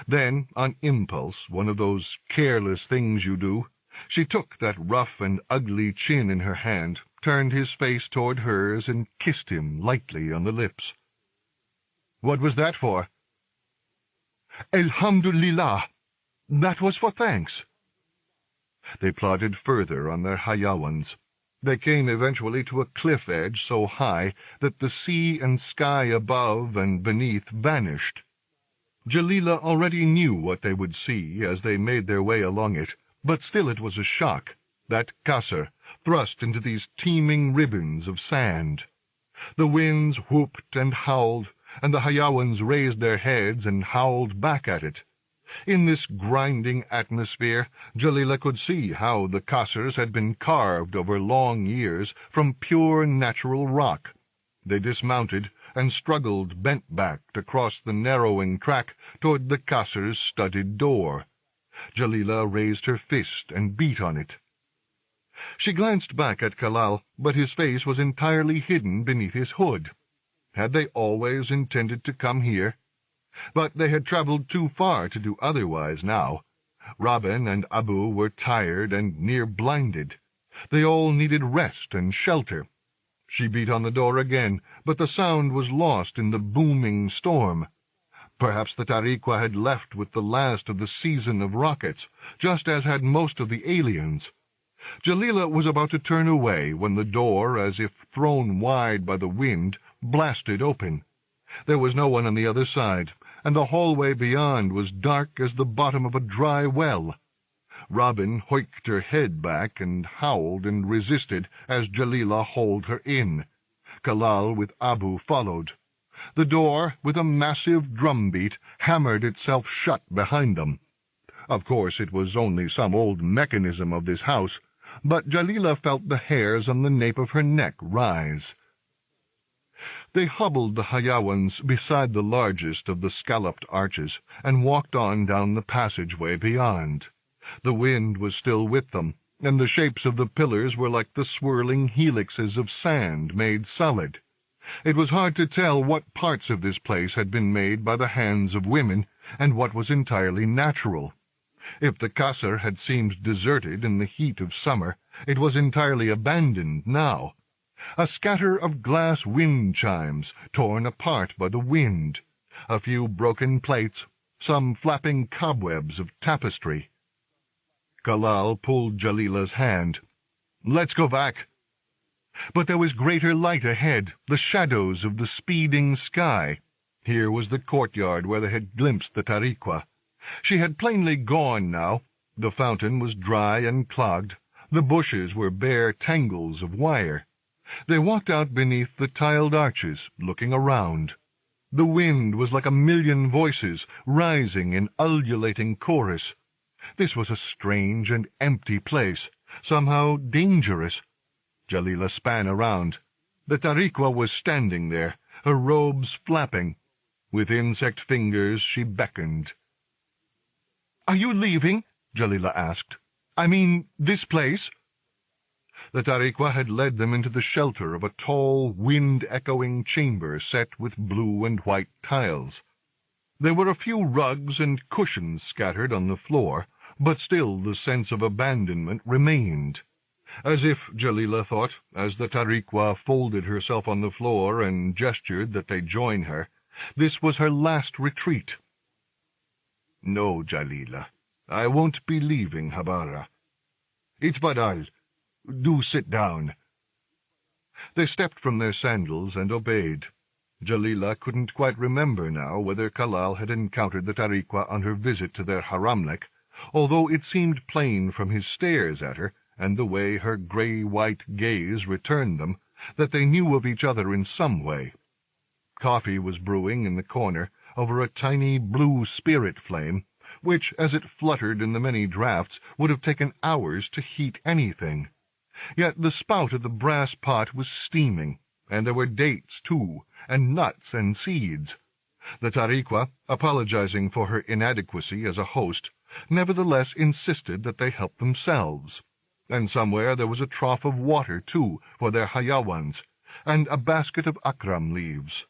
Then, on impulse, one of those careless things you do, she took that rough and ugly chin in her hand, turned his face toward hers, and kissed him lightly on the lips. "What was that for?" "Alhamdulillah. That was for thanks." They plodded further on their hayawans. They came eventually to a cliff edge so high that the sea and sky above and beneath vanished. Jalila already knew what they would see as they made their way along it, but still it was a shock, that kasr, thrust into these teeming ribbons of sand. The winds whooped and howled, and the hayawans raised their heads and howled back at it. In this grinding atmosphere, Jalila could see how the kasrs had been carved over long years from pure natural rock. They dismounted and struggled bent-backed across the narrowing track toward the kasr's studded door. Jalila raised her fist and beat on it. She glanced back at Kalal, but his face was entirely hidden beneath his hood. Had they always intended to come here? But they had traveled too far to do otherwise now. Robin and Abu were tired and near blinded. They all needed rest and shelter. She beat on the door again, but the sound was lost in the booming storm. Perhaps the Tariqua had left with the last of the season of rockets, just as had most of the aliens. Jalila was about to turn away when the door, as if thrown wide by the wind, blasted open. There was no one on the other side, and the hallway beyond was dark as the bottom of a dry well. Robin hoiked her head back and howled and resisted as Jalila hauled her in. Kalal with Abu followed. The door, with a massive drumbeat, hammered itself shut behind them. Of course it was only some old mechanism of this house, but Jalila felt the hairs on the nape of her neck rise. They hobbled the Hayawans beside the largest of the scalloped arches, and walked on down the passageway beyond. The wind was still with them, and the shapes of the pillars were like the swirling helixes of sand made solid. It was hard to tell what parts of this place had been made by the hands of women, and what was entirely natural. If the Qasr had seemed deserted in the heat of summer, it was entirely abandoned now. A scatter of glass wind chimes, torn apart by the wind, a few broken plates, some flapping cobwebs of tapestry. Kalal pulled Jalila's hand. "Let's go back." But there was greater light ahead, the shadows of the speeding sky. Here was the courtyard where they had glimpsed the Tariqua. She had plainly gone now. The fountain was dry and clogged. The bushes were bare tangles of wire. They walked out beneath the tiled arches, looking around. The wind was like a million voices, rising in ululating chorus. This was a strange and empty place, somehow dangerous. Jalila span around. The Tariqua was standing there, her robes flapping. With insect fingers she beckoned. "Are you leaving?" Jalila asked. "I mean, this place?" The Tariqua had led them into the shelter of a tall, wind-echoing chamber set with blue and white tiles. There were a few rugs and cushions scattered on the floor, but still the sense of abandonment remained. As if, Jalila thought, as the Tariqua folded herself on the floor and gestured that they join her, this was her last retreat. "No, Jalila, I won't be leaving Habara. Itfadal, do sit down." They stepped from their sandals and obeyed. Jalila couldn't quite remember now whether Kalal had encountered the Tariqua on her visit to their haramlek, although it seemed plain from his stares at her, and the way her grey-white gaze returned them, that they knew of each other in some way. Coffee was brewing in the corner, over a tiny blue spirit flame, which, as it fluttered in the many draughts, would have taken hours to heat anything. Yet the spout of the brass pot was steaming, and there were dates, too, and nuts and seeds. The Tariqua, apologizing for her inadequacy as a host, nevertheless insisted that they help themselves. And somewhere there was a trough of water, too, for their Hayawans, and a basket of akram leaves.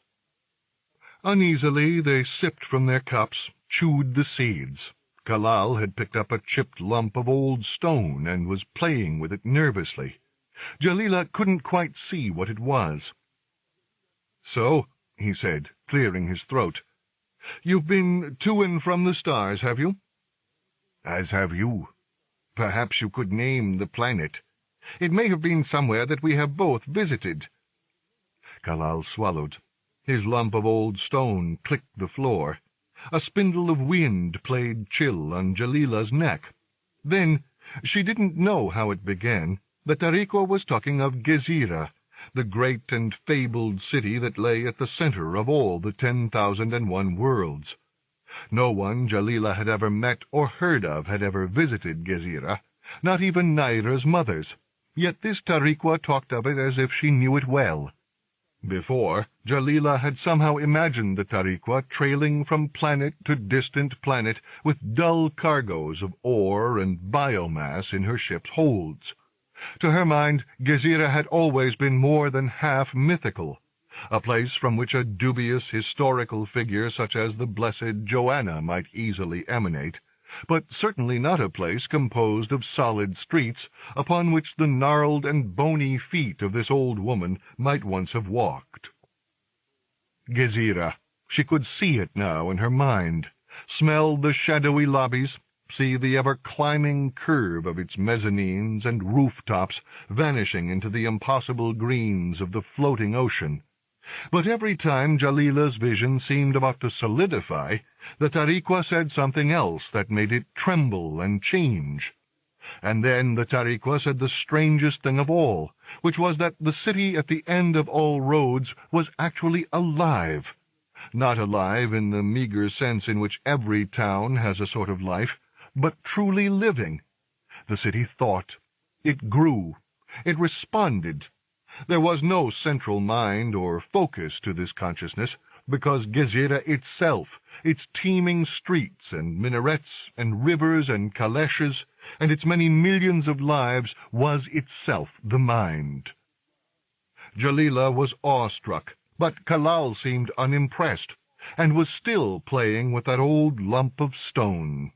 Uneasily they sipped from their cups, chewed the seeds. Kalal had picked up a chipped lump of old stone and was playing with it nervously. Jalila couldn't quite see what it was. "So," he said, clearing his throat, "you've been to and from the stars, have you?" "As have you. Perhaps you could name the planet. It may have been somewhere that we have both visited." Kalal swallowed. His lump of old stone clicked the floor. A spindle of wind played chill on Jalila's neck. Then, she didn't know how it began, the Tariqua was talking of Gezira, the great and fabled city that lay at the center of all the 10,001 worlds. No one Jalila had ever met or heard of had ever visited Gezira, not even Naira's mothers, yet this Tariqua talked of it as if she knew it well. Before, Jalila had somehow imagined the Tariqua trailing from planet to distant planet with dull cargoes of ore and biomass in her ship's holds. To her mind, Gezira had always been more than half mythical, a place from which a dubious historical figure such as the blessed Joanna might easily emanate, but certainly not a place composed of solid streets upon which the gnarled and bony feet of this old woman might once have walked. Gezira. She could see it now in her mind, smell the shadowy lobbies, see the ever-climbing curve of its mezzanines and rooftops vanishing into the impossible greens of the floating ocean. But every time Jalila's vision seemed about to solidify, the Tariqua said something else that made it tremble and change. And then the Tariqua said the strangest thing of all, which was that the city at the end of all roads was actually alive. Not alive in the meager sense in which every town has a sort of life, but truly living. The city thought. It grew. It responded. There was no central mind or focus to this consciousness, because Gezira itself, its teeming streets and minarets and rivers and calèches, and its many millions of lives, was itself the mind. Jalila was awestruck, but Kalal seemed unimpressed, and was still playing with that old lump of stone.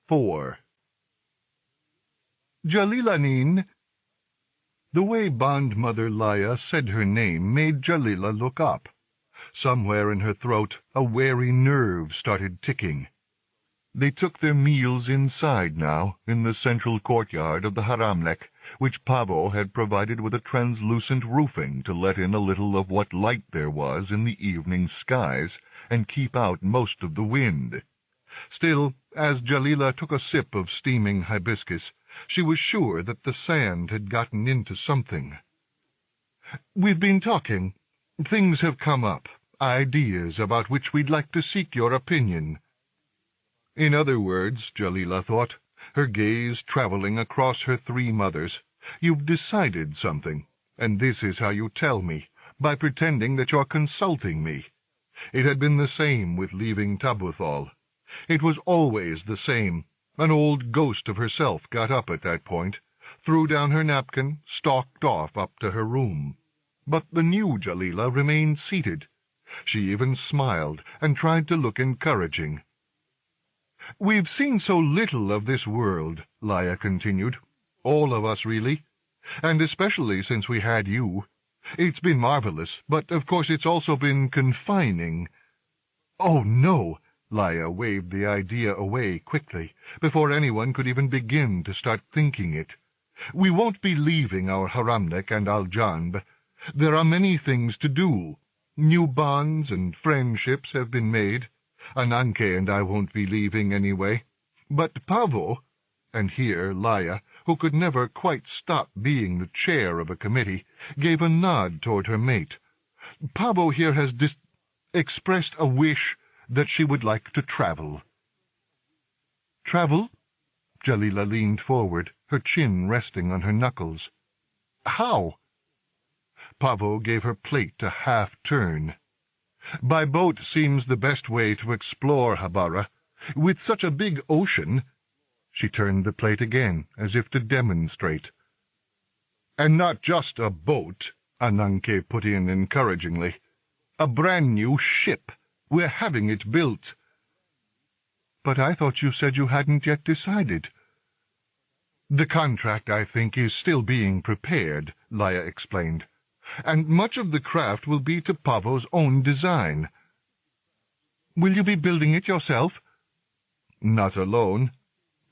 4. Jalilanine. The way bondmother Laya said her name made Jalila look up. Somewhere in her throat a wary nerve started ticking. They took their meals inside now, in the central courtyard of the Haramlek, which Pavo had provided with a translucent roofing to let in a little of what light there was in the evening skies, and keep out most of the wind. Still, as Jalila took a sip of steaming hibiscus, she was sure that the sand had gotten into something. "We've been talking. Things have come up, ideas about which we'd like to seek your opinion." In other words, Jalila thought, her gaze traveling across her three mothers, "You've decided something, and this is how you tell me, by pretending that you're consulting me." It had been the same with leaving Tabuthal. It was always the same. An old ghost of herself got up at that point, threw down her napkin, stalked off up to her room. But the new Jalila remained seated. She even smiled, and tried to look encouraging. "We've seen so little of this world," Laya continued. "All of us, really. And especially since we had you. It's been marvelous, but of course it's also been confining." "Oh, no!" Laya waved the idea away quickly, before anyone could even begin to start thinking it. "We won't be leaving our Haramlek and Al-Janb. There are many things to do. New bonds and friendships have been made. Ananke and I won't be leaving anyway. But Pavo—" and here Laya, who could never quite stop being the chair of a committee, gave a nod toward her mate. "Pavo here has expressed a wish that she would like to travel." "Travel?" Jalila leaned forward, her chin resting on her knuckles. "How?" Pavo gave her plate a half-turn. "By boat seems the best way to explore Habara. With such a big ocean—" She turned the plate again, as if to demonstrate. "And not just a boat," Ananke put in encouragingly. "A brand-new ship. We're having it built." "But I thought you said you hadn't yet decided." "The contract, I think, is still being prepared," Laya explained. "And much of the craft will be to Pavo's own design." "Will you be building it yourself?" "Not alone."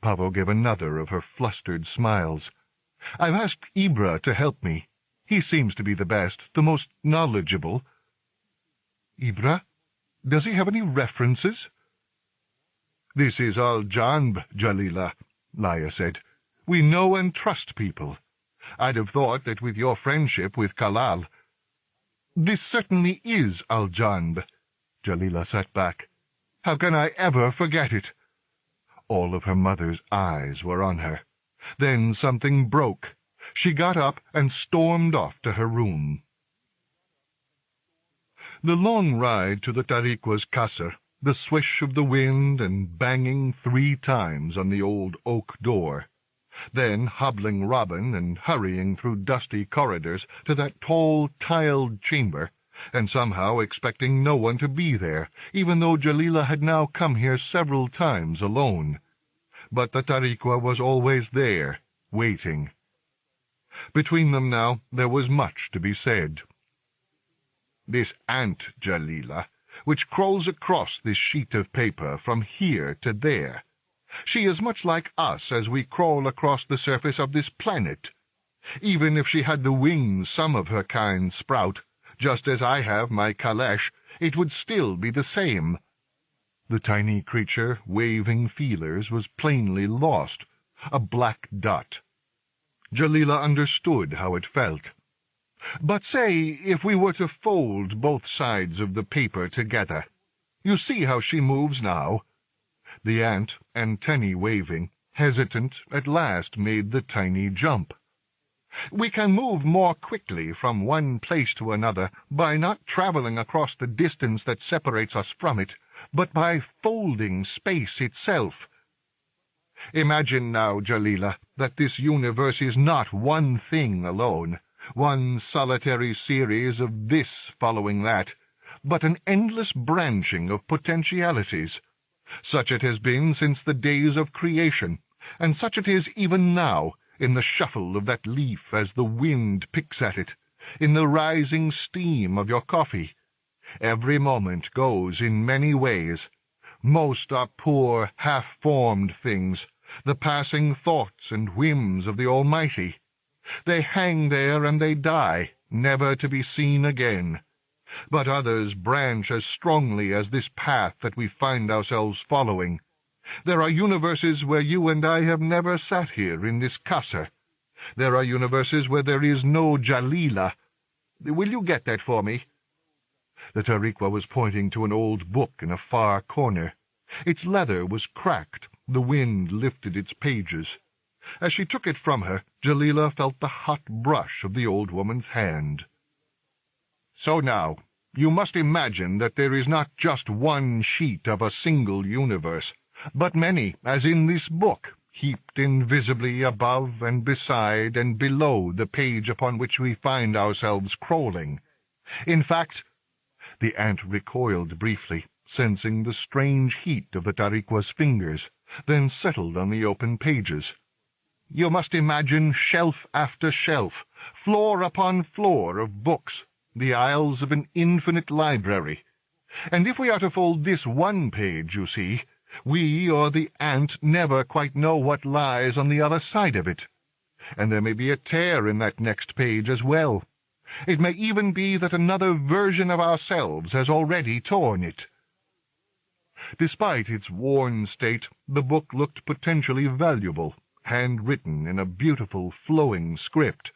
Pavo gave another of her flustered smiles. "I've asked Ibra to help me. He seems to be the best, the most knowledgeable." "Ibra? Does he have any references?" "This is Al-Janb, Jalila," Laya said. "We know and trust people. I'd have thought that with your friendship with Kalal—" "This certainly is Al-Janb." Jalila sat back. "How can I ever forget it?" All of her mother's eyes were on her. Then something broke. She got up and stormed off to her room. The long ride to the Tariqua's Qasr, the swish of the wind and banging 3 times on the old oak door, then hobbling Robin and hurrying through dusty corridors to that tall, tiled chamber, and somehow expecting no one to be there, even though Jalila had now come here several times alone. But the Tariqua was always there, waiting. Between them now there was much to be said. "This ant, Jalila, which crawls across this sheet of paper from here to there. She is much like us as we crawl across the surface of this planet. Even if she had the wings some of her kind sprout, just as I have my caleche, it would still be the same." The tiny creature, waving feelers, was plainly lost, a black dot. Jalila understood how it felt. "But say, if we were to fold both sides of the paper together. You see how she moves now?" The ant, antennae waving, hesitant, at last made the tiny jump. "We can move more quickly from one place to another by not traveling across the distance that separates us from it, but by folding space itself. Imagine now, Jalila, that this universe is not one thing alone, one solitary series of this following that, but an endless branching of potentialities. Such it has been since the days of creation, and such it is even now, in the shuffle of that leaf as the wind picks at it, in the rising steam of your coffee. Every moment goes in many ways. Most are poor, half-formed things, the passing thoughts and whims of the Almighty. They hang there and they die, never to be seen again. But others branch as strongly as this path that we find ourselves following. There are universes where you and I have never sat here in this casa. There are universes where there is no Jalila. Will you get that for me?" The Tariqua was pointing to an old book in a far corner. Its leather was cracked. The wind lifted its pages. As she took it from her, Jalila felt the hot brush of the old woman's hand. "So now, you must imagine that there is not just one sheet of a single universe, but many, as in this book, heaped invisibly above and beside and below the page upon which we find ourselves crawling. In fact—" The ant recoiled briefly, sensing the strange heat of the Tariqua's fingers, then settled on the open pages. "You must imagine shelf after shelf, floor upon floor of books, the aisles of an infinite library. And if we are to fold this one page, you see, we or the ant never quite know what lies on the other side of it. And there may be a tear in that next page as well. It may even be that another version of ourselves has already torn it." Despite its worn state, the book looked potentially valuable, handwritten in a beautiful, flowing script.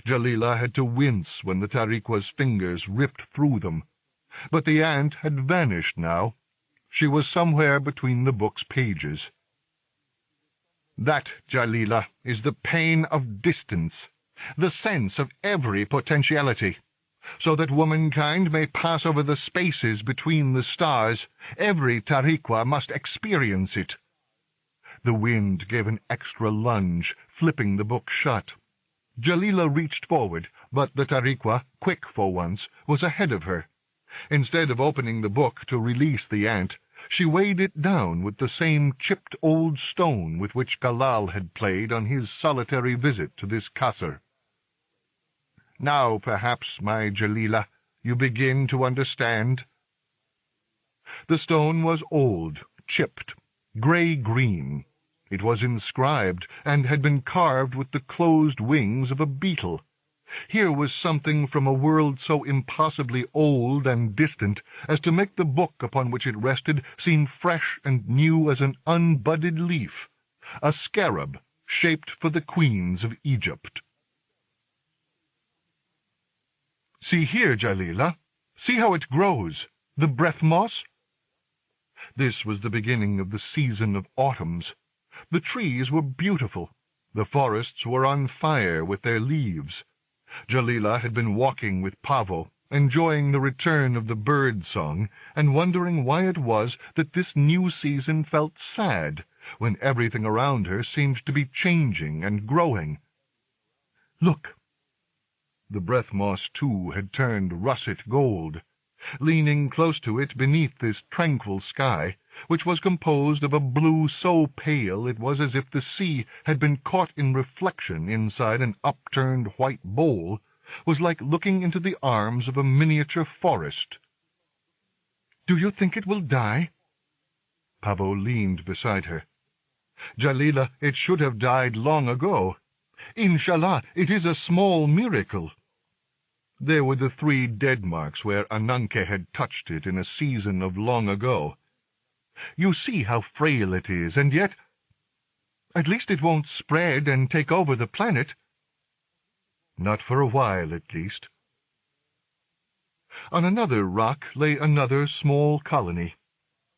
Jalila had to wince when the Tariqua's fingers ripped through them. But the ant had vanished now. She was somewhere between the book's pages. "That, Jalila, is the pain of distance, the sense of every potentiality. So that womankind may pass over the spaces between the stars, every Tariqua must experience it." The wind gave an extra lunge, flipping the book shut. Jalila reached forward, but the Tariqua, quick for once, was ahead of her. Instead of opening the book to release the ant, she weighed it down with the same chipped old stone with which Galal had played on his solitary visit to this kasr. "Now, perhaps, my Jalila, you begin to understand." The stone was old, chipped, grey-green. It was inscribed, and had been carved with the closed wings of a beetle. Here was something from a world so impossibly old and distant as to make the book upon which it rested seem fresh and new as an unbudded leaf, a scarab shaped for the queens of Egypt. "See here, Jalila. See how it grows. The breathmoss." This was the beginning of the season of autumns. The trees were beautiful. The forests were on fire with their leaves. Jalila had been walking with Pavo, enjoying the return of the bird-song, and wondering why it was that this new season felt sad, when everything around her seemed to be changing and growing. "Look!" The breathmoss, too, had turned russet gold. Leaning close to it beneath this tranquil sky, which was composed of a blue so pale it was as if the sea had been caught in reflection inside an upturned white bowl, was like looking into the arms of a miniature forest. "Do you think it will die?" Pavo leaned beside her. "Jalila, it should have died long ago. Inshallah, it is a small miracle." There were the 3 dead marks where Ananke had touched it in a season of long ago. "You see how frail it is, and yet—" "At least it won't spread and take over the planet." "Not for a while, at least." On another rock lay another small colony.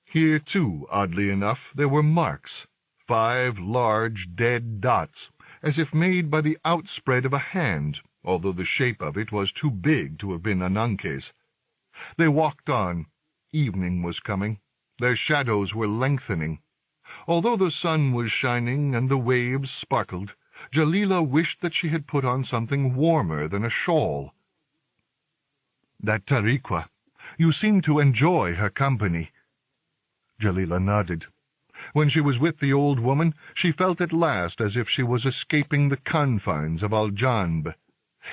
Here, too, oddly enough, there were marks, 5 large dead dots, as if made by the outspread of a hand, although the shape of it was too big to have been Ananke's. They walked on. Evening was coming. Their shadows were lengthening. Although the sun was shining and the waves sparkled, Jalila wished that she had put on something warmer than a shawl. "That Tariqua. You seem to enjoy her company." Jalila nodded. When she was with the old woman, she felt at last as if she was escaping the confines of Al-Janb.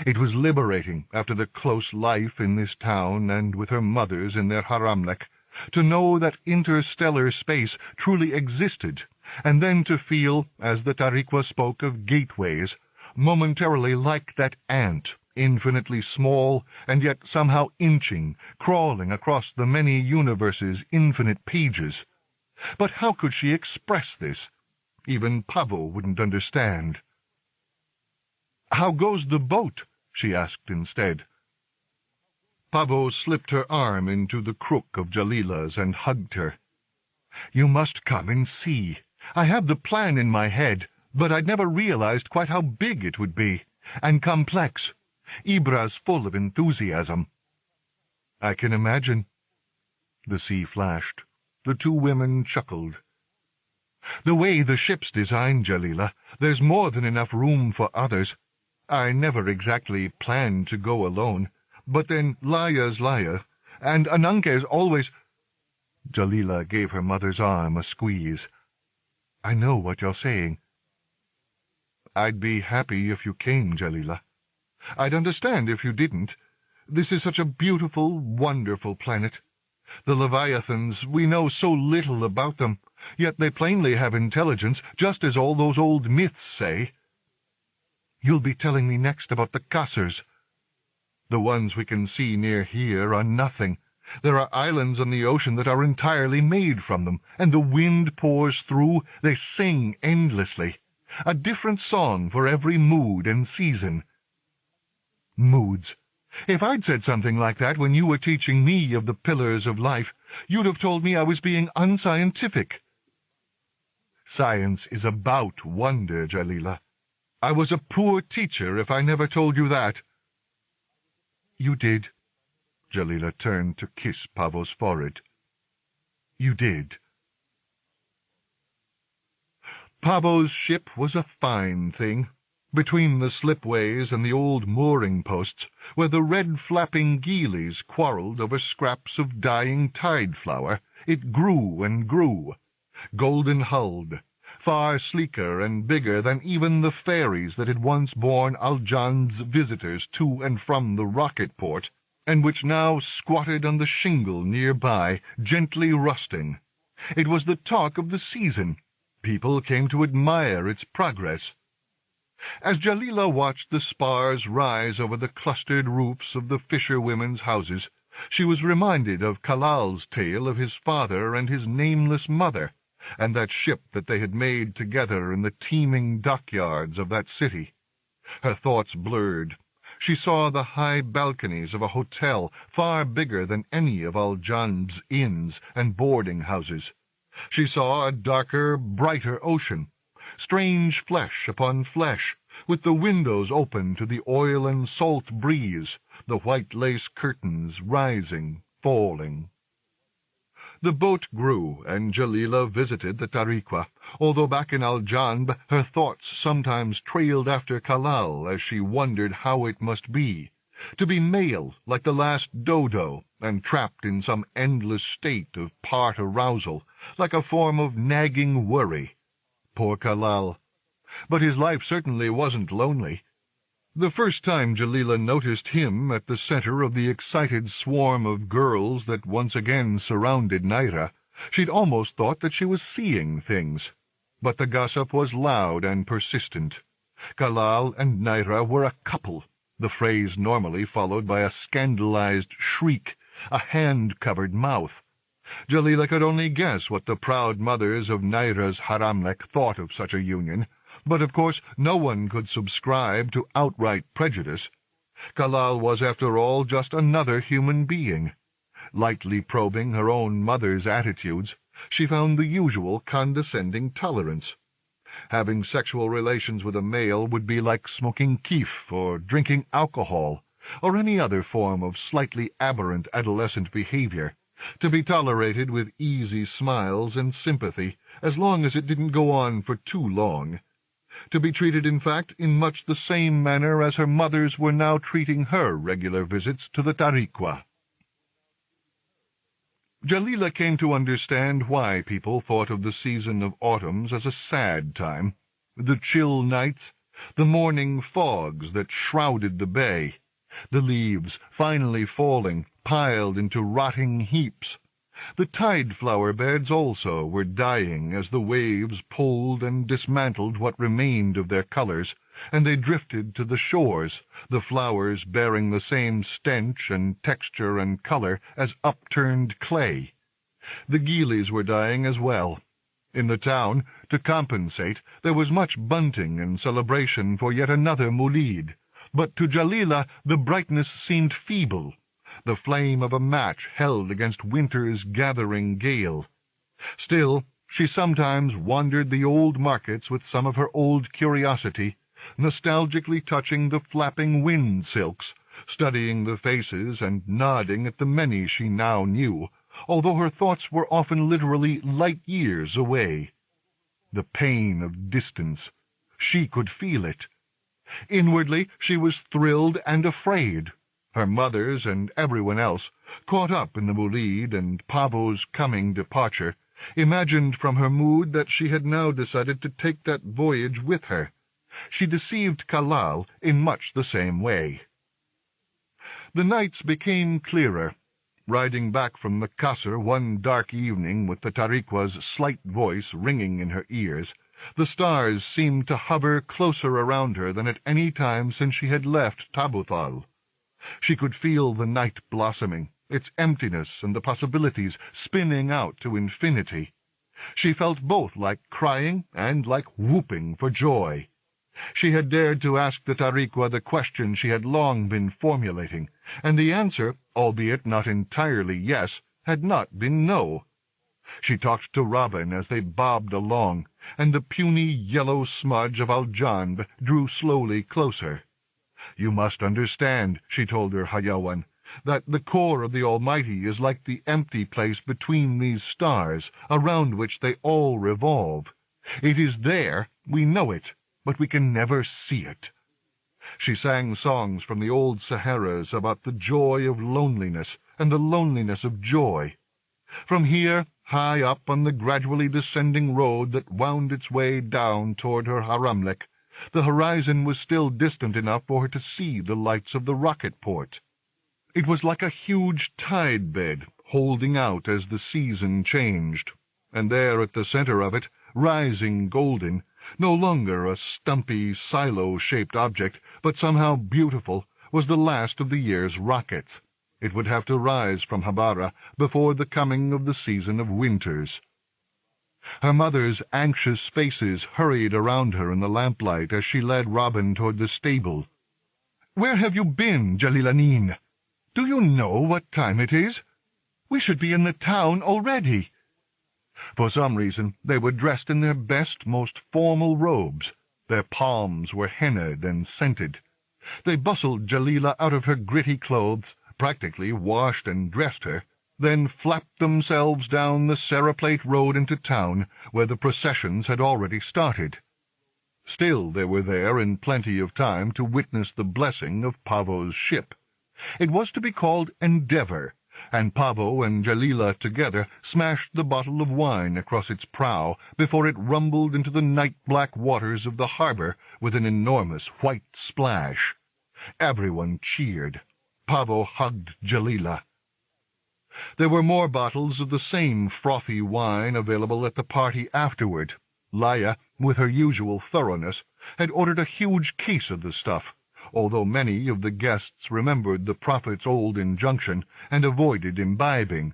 It was liberating, after the close life in this town and with her mothers in their Haramlek, to know that interstellar space truly existed, and then to feel, as the Tariqua spoke of gateways, momentarily like that ant, infinitely small, and yet somehow inching, crawling across the many universes' infinite pages. But how could she express this? Even Pavo wouldn't understand. "How goes the boat?" she asked instead. Pavo slipped her arm into the crook of Jalila's and hugged her. "You must come and see. I have the plan in my head, but I'd never realized quite how big it would be, and complex. Ibra's full of enthusiasm." "I can imagine." The sea flashed. The 2 women chuckled. "The way the ship's designed, Jalila, there's more than enough room for others. I never exactly planned to go alone, but then Laya's Laya, and Ananke's always—" Jalila gave her mother's arm a squeeze. "I know what you're saying." "I'd be happy if you came, Jalila. I'd understand if you didn't. This is such a beautiful, wonderful planet. The Leviathans, we know so little about them, yet they plainly have intelligence, just as all those old myths say." "You'll be telling me next about the Kassers." "The ones we can see near here are nothing. There are islands on the ocean that are entirely made from them, and the wind pours through. They sing endlessly. A different song for every mood and season." "Moods. If I'd said something like that when you were teaching me of the pillars of life, you'd have told me I was being unscientific." "Science is about wonder, Jalila. I was a poor teacher if I never told you that." "You did." Jalila turned to kiss Pavo's forehead. "You did." Pavo's ship was a fine thing. Between the slipways and the old mooring posts, where the red-flapping geelies quarrelled over scraps of dying tide-flower, it grew and grew. Golden-hulled, far sleeker and bigger than even the ferries that had once borne Al-Jan's visitors to and from the rocket-port, and which now squatted on the shingle near-by, gently rusting. It was the talk of the season. People came to admire its progress. As Jalila watched the spars rise over the clustered roofs of the fisherwomen's houses, she was reminded of Kalal's tale of his father and his nameless mother, and that ship that they had made together in the teeming dockyards of that city. Her thoughts blurred. She saw the high balconies of a hotel far bigger than any of Al-Janb's inns and boarding-houses. She saw a darker, brighter ocean, strange flesh upon flesh, with the windows open to the oil and salt breeze, the white lace curtains rising, falling. The boat grew, and Jalila visited the Tariqua, although back in Al-Janb her thoughts sometimes trailed after Kalal as she wondered how it must be, to be male like the last dodo, and trapped in some endless state of part arousal, like a form of nagging worry. Poor Kalal. But his life certainly wasn't lonely. The first time Jalila noticed him at the center of the excited swarm of girls that once again surrounded Naira, she'd almost thought that she was seeing things. But the gossip was loud and persistent. Kalal and Naira were a couple, the phrase normally followed by a scandalized shriek, a hand-covered mouth. Jalila could only guess what the proud mothers of Naira's haramlek thought of such a union, but of course no one could subscribe to outright prejudice. Kalal was, after all, just another human being. Lightly probing her own mother's attitudes, she found the usual condescending tolerance. Having sexual relations with a male would be like smoking keef or drinking alcohol, or any other form of slightly aberrant adolescent behavior, to be tolerated with easy smiles and sympathy, as long as it didn't go on for too long. To be treated, in fact, in much the same manner as her mothers were now treating her regular visits to the Tariqua. Jalila came to understand why people thought of the season of autumns as a sad time. The chill nights, the morning fogs that shrouded the bay, the leaves finally falling, piled into rotting heaps. The tide flower beds also were dying as the waves pulled and dismantled what remained of their colors, and they drifted to the shores, the flowers bearing the same stench and texture and color as upturned clay. The gillies were dying as well. In the town, to compensate, there was much bunting and celebration for yet another Mulid, but to Jalila the brightness seemed feeble, the flame of a match held against winter's gathering gale. Still, she sometimes wandered the old markets with some of her old curiosity, nostalgically touching the flapping wind silks, studying the faces and nodding at the many she now knew, although her thoughts were often literally light years away. The pain of distance. She could feel it. Inwardly she was thrilled and afraid. Her mothers and everyone else, caught up in the Mulid and Pavo's coming departure, imagined from her mood that she had now decided to take that voyage with her. She deceived Kalal in much the same way. The nights became clearer. Riding back from the Qasr one dark evening with the Tariqwa's slight voice ringing in her ears, the stars seemed to hover closer around her than at any time since she had left Tabuthal. She could feel the night blossoming, its emptiness and the possibilities spinning out to infinity. She felt both like crying and like whooping for joy. She had dared to ask the Tariqwa the question she had long been formulating, and the answer, albeit not entirely yes, had not been no. She talked to Robin as they bobbed along, and the puny yellow smudge of Aljanb drew slowly closer. "You must understand," she told her Hayawan, "that the core of the Almighty is like the empty place between these stars, around which they all revolve. It is there, we know it, but we can never see it." She sang songs from the old Saharas about the joy of loneliness and the loneliness of joy. From here, high up on the gradually descending road that wound its way down toward her haramlek, the horizon was still distant enough for her to see the lights of the rocket port. It was like a huge tide-bed, holding out as the season changed, and there at the center of it, rising golden, no longer a stumpy, silo-shaped object, but somehow beautiful, was the last of the year's rockets. It would have to rise from Habara before the coming of the season of winters. Her mother's anxious faces hurried around her in the lamplight as she led Robin toward the stable. "Where have you been, Jalilaneen? Do you know what time it is? We should be in the town already." For some reason they were dressed in their best, most formal robes. Their palms were hennaed and scented. They bustled Jalila out of her gritty clothes, practically washed and dressed her, then flapped themselves down the Seraplate road into town, where the processions had already started. Still they were there in plenty of time to witness the blessing of Pavo's ship. It was to be called Endeavor, and Pavo and Jalila together smashed the bottle of wine across its prow before it rumbled into the night-black waters of the harbor with an enormous white splash. Everyone cheered. Pavo hugged Jalila. There were more bottles of the same frothy wine available at the party afterward. Laya, with her usual thoroughness, had ordered a huge case of the stuff, although many of the guests remembered the Prophet's old injunction and avoided imbibing.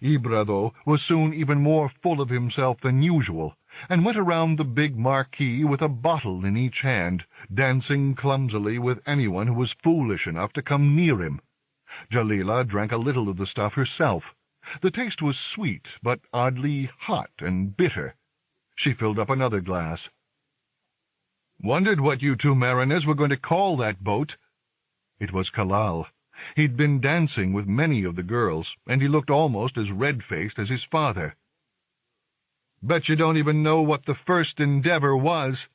Ibra, though, was soon even more full of himself than usual, and went around the big marquee with a bottle in each hand, dancing clumsily with anyone who was foolish enough to come near him. Jalila drank a little of the stuff herself. The taste was sweet, but oddly hot and bitter. She filled up another glass. "Wondered what you two mariners were going to call that boat." It was Kalal. He'd been dancing with many of the girls, and he looked almost as red-faced as his father. "Bet you don't even know what the first endeavor was."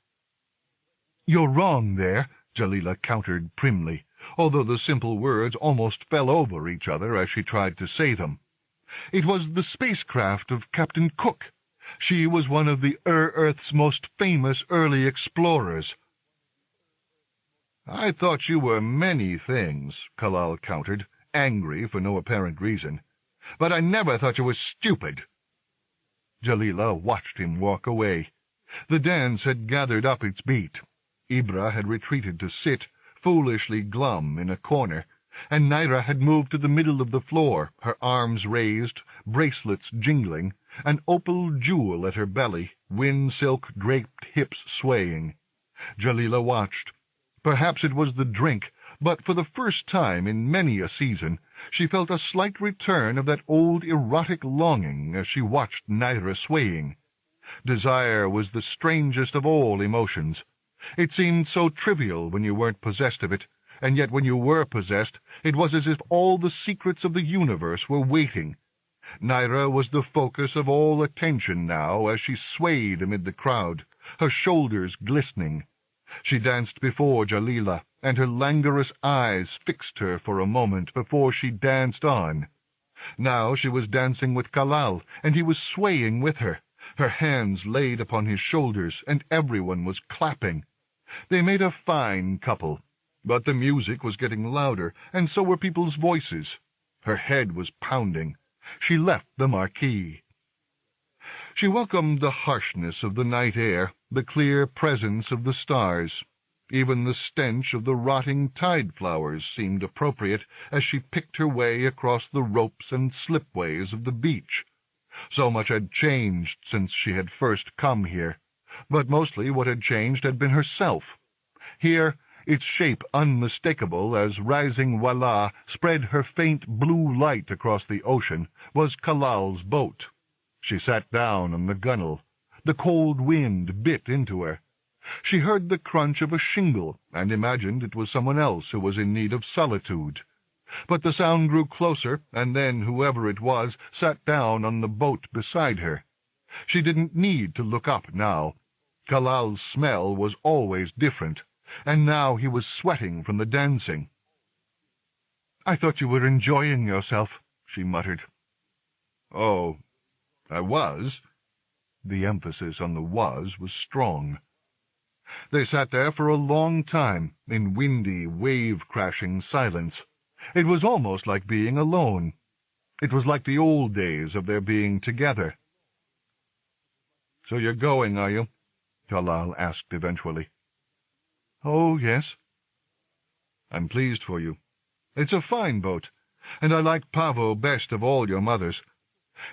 "You're wrong there," Jalila countered primly, although the simple words almost fell over each other as she tried to say them. "It was the spacecraft of Captain Cook. She was one of the Earth's most famous early explorers." "I thought you were many things," Kalal countered, angry for no apparent reason. "But I never thought you were stupid." Jalila watched him walk away. The dance had gathered up its beat. Ibra had retreated to sit, foolishly glum, in a corner, and Naira had moved to the middle of the floor, her arms raised, bracelets jingling, an opal jewel at her belly, wind-silk-draped hips swaying. Jalila watched. Perhaps it was the drink, but for the first time in many a season she felt a slight return of that old erotic longing as she watched Naira swaying. Desire was the strangest of all emotions. It seemed so trivial when you weren't possessed of it, and yet when you were possessed, it was as if all the secrets of the universe were waiting. Naira was the focus of all attention now as she swayed amid the crowd, her shoulders glistening. She danced before Jalila, and her languorous eyes fixed her for a moment before she danced on. Now she was dancing with Kalal, and he was swaying with her, her hands laid upon his shoulders, and everyone was clapping. They made a fine couple, but the music was getting louder, and so were people's voices. Her head was pounding. She left the marquee. She welcomed the harshness of the night air, the clear presence of the stars. Even the stench of the rotting tide flowers seemed appropriate as she picked her way across the ropes and slipways of the beach. So much had changed since she had first come here, but mostly what had changed had been herself. Here, its shape unmistakable as rising Walla spread her faint blue light across the ocean, was Kalal's boat. She sat down on the gunwale. The cold wind bit into her. She heard the crunch of a shingle, and imagined it was someone else who was in need of solitude. But the sound grew closer, and then whoever it was sat down on the boat beside her. She didn't need to look up now. Kalal's smell was always different, and now he was sweating from the dancing. "I thought you were enjoying yourself," she muttered. "Oh, I was." The emphasis on the was strong. They sat there for a long time, in windy, wave-crashing silence. It was almost like being alone. It was like the old days of their being together. "So you're going, are you?" Jalal asked eventually. "Oh, yes." "I'm pleased for you. It's a fine boat, and I like Pavo best of all your mothers.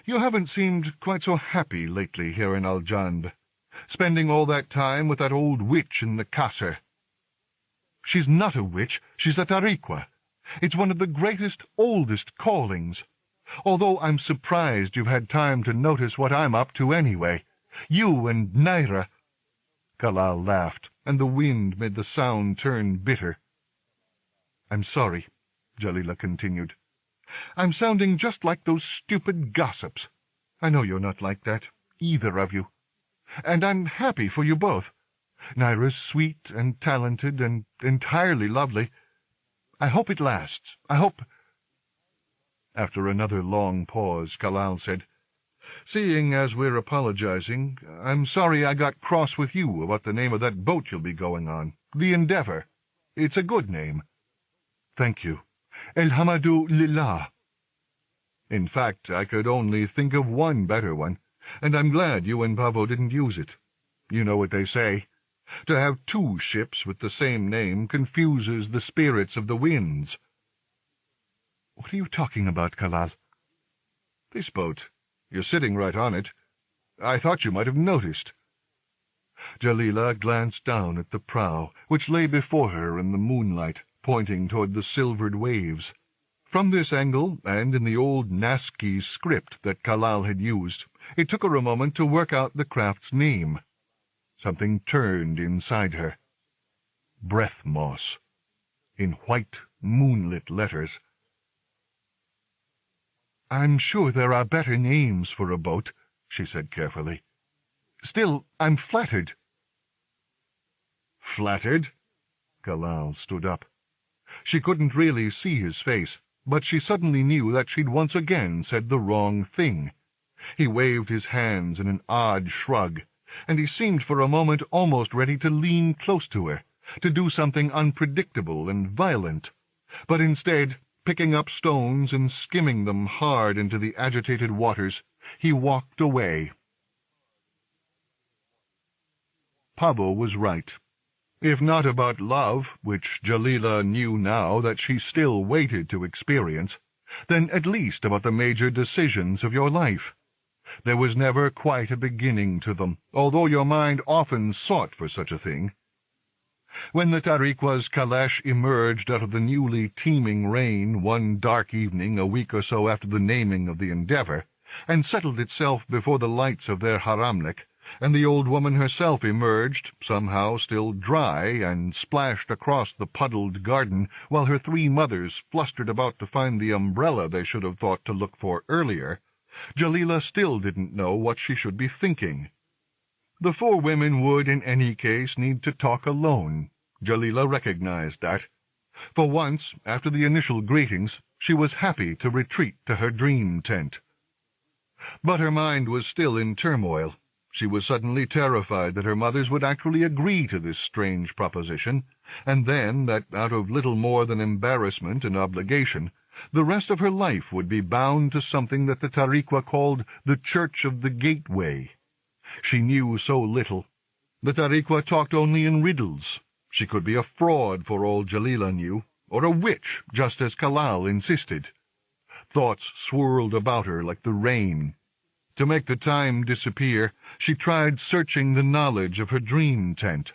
You haven't seemed quite so happy lately here in Aljanb, spending all that time with that old witch in the Kasser." "She's not a witch, she's a Tariqua. It's one of the greatest, oldest callings. Although I'm surprised you've had time to notice what I'm up to anyway. You and Naira." Kalal laughed, and the wind made the sound turn bitter. "I'm sorry," Jalila continued. "I'm sounding just like those stupid gossips. I know you're not like that, either of you. And I'm happy for you both. Naira's sweet and talented and entirely lovely. I hope it lasts. I hope—" After another long pause, Kalal said, "Seeing as we're apologizing, I'm sorry I got cross with you about the name of that boat you'll be going on. The Endeavor. It's a good name." "Thank you. Elhamadu Lillah." "In fact, I could only think of one better one, and I'm glad you and Pavo didn't use it. You know what they say. To have two ships with the same name confuses the spirits of the winds." "What are you talking about, Kalal?" "This boat. You're sitting right on it. I thought you might have noticed." Jalila glanced down at the prow, which lay before her in the moonlight, pointing toward the silvered waves. From this angle, and in the old Naski script that Kalal had used, it took her a moment to work out the craft's name. Something turned inside her. Breathmoss, in white, moonlit letters. "I'm sure there are better names for a boat," she said carefully. "Still, I'm flattered." "Flattered?" Kalal stood up. She couldn't really see his face, but she suddenly knew that she'd once again said the wrong thing. He waved his hands in an odd shrug, and he seemed for a moment almost ready to lean close to her, to do something unpredictable and violent. But instead, picking up stones and skimming them hard into the agitated waters, he walked away. Pablo was right. If not about love, which Jalila knew now that she still waited to experience, then at least about the major decisions of your life. There was never quite a beginning to them, although your mind often sought for such a thing. When the Tariqua's calash emerged out of the newly teeming rain one dark evening a week or so after the naming of the Endeavour, and settled itself before the lights of their haramlik, and the old woman herself emerged, somehow still dry, and splashed across the puddled garden, while her three mothers flustered about to find the umbrella they should have thought to look for earlier, Jalila still didn't know what she should be thinking. The four women would, in any case, need to talk alone. Jalila recognized that. For once, after the initial greetings, she was happy to retreat to her dream tent. But her mind was still in turmoil. She was suddenly terrified that her mothers would actually agree to this strange proposition, and then that, out of little more than embarrassment and obligation, the rest of her life would be bound to something that the Tariqa called the Church of the Gateway. She knew so little. The Tariqa talked only in riddles. She could be a fraud for all Jalila knew, or a witch, just as Kalal insisted. Thoughts swirled about her like the rain. To make the time disappear, she tried searching the knowledge of her dream tent.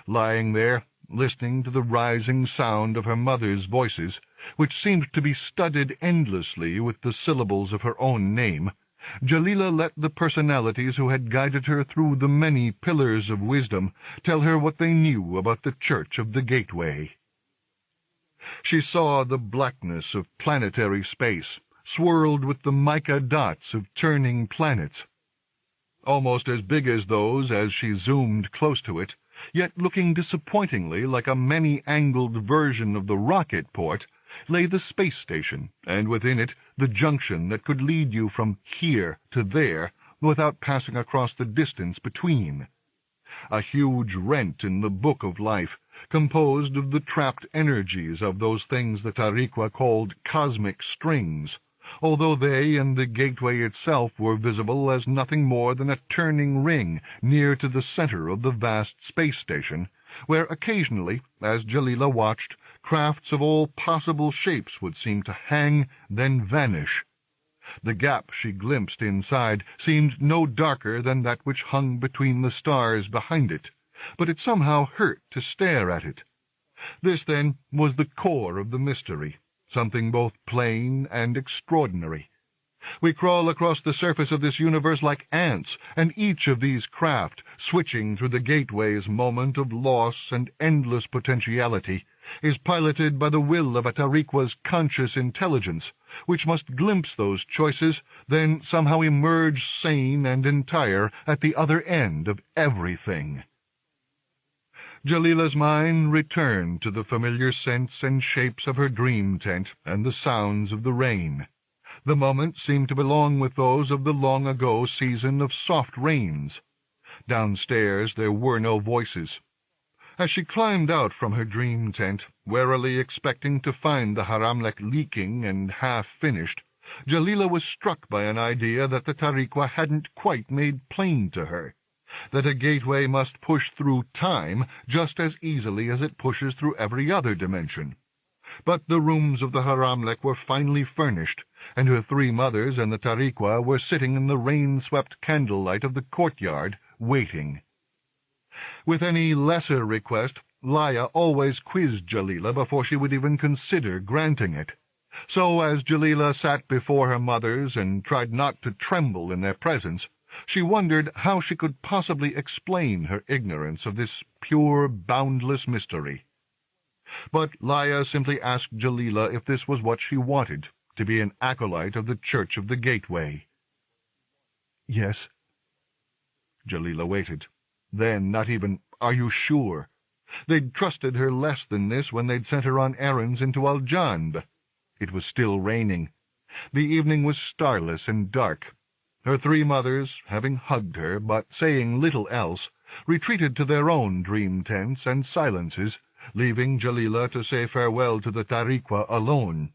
Lying there, listening to the rising sound of her mother's voices, which seemed to be studded endlessly with the syllables of her own name, Jalila let the personalities who had guided her through the many pillars of wisdom tell her what they knew about the Church of the Gateway. She saw the blackness of planetary space, swirled with the mica dots of turning planets, almost as big as those as she zoomed close to it, yet looking disappointingly like a many-angled version of the rocket port, lay the space station, and within it the junction that could lead you from here to there without passing across the distance between. A huge rent in the book of life, composed of the trapped energies of those things the Tariqa called cosmic strings, although they and the gateway itself were visible as nothing more than a turning ring near to the center of the vast space station, where occasionally, as Jalila watched, crafts of all possible shapes would seem to hang, then vanish. The gap she glimpsed inside seemed no darker than that which hung between the stars behind it, but it somehow hurt to stare at it. This, then, was the core of the mystery, something both plain and extraordinary. We crawl across the surface of this universe like ants, and each of these craft, switching through the gateway's moment of loss and endless potentiality, is piloted by the will of a Tariqa's conscious intelligence, which must glimpse those choices, then somehow emerge sane and entire at the other end of everything. Jalila's mind returned to the familiar scents and shapes of her dream tent and the sounds of the rain. The moment seemed to belong with those of the long-ago season of soft rains. Downstairs there were no voices. As she climbed out from her dream tent, warily expecting to find the haramlik leaking and half-finished, Jalila was struck by an idea that the Tariqa hadn't quite made plain to her. that a gateway must push through time just as easily as it pushes through every other dimension. But the rooms of the Haramlek were finely furnished, and her three mothers and the Tariqua were sitting in the rain-swept candlelight of the courtyard, waiting. With any lesser request, Laya always quizzed Jalila before she would even consider granting it. So as Jalila sat before her mothers and tried not to tremble in their presence, she wondered how she could possibly explain her ignorance of this pure, boundless mystery. But Laya simply asked Jalila if this was what she wanted, to be an acolyte of the Church of the Gateway. "Yes." Jalila waited. Then, not even, "Are you sure?" They'd trusted her less than this when they'd sent her on errands into Al-Janb. It was still raining. The evening was starless and dark. Her three mothers, having hugged her, but saying little else, retreated to their own dream tents and silences, leaving Jalila to say farewell to the Tariqua alone.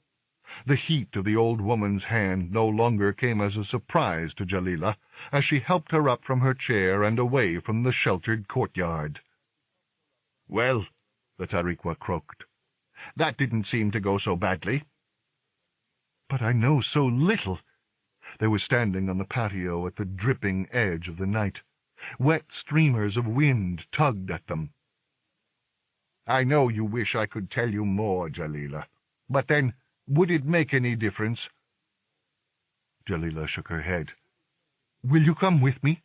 The heat of the old woman's hand no longer came as a surprise to Jalila, as she helped her up from her chair and away from the sheltered courtyard. "Well," the Tariqua croaked, "that didn't seem to go so badly." "But I know so little." They were standing on the patio at the dripping edge of the night. Wet streamers of wind tugged at them. "I know you wish I could tell you more, Jalila. But then, would it make any difference?" Jalila shook her head. "Will you come with me?"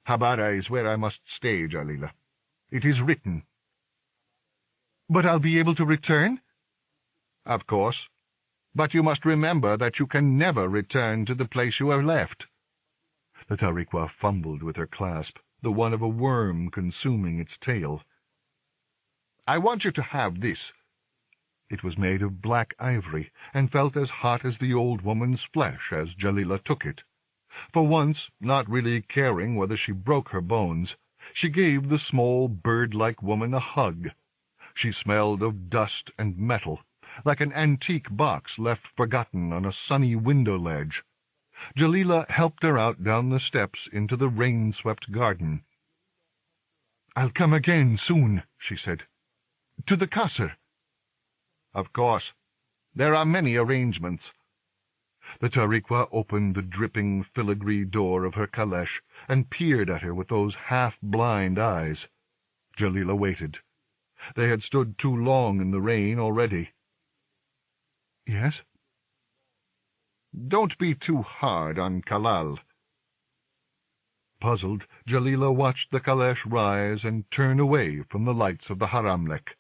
"Habara is where I must stay, Jalila. It is written." "But I'll be able to return?" "Of course. But you must remember that you can never return to the place you have left." The Tariqua fumbled with her clasp, the one of a worm consuming its tail. "I want you to have this." It was made of black ivory, and felt as hot as the old woman's flesh as Jalila took it. For once, not really caring whether she broke her bones, she gave the small bird-like woman a hug. She smelled of dust and metal, like an antique box left forgotten on a sunny window ledge. Jalila helped her out down the steps into the rain-swept garden. "I'll come again soon," she said. "To the Qasr." "Of course. There are many arrangements." The Tariqua opened the dripping filigree door of her caleche and peered at her with those half-blind eyes. Jalila waited. They had stood too long in the rain already. "Yes?" "Don't be too hard on Kalal." Puzzled, Jalila watched the caleche rise and turn away from the lights of the Haramlek.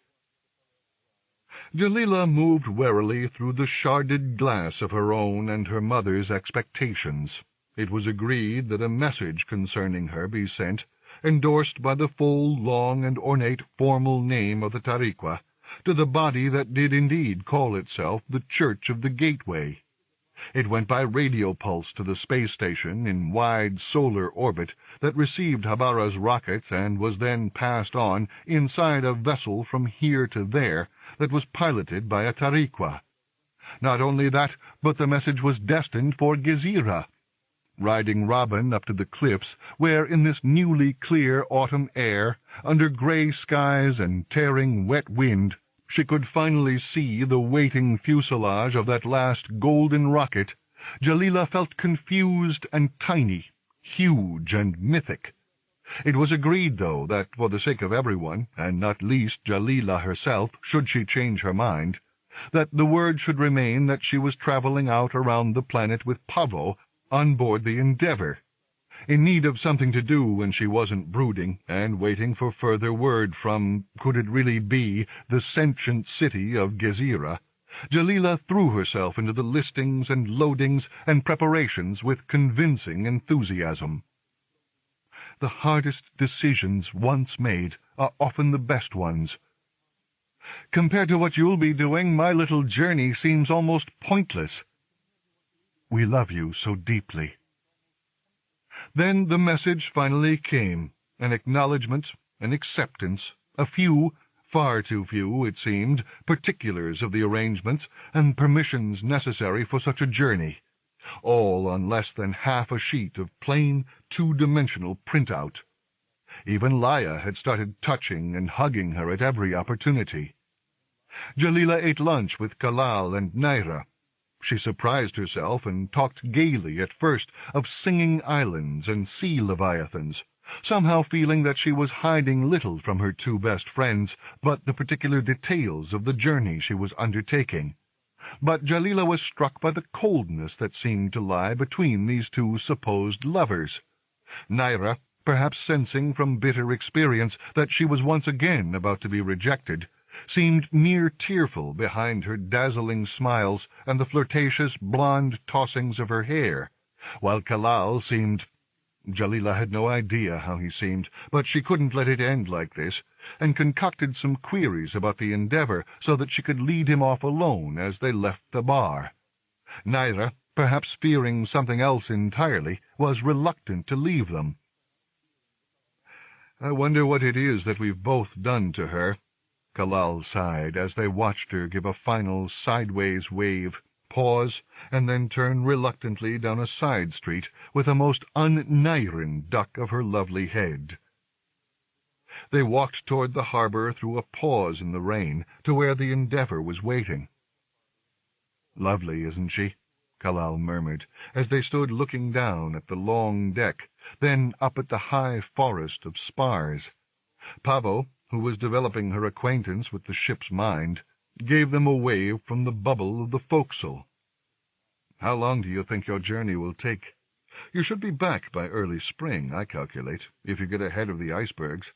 Jalila moved warily through the sharded glass of her own and her mother's expectations. It was agreed that a message concerning her be sent, endorsed by the full, long, and ornate formal name of the Tariqua, to the body that did indeed call itself the Church of the Gateway. It went by radio pulse to the space station in wide solar orbit that received Habara's rockets and was then passed on inside a vessel from here to there that was piloted by a Tariqua. Not only that, but the message was destined for Gezira. Riding Robin up to the cliffs, where in this newly clear autumn air, under grey skies and tearing wet wind, she could finally see the waiting fuselage of that last golden rocket, Jalila felt confused and tiny, huge and mythic. It was agreed, though, that for the sake of everyone, and not least Jalila herself, should she change her mind, that the word should remain that she was traveling out around the planet with Pavo on board the Endeavour, in need of something to do when she wasn't brooding, and waiting for further word from, could it really be, the sentient city of Gezira. Jalila threw herself into the listings and loadings and preparations with convincing enthusiasm. The hardest decisions once made are often the best ones. "Compared to what you'll be doing, my little journey seems almost pointless." "We love you so deeply." Then the message finally came, an acknowledgment, an acceptance, a few, far too few, it seemed, particulars of the arrangements and permissions necessary for such a journey. all on less than half a sheet of plain two-dimensional printout. Even Laya had started touching and hugging her at every opportunity. Jalila ate lunch with Kalal and Naira. She surprised herself and talked gaily at first of singing islands and sea leviathans, somehow feeling that she was hiding little from her two best friends but the particular details of the journey she was undertaking. But Jalila was struck by the coldness that seemed to lie between these two supposed lovers. Naira, perhaps sensing from bitter experience that she was once again about to be rejected, seemed near tearful behind her dazzling smiles and the flirtatious blonde tossings of her hair, while Kalal seemed— Jalila had no idea how he seemed, but she couldn't let it end like this, and concocted some queries about the endeavor so that she could lead him off alone as they left the bar. Naira, perhaps fearing something else entirely, was reluctant to leave them. "I wonder what it is that we've both done to her," Kalal sighed as they watched her give a final sideways wave, pause, and then turn reluctantly down a side street with a most un-Nairan duck of her lovely head. They walked toward the harbor through a pause in the rain to where the Endeavour was waiting. "Lovely, isn't she?" Kalal murmured, as they stood looking down at the long deck, then up at the high forest of spars. Pavo, who was developing her acquaintance with the ship's mind, gave them a wave from the bubble of the forecastle. "How long do you think your journey will take? You should be back by early spring, I calculate, if you get ahead of the icebergs."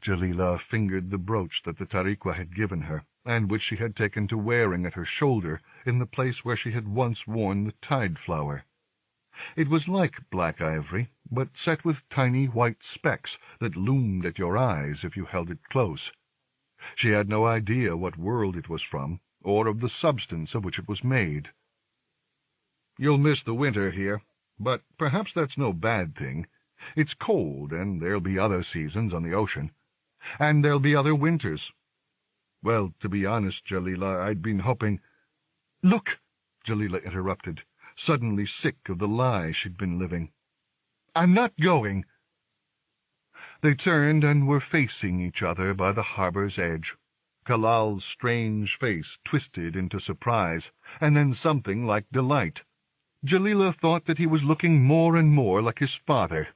Jalila fingered the brooch that the Tariqua had given her, and which she had taken to wearing at her shoulder in the place where she had once worn the tide flower. It was like black ivory, but set with tiny white specks that loomed at your eyes if you held it close. She had no idea what world it was from, or of the substance of which it was made. "You'll miss the winter here, but perhaps that's no bad thing. It's cold, and there'll be other seasons on the ocean. And there'll be other winters. Well, to be honest, Jalila, I'd been hoping—" "Look!" Jalila interrupted, suddenly sick of the lie she'd been living. "I'm not going!" They turned and were facing each other by the harbor's edge. Kalal's strange face twisted into surprise, and then something like delight. Jalila thought that he was looking more and more like his father.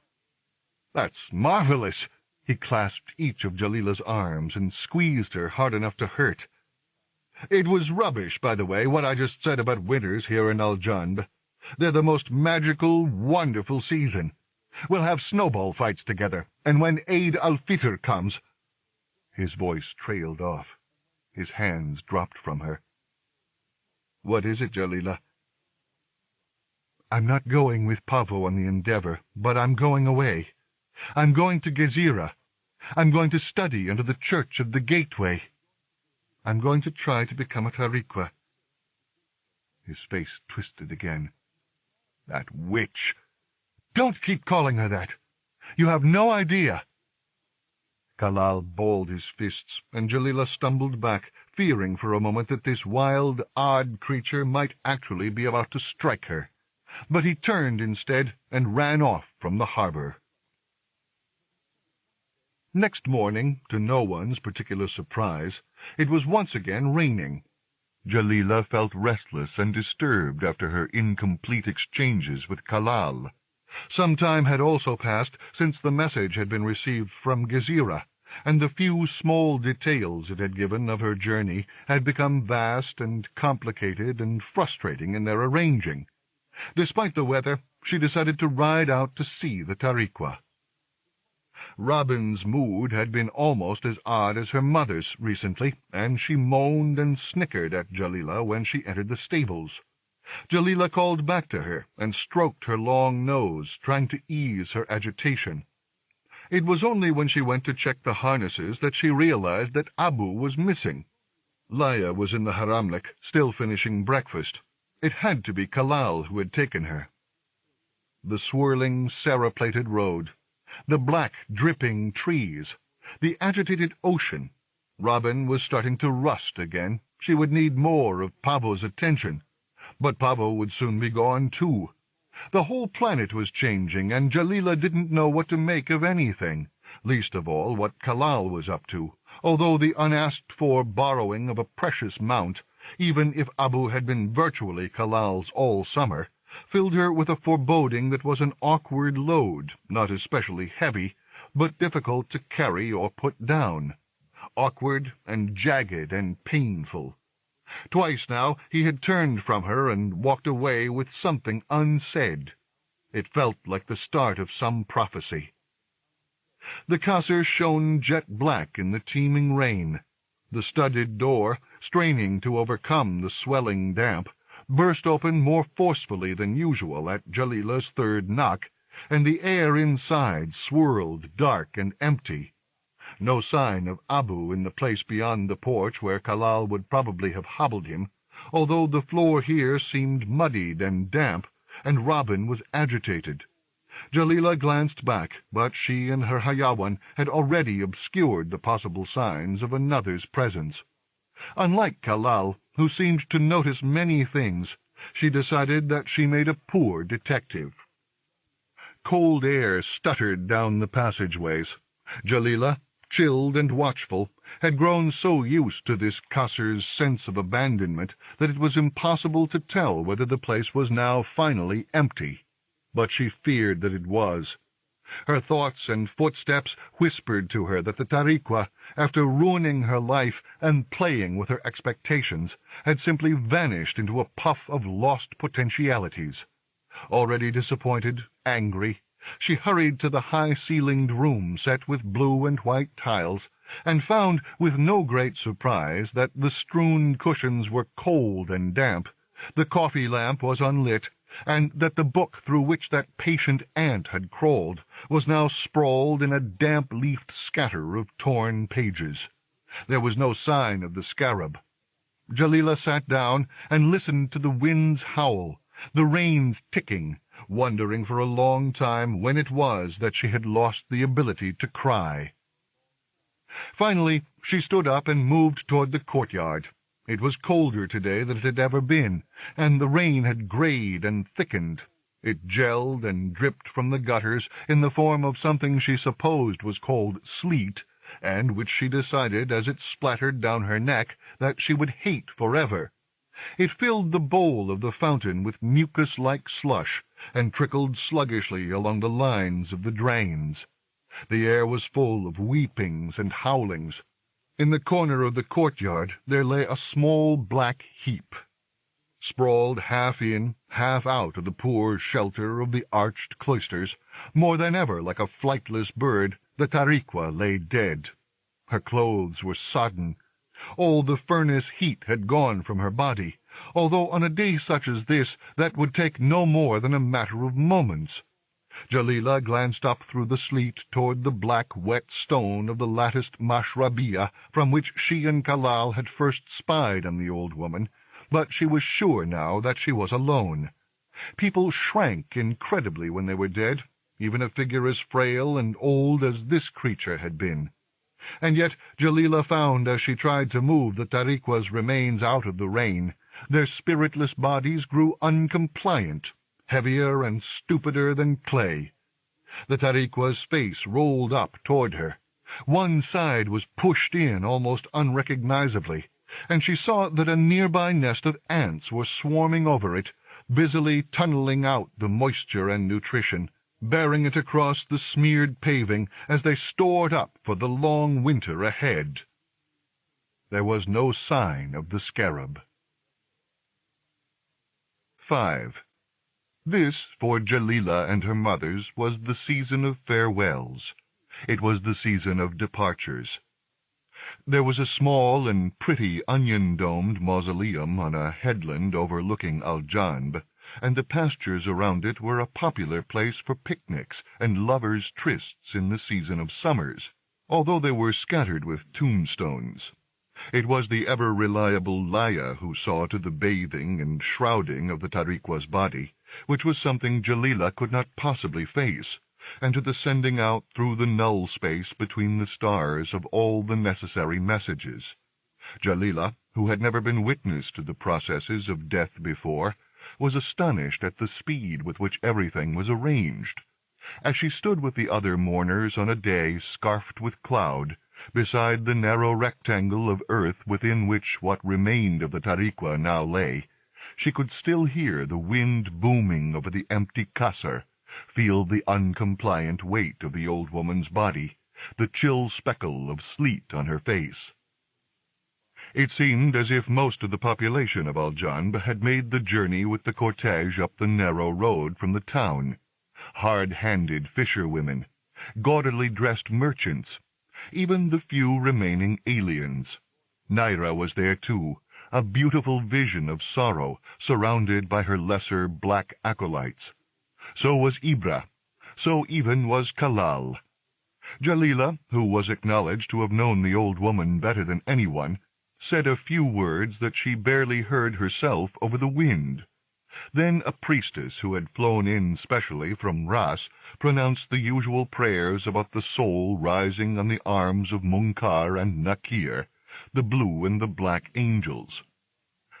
"That's marvelous!" He clasped each of Jalila's arms and squeezed her hard enough to hurt. "It was rubbish, by the way, what I just said about winters here in Al-Janb. They're the most magical, wonderful season. We'll have snowball fights together, and when Eid al-Fitr comes—" His voice trailed off. His hands dropped from her. "What is it, Jalila?" "I'm not going with Pavo on the Endeavour, but I'm going away. I'm going to Gezira. I'm going to study under the Church of the Gateway. I'm going to try to become a Tariqua." His face twisted again. "That witch! Don't keep calling her that! You have no idea!" Kalal balled his fists, and Jalila stumbled back, fearing for a moment that this wild, odd creature might actually be about to strike her. But he turned instead and ran off from the harbor. Next morning, to no one's particular surprise, it was once again raining. Jalila felt restless and disturbed after her incomplete exchanges with Kalal. Some time had also passed since the message had been received from Gezira, and the few small details it had given of her journey had become vast and complicated and frustrating in their arranging. Despite the weather, she decided to ride out to see the Tariqua. Robin's mood had been almost as odd as her mother's recently, and she moaned and snickered at Jalila when she entered the stables. Jalila called back to her and stroked her long nose, trying to ease her agitation. It was only when she went to check the harnesses that she realized that Abu was missing. Laya was in the haramlik, still finishing breakfast. It had to be Kalal who had taken her. The swirling, serra-plated road, the black, dripping trees, the agitated ocean. Robin was starting to rust again. She would need more of Pavo's attention. But Pavo would soon be gone, too. The whole planet was changing, and Jalila didn't know what to make of anything, least of all what Kalal was up to, although the unasked-for borrowing of a precious mount, even if Abu had been virtually Kalal's all summer, filled her with a foreboding that was an awkward load, not especially heavy, but difficult to carry or put down. Awkward and jagged and painful. Twice now he had turned from her and walked away with something unsaid. It felt like the start of some prophecy. The Qasr shone jet black in the teeming rain. The studded door, straining to overcome the swelling damp, burst open more forcefully than usual at Jalila's third knock, and the air inside swirled dark and empty. No sign of Abu in the place beyond the porch where Kalal would probably have hobbled him, although the floor here seemed muddied and damp, and Robin was agitated. Jalila glanced back, but she and her Hayawan had already obscured the possible signs of another's presence. Unlike Kalal, who seemed to notice many things, she decided that she made a poor detective. Cold air stuttered down the passageways. Jalila, chilled and watchful, had grown so used to this Qasr's sense of abandonment that it was impossible to tell whether the place was now finally empty. But she feared that it was. Her thoughts and footsteps whispered to her that the Tariqua, after ruining her life and playing with her expectations, had simply vanished into a puff of lost potentialities. Already disappointed, angry, she hurried to the high-ceilinged room set with blue and white tiles, and found, with no great surprise, that the strewn cushions were cold and damp, the coffee lamp was unlit, and that the book through which that patient ant had crawled was now sprawled in a damp-leafed scatter of torn pages. There was no sign of the scarab. Jalila sat down and listened to the wind's howl, the rain's ticking, wondering for a long time when it was that she had lost the ability to cry. Finally, she stood up and moved toward the courtyard. It was colder today than it had ever been, and the rain had grayed and thickened. It gelled and dripped from the gutters in the form of something she supposed was called sleet, and which she decided, as it splattered down her neck, that she would hate forever. It filled the bowl of the fountain with mucus-like slush, and trickled sluggishly along the lines of the drains. The air was full of weepings and howlings. In the corner of the courtyard there lay a small black heap. Sprawled half in, half out of the poor shelter of the arched cloisters, more than ever like a flightless bird, the Tariqua lay dead. Her clothes were sodden. All the furnace heat had gone from her body, although on a day such as this that would take no more than a matter of moments. Jalila glanced up through the sleet toward the black, wet stone of the latticed mashrabiyah from which she and Kalal had first spied on the old woman, but she was sure now that she was alone. People shrank incredibly when they were dead, even a figure as frail and old as this creature had been. And yet Jalila found, as she tried to move the Tariqua's remains out of the rain, their spiritless bodies grew uncompliant, heavier and stupider than clay. The Tariqua's face rolled up toward her. One side was pushed in almost unrecognizably, and she saw that a nearby nest of ants were swarming over it, busily tunneling out the moisture and nutrition, bearing it across the smeared paving as they stored up for the long winter ahead. There was no sign of the scarab. 5. This, for Jalila and her mothers, was the season of farewells. It was the season of departures. There was a small and pretty onion-domed mausoleum on a headland overlooking Al-Janb, and the pastures around it were a popular place for picnics and lovers' trysts in the season of summers, although they were scattered with tombstones. It was the ever-reliable Laya who saw to the bathing and shrouding of the Tariqua's body, which was something Jalila could not possibly face, and to the sending out through the null space between the stars of all the necessary messages. Jalila, who had never been witness to the processes of death before, was astonished at the speed with which everything was arranged. As she stood with the other mourners on a day scarfed with cloud, beside the narrow rectangle of earth within which what remained of the Tariqua now lay, she could still hear the wind booming over the empty kasr, feel the uncompliant weight of the old woman's body, the chill speckle of sleet on her face. It seemed as if most of the population of Aljanb had made the journey with the cortege up the narrow road from the town. Hard-handed fisherwomen, gaudily dressed merchants, even the few remaining aliens. Naira was there too, a beautiful vision of sorrow, surrounded by her lesser black acolytes. So was Ibra. So even was Kalal. Jalila, who was acknowledged to have known the old woman better than anyone, said a few words that she barely heard herself over the wind. Then a priestess who had flown in specially from Ras pronounced the usual prayers about the soul rising on the arms of Munkar and Nakir, the blue and the black angels.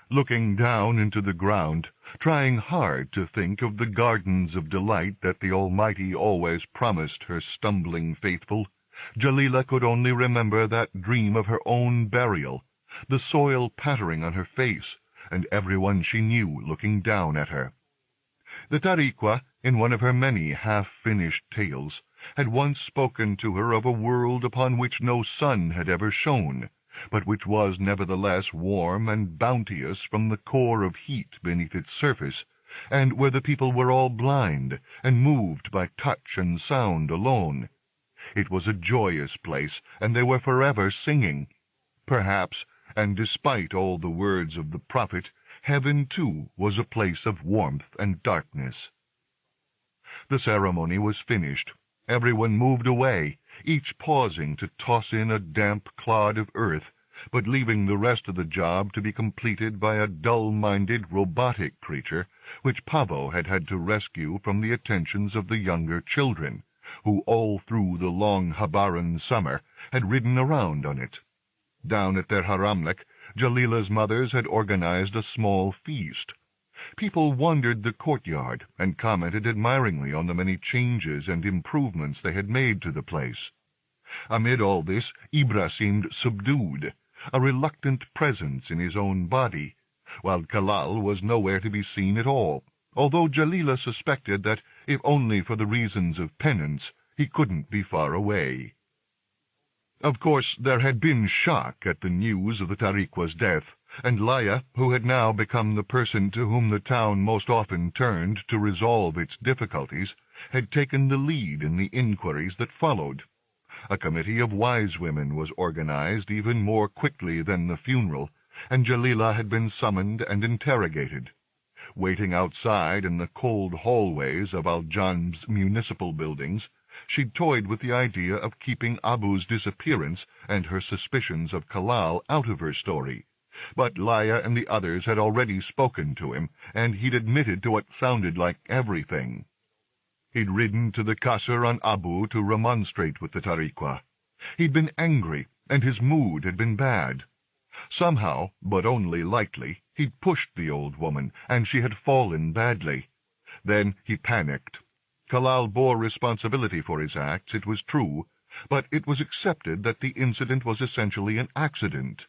Looking down into the ground, trying hard to think of the gardens of delight that the Almighty always promised her stumbling faithful, Jalila could only remember that dream of her own burial, the soil pattering on her face, and everyone she knew looking down at her. The Tariqua, in one of her many half-finished tales, had once spoken to her of a world upon which no sun had ever shone, but which was nevertheless warm and bounteous from the core of heat beneath its surface, and where the people were all blind, and moved by touch and sound alone. It was a joyous place, and they were forever singing. Perhaps, and despite all the words of the prophet, heaven too was a place of warmth and darkness. The ceremony was finished. Everyone moved away, each pausing to toss in a damp clod of earth, but leaving the rest of the job to be completed by a dull-minded robotic creature, which Pavo had had to rescue from the attentions of the younger children, who all through the long Habaran summer had ridden around on it. Down at their haramlek, Jalila's mothers had organized a small feast. People wandered the courtyard and commented admiringly on the many changes and improvements they had made to the place. Amid all this, Ibra seemed subdued, a reluctant presence in his own body, while Kalal was nowhere to be seen at all, although Jalila suspected that, if only for the reasons of penance, he couldn't be far away. Of course, there had been shock at the news of the Tariqua's death, and Laya, who had now become the person to whom the town most often turned to resolve its difficulties, had taken the lead in the inquiries that followed. A committee of wise women was organized even more quickly than the funeral, and Jalila had been summoned and interrogated. Waiting outside in the cold hallways of Aljanb's municipal buildings, she toyed with the idea of keeping Abu's disappearance and her suspicions of Kalal out of her story. But Laya and the others had already spoken to him, and he'd admitted to what sounded like everything. He'd ridden to the Kasr on Abu to remonstrate with the Tariqua. He'd been angry, and his mood had been bad. Somehow, but only lightly, he'd pushed the old woman, and she had fallen badly. Then he panicked. Kalal bore responsibility for his acts, it was true, but it was accepted that the incident was essentially an accident.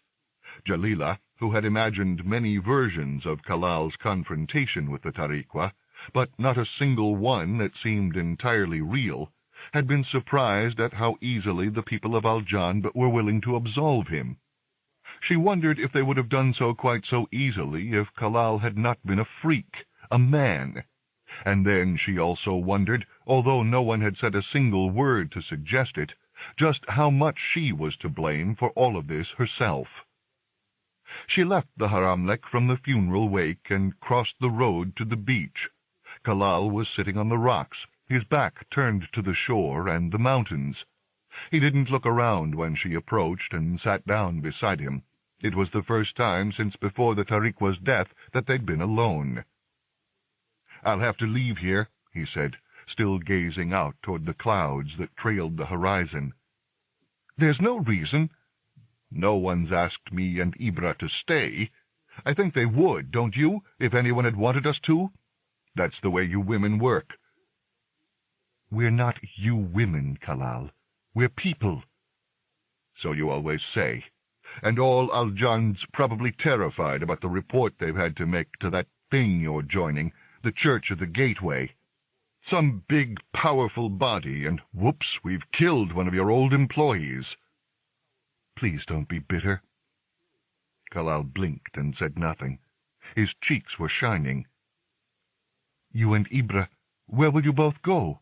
Jalila, who had imagined many versions of Kalal's confrontation with the Tariqua, but not a single one that seemed entirely real, had been surprised at how easily the people of Aljanb were willing to absolve him. She wondered if they would have done so quite so easily if Kalal had not been a freak, a man. And then she also wondered, although no one had said a single word to suggest it, just how much she was to blame for all of this herself. She left the haramlek from the funeral wake and crossed the road to the beach. Kalal was sitting on the rocks, his back turned to the shore and the mountains. He didn't look around when she approached and sat down beside him. It was the first time since before the Tariqua's death that they'd been alone. "I'll have to leave here," he said, still gazing out toward the clouds that trailed the horizon. "There's no reason." "No one's asked me and Ibra to stay. I think they would, don't you, if anyone had wanted us to? That's the way you women work." "We're not you women, Kalal. We're people." "So you always say. And all Al-Jan's probably terrified about the report they've had to make to that thing you're joining, the Church of the Gateway. Some big, powerful body, and whoops, we've killed one of your old employees." "Please don't be bitter." Kalal blinked and said nothing. His cheeks were shining. "You and Ibra, where will you both go?"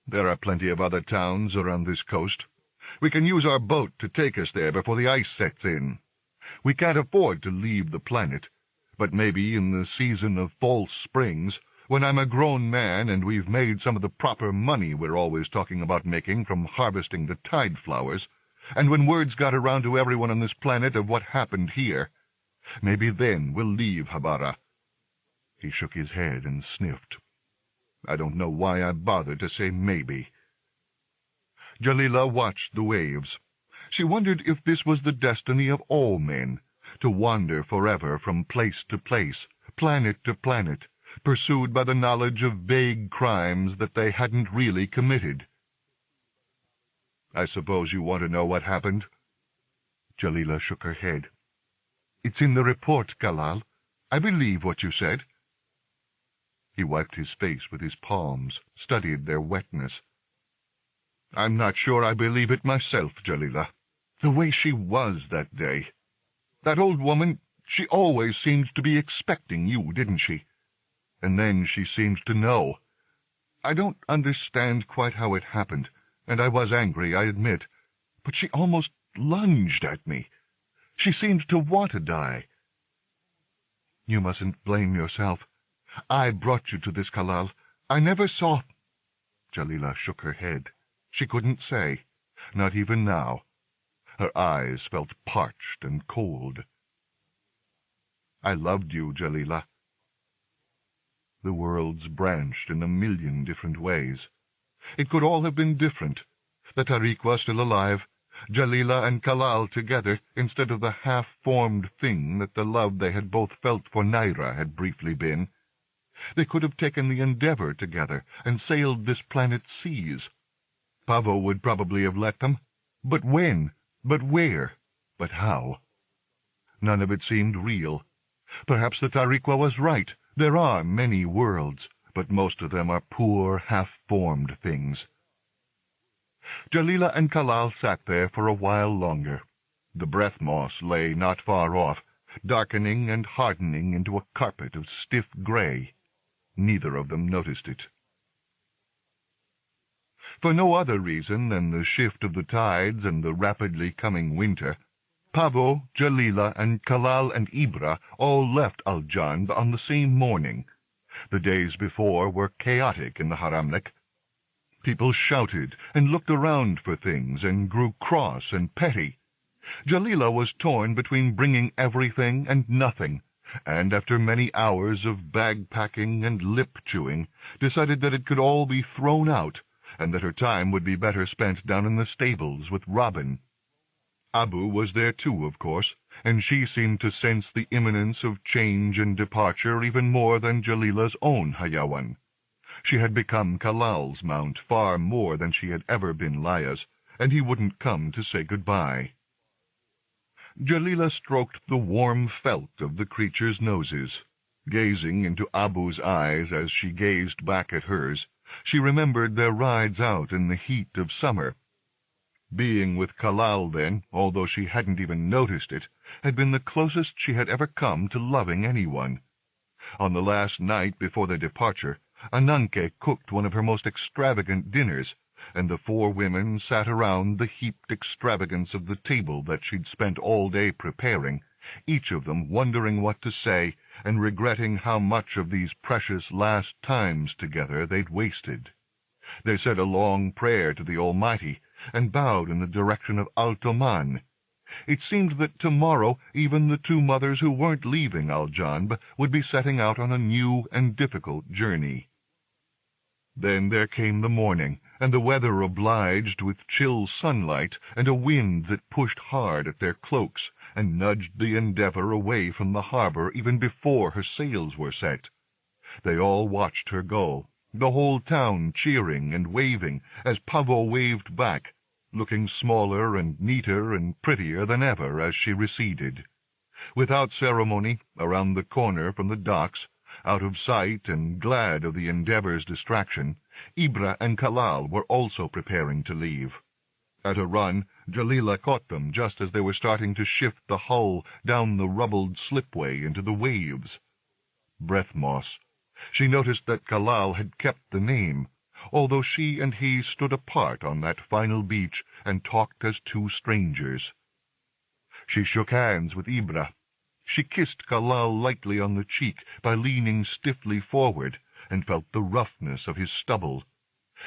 "There are plenty of other towns around this coast. We can use our boat to take us there before the ice sets in. We can't afford to leave the planet, but maybe in the season of false springs, when I'm a grown man and we've made some of the proper money we're always talking about making from harvesting the tide flowers, and when word's got around to everyone on this planet of what happened here, maybe then we'll leave Habara." He shook his head and sniffed. "I don't know why I bothered to say maybe." Jalila watched the waves. She wondered if this was the destiny of all men, to wander forever from place to place, planet to planet, pursued by the knowledge of vague crimes that they hadn't really committed. "I suppose you want to know what happened?" Jalila shook her head. "It's in the report, Kalal. I believe what you said." He wiped his face with his palms, studied their wetness. "I'm not sure I believe it myself, Jalila. The way she was that day. That old woman, she always seemed to be expecting you, didn't she? And then she seemed to know. I don't understand quite how it happened, and I was angry, I admit, but she almost lunged at me. She seemed to want to die." "You mustn't blame yourself. I brought you to this, Kalal. I never saw—" Jalila shook her head. She couldn't say, not even now. Her eyes felt parched and cold. "I loved you, Jalila." The worlds branched in a million different ways. It could all have been different. The Tariqua still alive, Jalila and Kalal together, instead of the half-formed thing that the love they had both felt for Naira had briefly been. They could have taken the Endeavor together and sailed this planet's seas. Pavo would probably have let them. But when? But where? But how? None of it seemed real. Perhaps the Tariqua was right. There are many worlds, but most of them are poor, half-formed things. Jalila and Kalal sat there for a while longer. The breathmoss lay not far off, darkening and hardening into a carpet of stiff gray. Neither of them noticed it. For no other reason than the shift of the tides and the rapidly coming winter, Pavo, Jalila, and Kalal and Ibra all left Al-Jan on the same morning. The days before were chaotic in the Haramlik. People shouted and looked around for things and grew cross and petty. Jalila was torn between bringing everything and nothing, and after many hours of bag-packing and lip-chewing, decided that it could all be thrown out, and that her time would be better spent down in the stables with Robin. Abu was there too, of course, and she seemed to sense the imminence of change and departure even more than Jalila's own Hayawan. She had become Kalal's mount far more than she had ever been Laya's, and he wouldn't come to say goodbye. Jalila stroked the warm felt of the creatures' noses. Gazing into Abu's eyes as she gazed back at hers, she remembered their rides out in the heat of summer. Being with Kalal then, although she hadn't even noticed it, had been the closest she had ever come to loving anyone. On the last night before their departure, Ananke cooked one of her most extravagant dinners, and the four women sat around the heaped extravagance of the table that she'd spent all day preparing, each of them wondering what to say and regretting how much of these precious last times together they'd wasted. They said a long prayer to the Almighty and bowed in the direction of Altoman. It seemed that tomorrow even the two mothers who weren't leaving Al-Janb would be setting out on a new and difficult journey. Then there came the morning, and the weather obliged with chill sunlight and a wind that pushed hard at their cloaks, and nudged the Endeavour away from the harbor even before her sails were set. They all watched her go, the whole town cheering and waving as Pavo waved back, looking smaller and neater and prettier than ever as she receded. Without ceremony, around the corner from the docks, out of sight and glad of the Endeavour's distraction, Ibra and Kalal were also preparing to leave. At a run, Jalila caught them just as they were starting to shift the hull down the rubbled slipway into the waves. Breathmoss. She noticed that Kalal had kept the name, although she and he stood apart on that final beach and talked as two strangers. She shook hands with Ibra. She kissed Kalal lightly on the cheek by leaning stiffly forward, and felt the roughness of his stubble.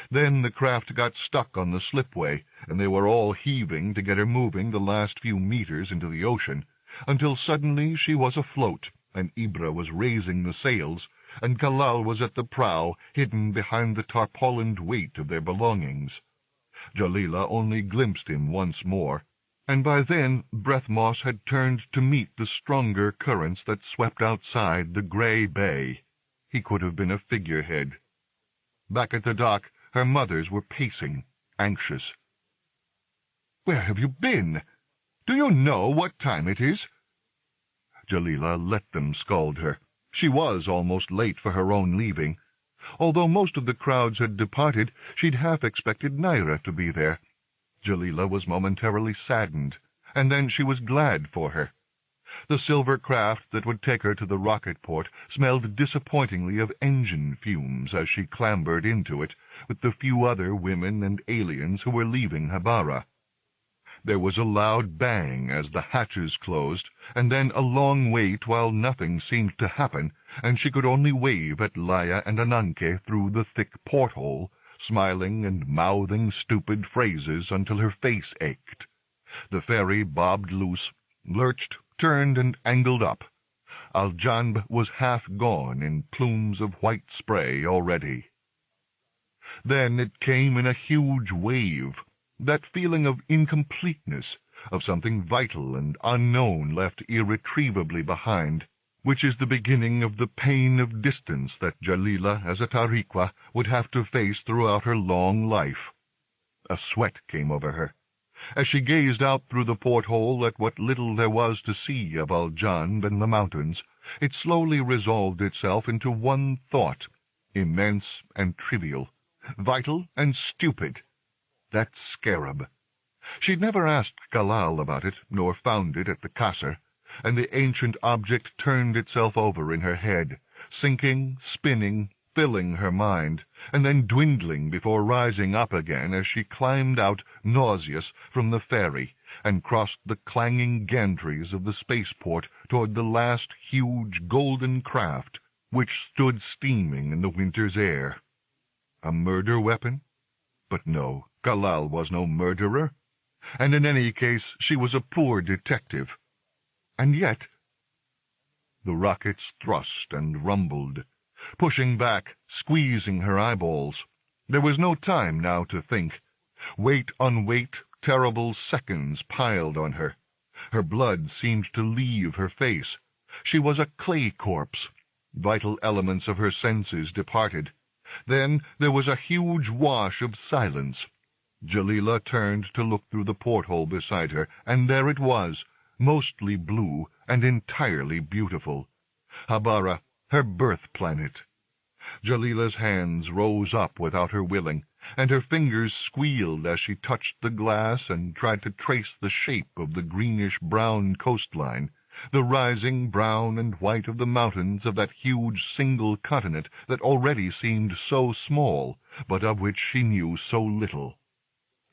Then the craft got stuck on the slipway, and they were all heaving to get her moving the last few meters into the ocean, until suddenly she was afloat, and Ibra was raising the sails, and Kalal was at the prow, hidden behind the tarpaulined weight of their belongings. Jalila only glimpsed him once more, and by then Breathmoss had turned to meet the stronger currents that swept outside the grey bay. He could have been a figurehead. Back at the dock, her mothers were pacing, anxious. "Where have you been? Do you know what time it is?" Jalila let them scold her. She was almost late for her own leaving. Although most of the crowds had departed, she'd half expected Naira to be there. Jalila was momentarily saddened, and then she was glad for her. The silver craft that would take her to the rocket port smelled disappointingly of engine fumes as she clambered into it, with the few other women and aliens who were leaving Habara. There was a loud bang as the hatches closed, and then a long wait while nothing seemed to happen, and she could only wave at Laya and Ananke through the thick porthole, smiling and mouthing stupid phrases until her face ached. The ferry bobbed loose, lurched, turned, and angled up. Aljanb was half gone in plumes of white spray already. Then it came in a huge wave, that feeling of incompleteness, of something vital and unknown left irretrievably behind, which is the beginning of the pain of distance that Jalila, as a Tariqua, would have to face throughout her long life. A sweat came over her. As she gazed out through the porthole at what little there was to see of Aljanb and the mountains, it slowly resolved itself into one thought, immense and trivial, vital and stupid. That scarab. She'd never asked Kalal about it, nor found it at the Kasser, and the ancient object turned itself over in her head, sinking, spinning, filling her mind, and then dwindling before rising up again as she climbed out, nauseous, from the ferry, and crossed the clanging gantries of the spaceport toward the last huge golden craft, which stood steaming in the winter's air. A murder weapon? But no, Kalal was no murderer, and in any case she was a poor detective. And yet... The rockets thrust and rumbled, pushing back, squeezing her eyeballs. There was no time now to think. Weight on weight, terrible seconds piled on her. Her blood seemed to leave her face. She was a clay corpse. Vital elements of her senses departed. Then there was a huge wash of silence. Jalila turned to look through the porthole beside her, and there it was, mostly blue and entirely beautiful. Habara, her birth planet. Jalila's hands rose up without her willing, and her fingers squealed as she touched the glass and tried to trace the shape of the greenish-brown coastline, the rising brown and white of the mountains of that huge single continent that already seemed so small, but of which she knew so little.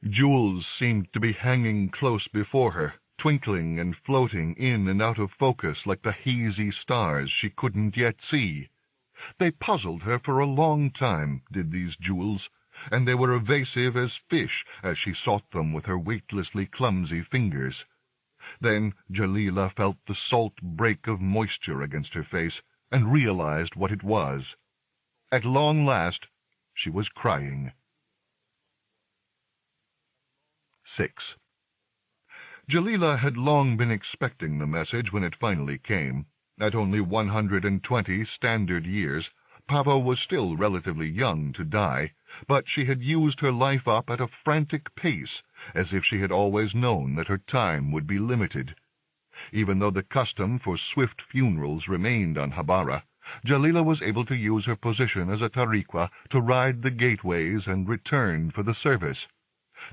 Jewels seemed to be hanging close before her, twinkling and floating in and out of focus like the hazy stars she couldn't yet see. They puzzled her for a long time, did these jewels, and they were evasive as fish as she sought them with her weightlessly clumsy fingers. Then Jalila felt the salt break of moisture against her face, and realized what it was. At long last, she was crying. 6. Jalila had long been expecting the message when it finally came. At only 120 standard years, Pavo was still relatively young to die, but she had used her life up at a frantic pace, as if she had always known that her time would be limited. Even though the custom for swift funerals remained on Habara, Jalila was able to use her position as a tariqua to ride the gateways and return for the service.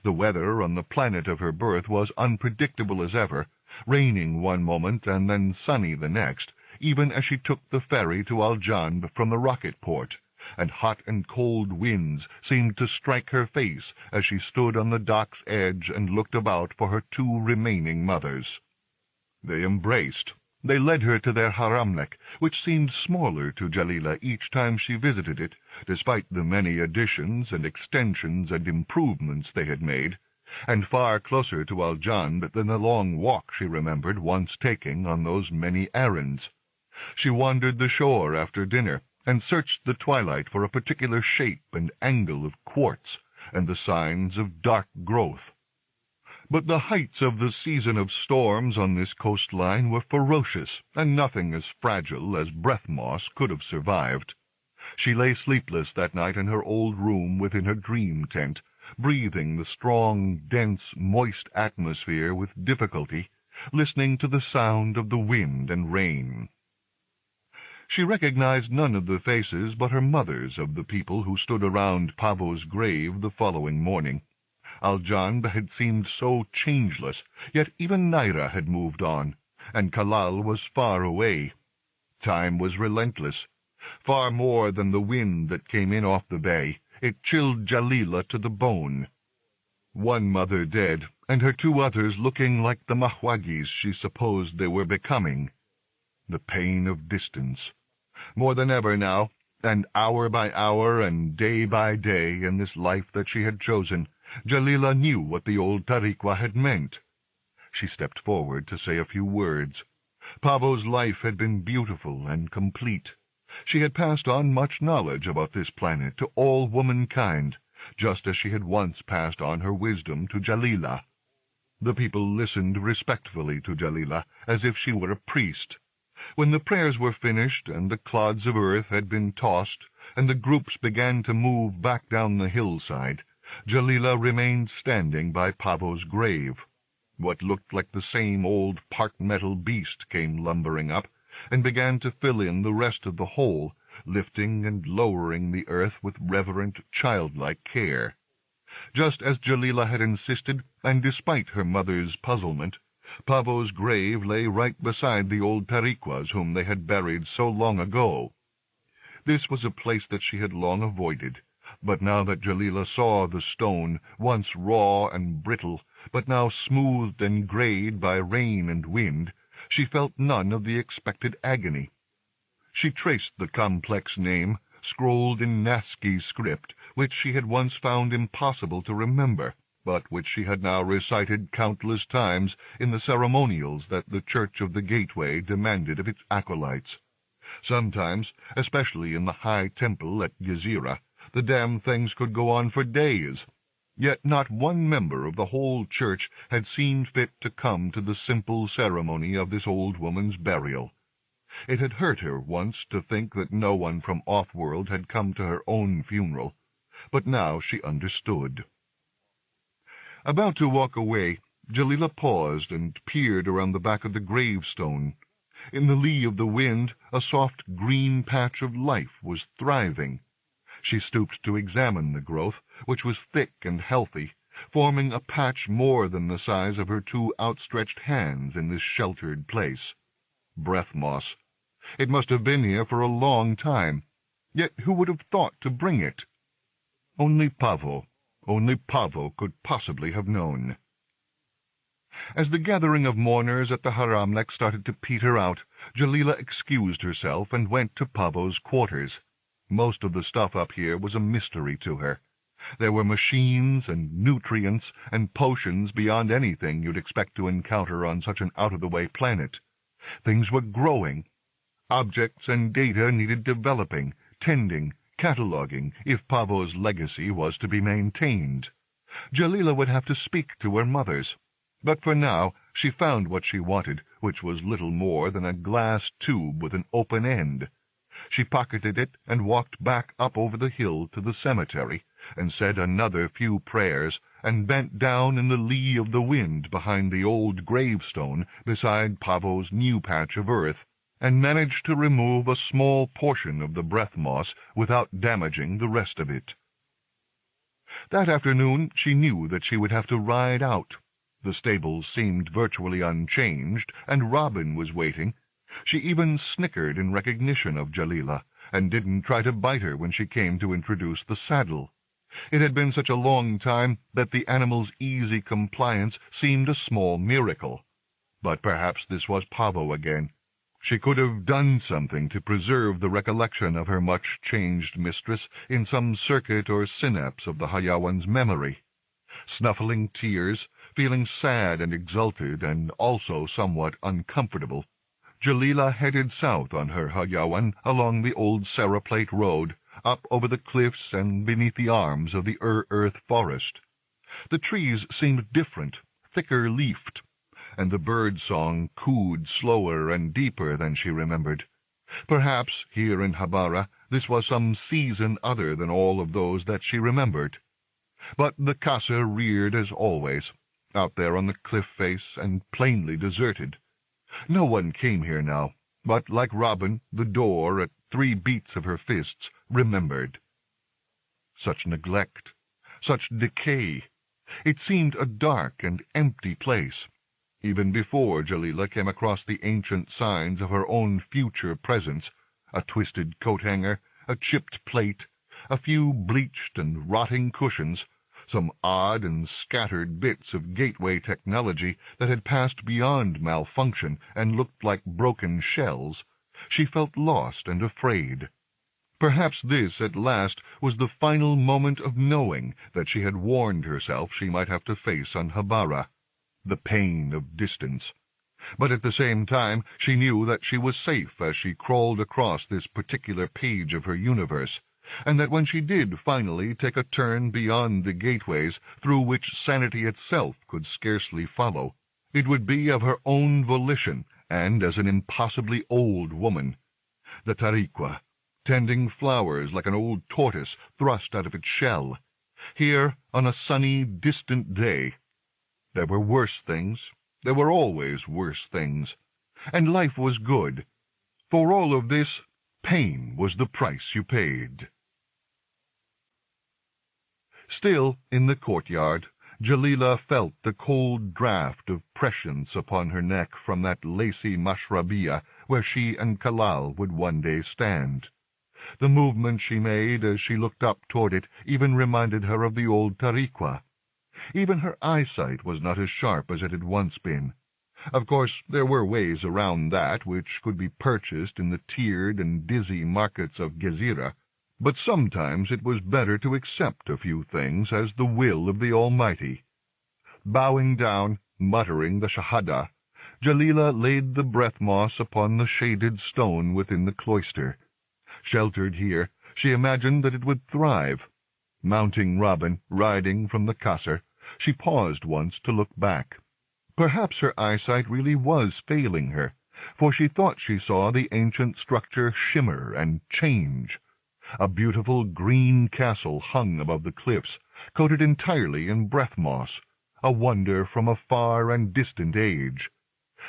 The weather on the planet of her birth was unpredictable as ever, raining one moment and then sunny the next, even as she took the ferry to Aljanb from the rocket port, and hot and cold winds seemed to strike her face as she stood on the dock's edge and looked about for her two remaining mothers. They embraced. They led her to their haramlek, which seemed smaller to Jalila each time she visited it, despite the many additions and extensions and improvements they had made, and far closer to Aljanb than the long walk she remembered once taking on those many errands. She wandered the shore after dinner, and searched the twilight for a particular shape and angle of quartz, and the signs of dark growth. But the heights of the season of storms on this coastline were ferocious, and nothing as fragile as Breathmoss could have survived. She lay sleepless that night in her old room within her dream tent, breathing the strong, dense, moist atmosphere with difficulty, listening to the sound of the wind and rain. She recognized none of the faces but her mother's of the people who stood around Pavo's grave the following morning. Aljanb had seemed so changeless, yet even Naira had moved on, and Kalal was far away. Time was relentless. Far more than the wind that came in off the bay, it chilled Jalila to the bone. One mother dead, and her two others looking like the mahwagis she supposed they were becoming. The pain of distance. More than ever now, and hour by hour and day by day in this life that she had chosen, Jalila knew what the old tariqua had meant. She stepped forward to say a few words. Pavo's life had been beautiful and complete. She had passed on much knowledge about this planet to all womankind, just as she had once passed on her wisdom to Jalila. The people listened respectfully to Jalila, as if she were a priest. When the prayers were finished, and the clods of earth had been tossed, and the groups began to move back down the hillside, Jalila remained standing by Pavo's grave. What looked like the same old part-metal beast came lumbering up, and began to fill in the rest of the hole, lifting and lowering the earth with reverent, childlike care. Just as Jalila had insisted, and despite her mother's puzzlement, Pavo's grave lay right beside the old tariquas whom they had buried so long ago. This was a place that she had long avoided, but now that Jalila saw the stone, once raw and brittle, but now smoothed and grayed by rain and wind, she felt none of the expected agony. She traced the complex name, scrolled in Nasci script, which she had once found impossible to remember, but which she had now recited countless times in the ceremonials that the Church of the Gateway demanded of its acolytes. Sometimes, especially in the high temple at Gezira, the damned things could go on for days. Yet not one member of the whole church had seen fit to come to the simple ceremony of this old woman's burial. It had hurt her once to think that no one from off-world had come to her own funeral, but now she understood. About to walk away, Jalila paused and peered around the back of the gravestone. In the lee of the wind, a soft green patch of life was thriving. She stooped to examine the growth, which was thick and healthy, forming a patch more than the size of her two outstretched hands in this sheltered place. Breathmoss. It must have been here for a long time. Yet who would have thought to bring it? Only Pavo could possibly have known. As the gathering of mourners at the haramlek started to peter out, Jalila excused herself and went to Pavo's quarters. Most of the stuff up here was a mystery to her. There were machines and nutrients and potions beyond anything you'd expect to encounter on such an out-of-the-way planet. Things were growing. Objects and data needed developing, tending, cataloging, if Pavo's legacy was to be maintained. Jalila would have to speak to her mothers. But for now, she found what she wanted, which was little more than a glass tube with an open end. She pocketed it and walked back up over the hill to the cemetery, and said another few prayers, and bent down in the lee of the wind behind the old gravestone beside Pavo's new patch of earth, and managed to remove a small portion of the breathmoss without damaging the rest of it. That afternoon she knew that she would have to ride out. The stables seemed virtually unchanged, and Robin was waiting. She even snickered in recognition of Jalila, and didn't try to bite her when she came to introduce the saddle. It had been such a long time that the animal's easy compliance seemed a small miracle. But perhaps this was Pavo again. She could have done something to preserve the recollection of her much-changed mistress in some circuit or synapse of the Hayawan's memory. Snuffling tears, feeling sad and exalted, and also somewhat uncomfortable, Jalila headed south on her Hayawan along the old Seraplate road, up over the cliffs and beneath the arms of the earth forest. The trees seemed different, thicker-leafed, and the bird-song cooed slower and deeper than she remembered. Perhaps, here in Habara, this was some season other than all of those that she remembered. But the casa reared as always, out there on the cliff face, and plainly deserted. No one came here now, but, like Robin, the door, at 3 beats of her fists, remembered. Such neglect, such decay. It seemed a dark and empty place. Even before Jalila came across the ancient signs of her own future presence, a twisted coat-hanger, a chipped plate, a few bleached and rotting cushions, some odd and scattered bits of gateway technology that had passed beyond malfunction and looked like broken shells, she felt lost and afraid. Perhaps this, at last, was the final moment of knowing that she had warned herself she might have to face on Habara. The pain of distance. But at the same time she knew that she was safe as she crawled across this particular page of her universe, and that when she did finally take a turn beyond the gateways through which sanity itself could scarcely follow, it would be of her own volition, and as an impossibly old woman. The Tariqua, tending flowers like an old tortoise thrust out of its shell, here on a sunny, distant day. There were worse things. There were always worse things. And life was good. For all of this, pain was the price you paid. Still, in the courtyard, Jalila felt the cold draught of prescience upon her neck from that lacy mashrabiyah where she and Kalal would one day stand. The movement she made as she looked up toward it even reminded her of the old Tariqua. Even her eyesight was not as sharp as it had once been. Of course, there were ways around that which could be purchased in the tiered and dizzy markets of Gezira, but sometimes it was better to accept a few things as the will of the Almighty. Bowing down, muttering the Shahada, Jalila laid the breathmoss upon the shaded stone within the cloister. Sheltered here, she imagined that it would thrive. Mounting Robin, riding from the Kasser, she paused once to look back. Perhaps her eyesight really was failing her, for she thought she saw the ancient structure shimmer and change. A beautiful green castle hung above the cliffs, coated entirely in breathmoss, a wonder from a far and distant age.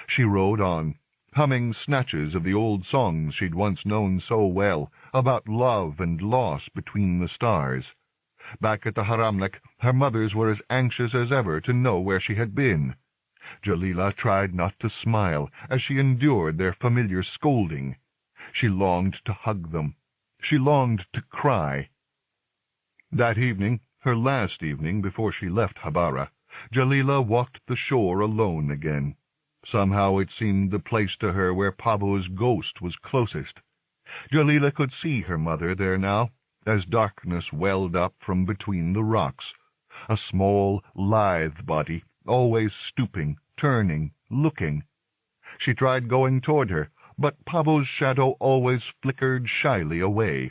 She rode on, humming snatches of the old songs she'd once known so well, about love and loss between the stars. Back at the Haramlek, her mothers were as anxious as ever to know where she had been. Jalila tried not to smile as she endured their familiar scolding. She longed to hug them. She longed to cry. That evening, her last evening before she left Habara, Jalila walked the shore alone again. Somehow it seemed the place to her where Pavo's ghost was closest. Jalila could see her mother there now, as darkness welled up from between the rocks. A small, lithe body, always stooping, turning, looking. She tried going toward her, but Pavo's shadow always flickered shyly away.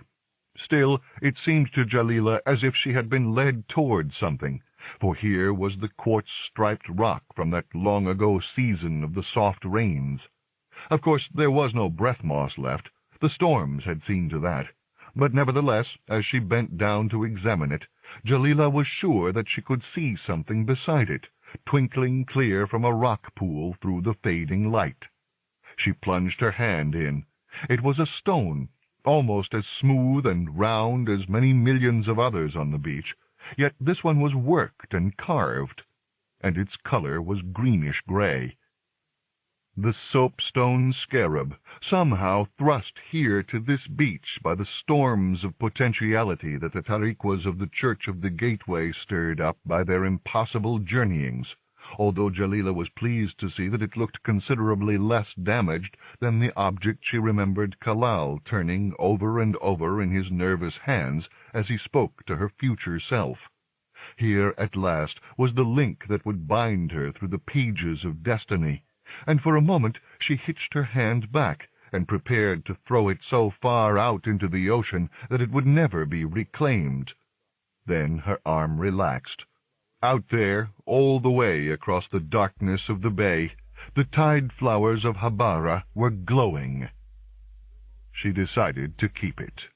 Still, it seemed to Jalila as if she had been led toward something, for here was the quartz-striped rock from that long-ago season of the soft rains. Of course, there was no breathmoss left. The storms had seen to that. But nevertheless, as she bent down to examine it, Jalila was sure that she could see something beside it, twinkling clear from a rock pool through the fading light. She plunged her hand in. It was a stone, almost as smooth and round as many millions of others on the beach, yet this one was worked and carved, and its color was greenish-gray. The soapstone scarab, somehow thrust here to this beach by the storms of potentiality that the tariquas of the Church of the Gateway stirred up by their impossible journeyings, although Jalila was pleased to see that it looked considerably less damaged than the object she remembered Kalal turning over and over in his nervous hands as he spoke to her future self. Here, at last, was the link that would bind her through the pages of destiny, and for a moment she hitched her hand back and prepared to throw it so far out into the ocean that it would never be reclaimed. Then her arm relaxed. Out there, all the way across the darkness of the bay, the tide flowers of Habara were glowing. She decided to keep it.